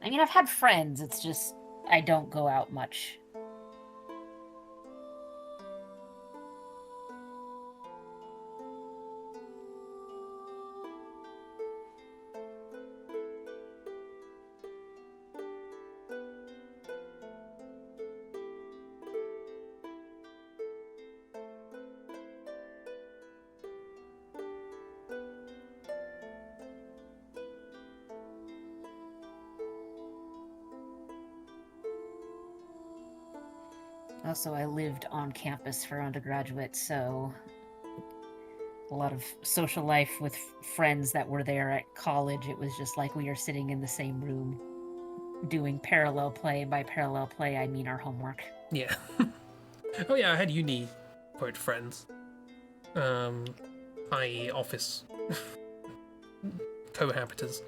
I mean, I've had friends, it's just I don't go out much. Also, I lived on campus for undergraduate, so a lot of social life with friends that were there at college. It was just like we are sitting in the same room doing parallel play. By parallel play, I mean our homework. Yeah. Oh yeah, I had uni quote friends. I.e. office cohabitants.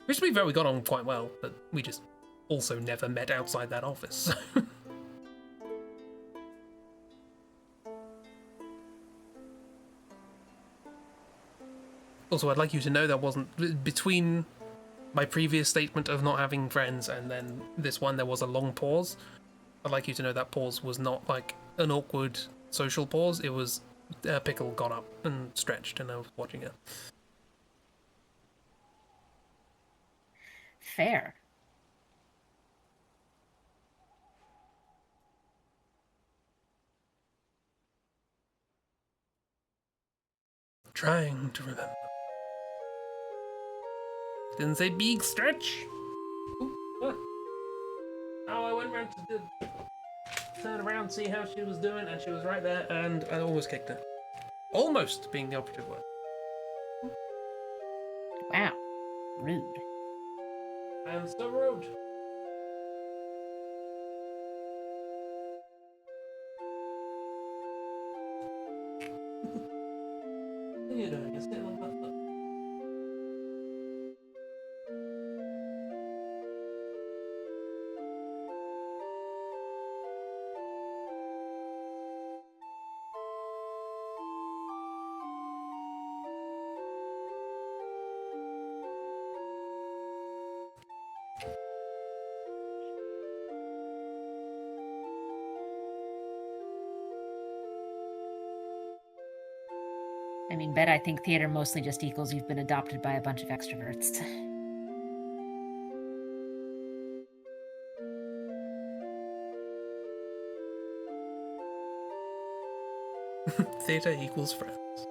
Which to be fair, we got on quite well, but we just also never met outside that office. Also, I'd like you to know that wasn't between my previous statement of not having friends and then this one, there was a long pause. I'd like you to know that pause was not like an awkward social pause. It was Pickle got up and stretched and I was watching it. Fair. Trying to remember. Didn't say big stretch. What? Oh, I went round to turn around, see how she was doing, and she was right there, and I almost kicked her. Almost being the operative word. Wow. Rude. And so rude. What are you doing? You're sitting on my foot. I mean, Bet, I think theater mostly just equals you've been adopted by a bunch of extroverts. Theatre equals friends.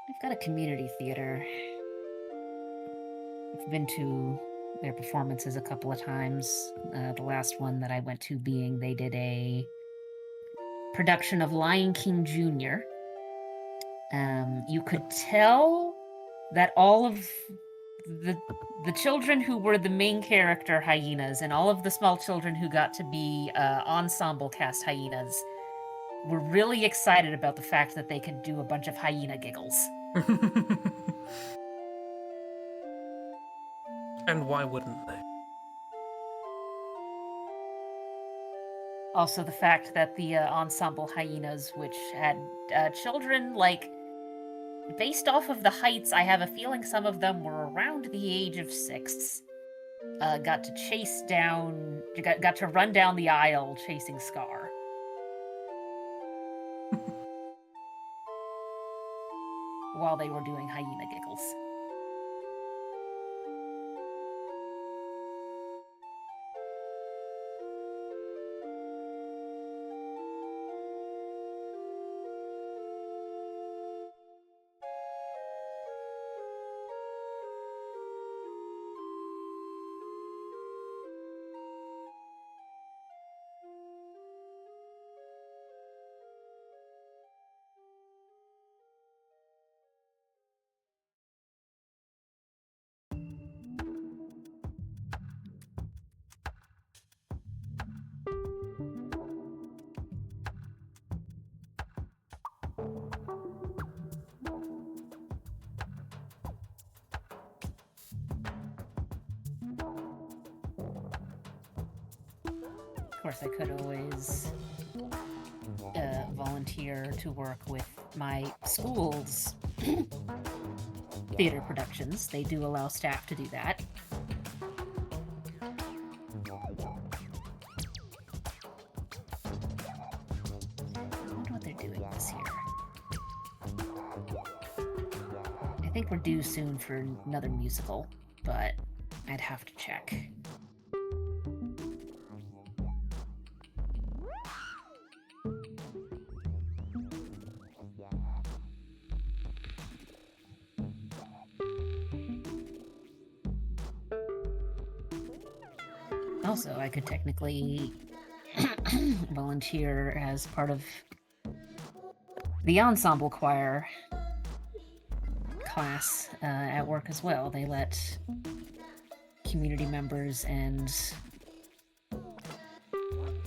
I've got a community theater. I've been to their performances a couple of times. The last one that I went to being they did a production of Lion King Jr. You could tell that all of the children who were the main character hyenas and all of the small children who got to be ensemble cast hyenas were really excited about the fact that they could do a bunch of hyena giggles. And why wouldn't they? Also, the fact that the ensemble hyenas, which had children, like, based off of the heights, I have a feeling some of them were around the age of 6, got to run down the aisle chasing Scar. While they were doing hyena giggles. Of course, I could always volunteer to work with my school's theater productions. They do allow staff to do that. I wonder what they're doing this year. I think we're due soon for another musical, but I'd have to check. Also, I could technically volunteer as part of the ensemble choir class at work as well. They let community members and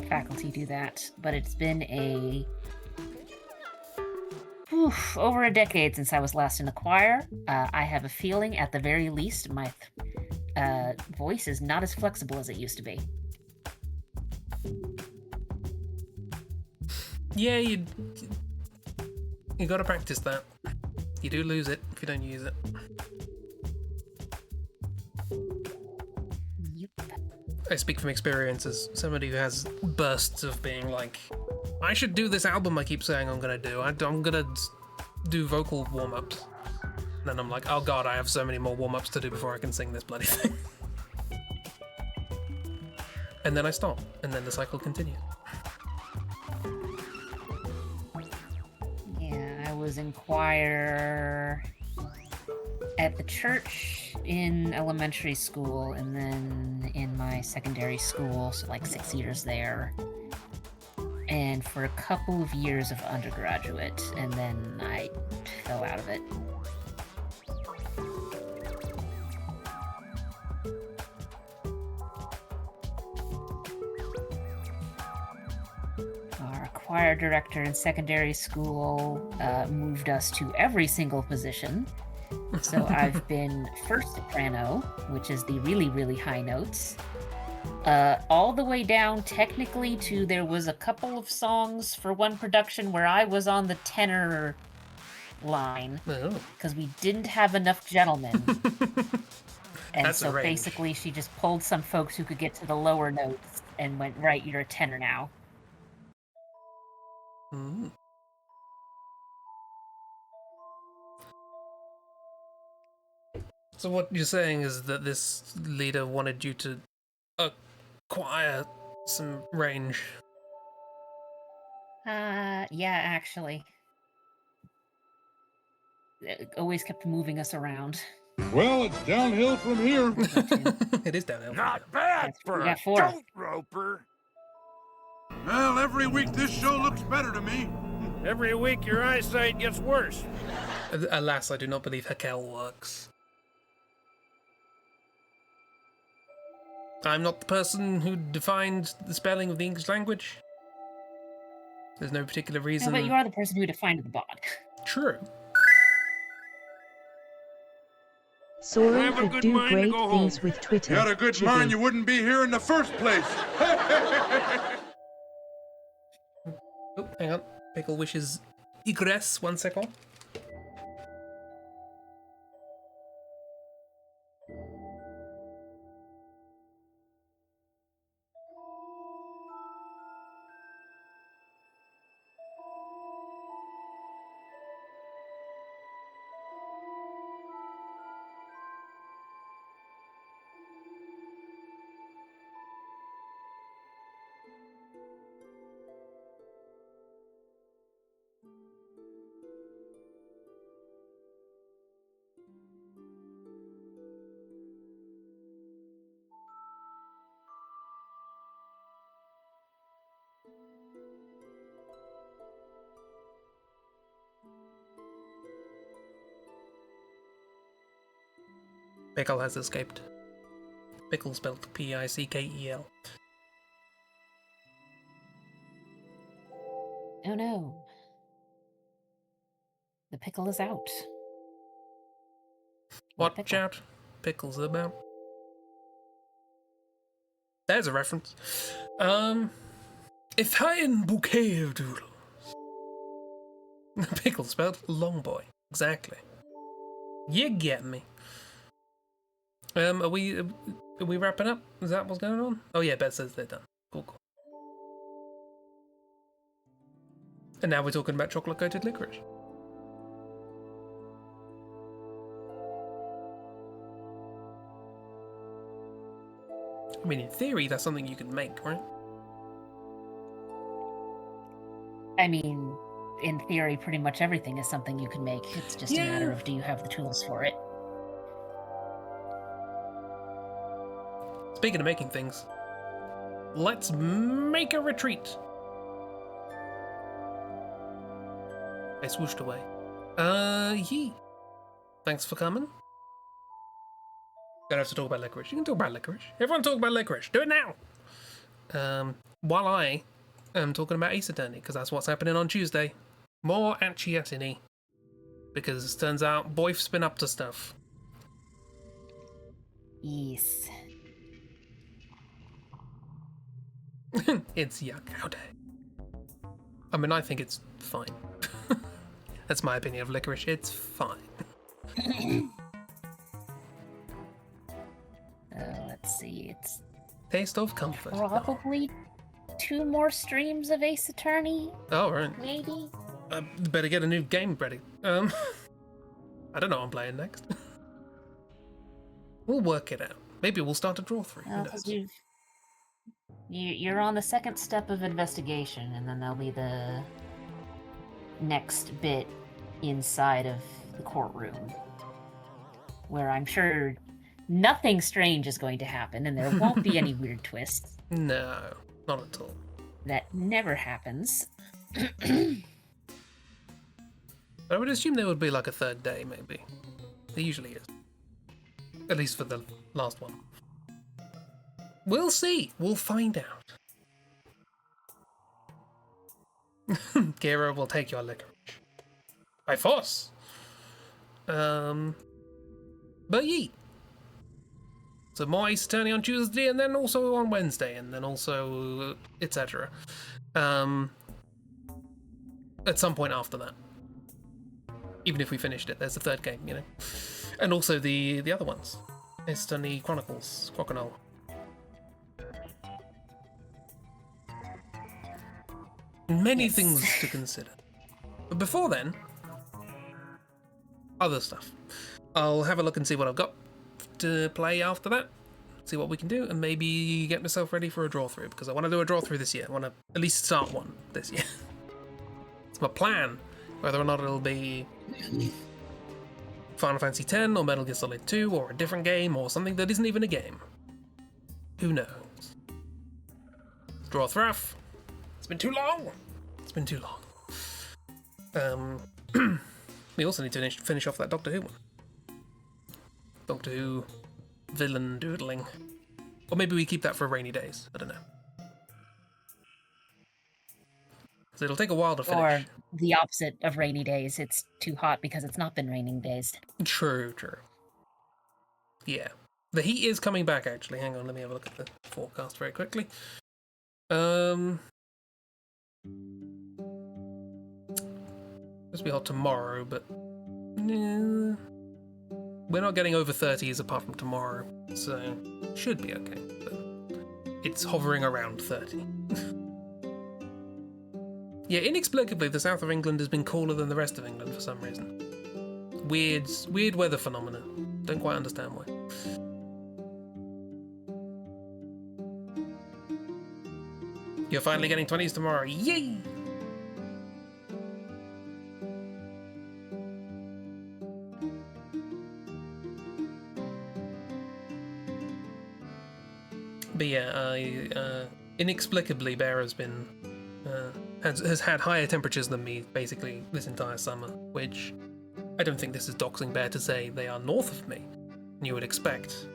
faculty do that, but it's been over a decade since I was last in a choir. I have a feeling, at the very least, my voice is not as flexible as it used to be. Yeah, you gotta practice that. You do lose it if you don't use it. Yep. I speak from experience as somebody who has bursts of being like, I should do this album I keep saying I'm gonna do. I'm gonna do vocal warm-ups. Then I'm like, oh god, I have so many more warm-ups to do before I can sing this bloody thing. And then I stop, and then the cycle continues. Yeah, I was in choir at the church in elementary school, and then in my secondary school, so like 6 years there. And for a couple of years of undergraduate, and then I fell out of it. Our choir director in secondary school moved us to every single position. So I've been first soprano, which is the really, really high notes, all the way down technically to there was a couple of songs for one production where I was on the tenor line because we didn't have enough gentlemen. And That's a so range. basically she just pulled some folks who could get to the lower notes and went, right, you're a tenor now. Mm. So what you're saying is that this leader wanted you to acquire some range. Yeah, actually. It always kept moving us around. Well, it's downhill from here. It is downhill. Not bad for We a got 4. goat roper. Well, every week this show looks better to me. Every week your eyesight gets worse. Alas, I do not believe Hakel works. I'm not the person who defined the spelling of the English language. There's no particular No, reason. but you are the person who defined the bot. True. Soren Have a could good do mind to great go things home. with Twitter. If you had a good Chibi. mind, you wouldn't be here in the first place. Oh, hang on. Pickle wishes egress. 1 second. Pickle has escaped. Pickle spelled P-I-C-K-E-L. Oh no. The pickle is out. What Watch pickle? out. Pickle's about. There's a reference. A fine bouquet of doodles. Pickle spelled long boy. Exactly. You get me. Are we wrapping up? Is that what's going on? Oh yeah, Beth says they're done. Cool. And now we're talking about chocolate-coated licorice. I mean, in theory, that's something you can make, right? I mean, in theory, pretty much everything is something you can make. It's just a matter of, do you have the tools for it? Speaking of making things, let's make a retreat. I swooshed away. Yee. Thanks for coming. Don't have to talk about licorice. You can talk about licorice. Everyone talk about licorice. Do it now. While I am talking about Ace Attorney, because that's what's happening on Tuesday. More Atchiatini. Because it turns out Boif's been up to stuff. Yes. It's yuck. How dare. I mean, I think it's fine. That's my opinion of licorice. It's fine. Let's see. It's Taste of comfort. probably 2 more streams of Ace Attorney, Oh, right. maybe. Better get a new game ready. I don't know what I'm playing next. We'll work it out. Maybe we'll start a draw through. Who knows? Because you're on the second step of investigation, and then there'll be the next bit inside of the courtroom, where I'm sure nothing strange is going to happen, and there won't be any weird twists. No, not at all. That never happens. I would assume there would be like a third day, maybe. There usually is. At least for the last one. We'll see. We'll find out. Kira will take your licorice. By force. But ye. So more Ace Attorney on Tuesday, and then also on Wednesday, and then also etc. At some point after that. Even if we finished it, there's a third game, you know. And also the other ones. Ace Attorney Chronicles, Crocodile. Many things to consider. But before then, other stuff. I'll have a look and see what I've got to play after that. See what we can do, and maybe get myself ready for a draw through, because I want to do a draw through this year. I want to at least start one this year. It's my plan. Whether or not it'll be Final Fantasy X or Metal Gear Solid 2 or a different game or something that isn't even a game. Who knows? Draw thruff. It's been too long. It's been too long. We also need to finish off that Doctor Who one. Doctor Who villain doodling. Or maybe we keep that for rainy days. I don't know. So it'll take a while to finish. Or the opposite of rainy days. It's too hot because it's not been raining days. True. Yeah. The heat is coming back, actually. Hang on, let me have a look at the forecast very quickly. Supposed to be hot tomorrow, but we're not getting over 30s apart from tomorrow, so should be okay. But it's hovering around 30. Yeah, inexplicably, the south of England has been cooler than the rest of England for some reason. Weird weather phenomena. Don't quite understand why. You're finally getting 20s tomorrow. Yay! But yeah, inexplicably, Bear has been has had higher temperatures than me basically this entire summer, which I don't think this is doxing Bear to say they are north of me. You would expect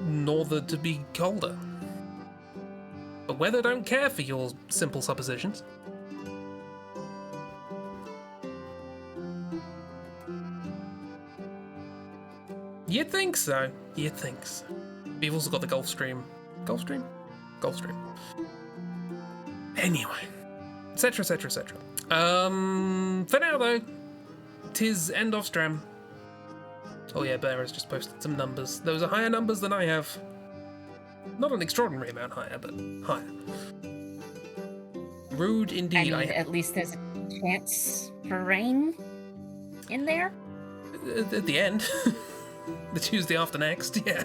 northern to be colder. But weather don't care for your simple suppositions. You'd think so. You'd think so. We've also got the Gulf Stream. Gulf Stream? Gulf Stream. Anyway. Etc, etc, etc. For now, though, 'tis end of Stram. Oh yeah, Bear has just posted some numbers. Those are higher numbers than I have. Not an extraordinary amount higher, but higher. Rude indeed. I mean, at least there's a chance for rain in there? At the end. The Tuesday after next, yeah.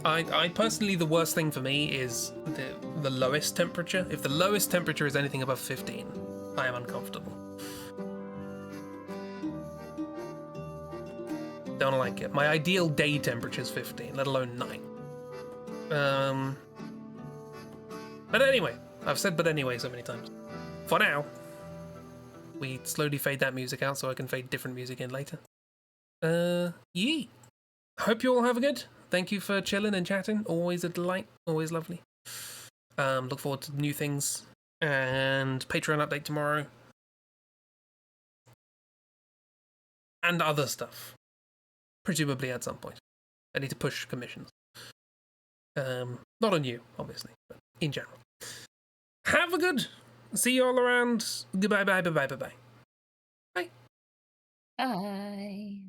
I personally, the worst thing for me is the lowest temperature. If the lowest temperature is anything above 15, I am uncomfortable. Don't like it. My ideal day temperature is 15, let alone night. But anyway, I've said but anyway so many times. For now, we slowly fade that music out so I can fade different music in later. Yee. Hope you all have a good. Thank you for chilling and chatting. Always a delight. Always lovely. Look forward to new things. And Patreon update tomorrow. And other stuff. Presumably at some point. I need to push commissions. Not on you, obviously, but in general. Have a good. See you all around. Goodbye, bye, bye, bye, bye, bye. Bye. Bye.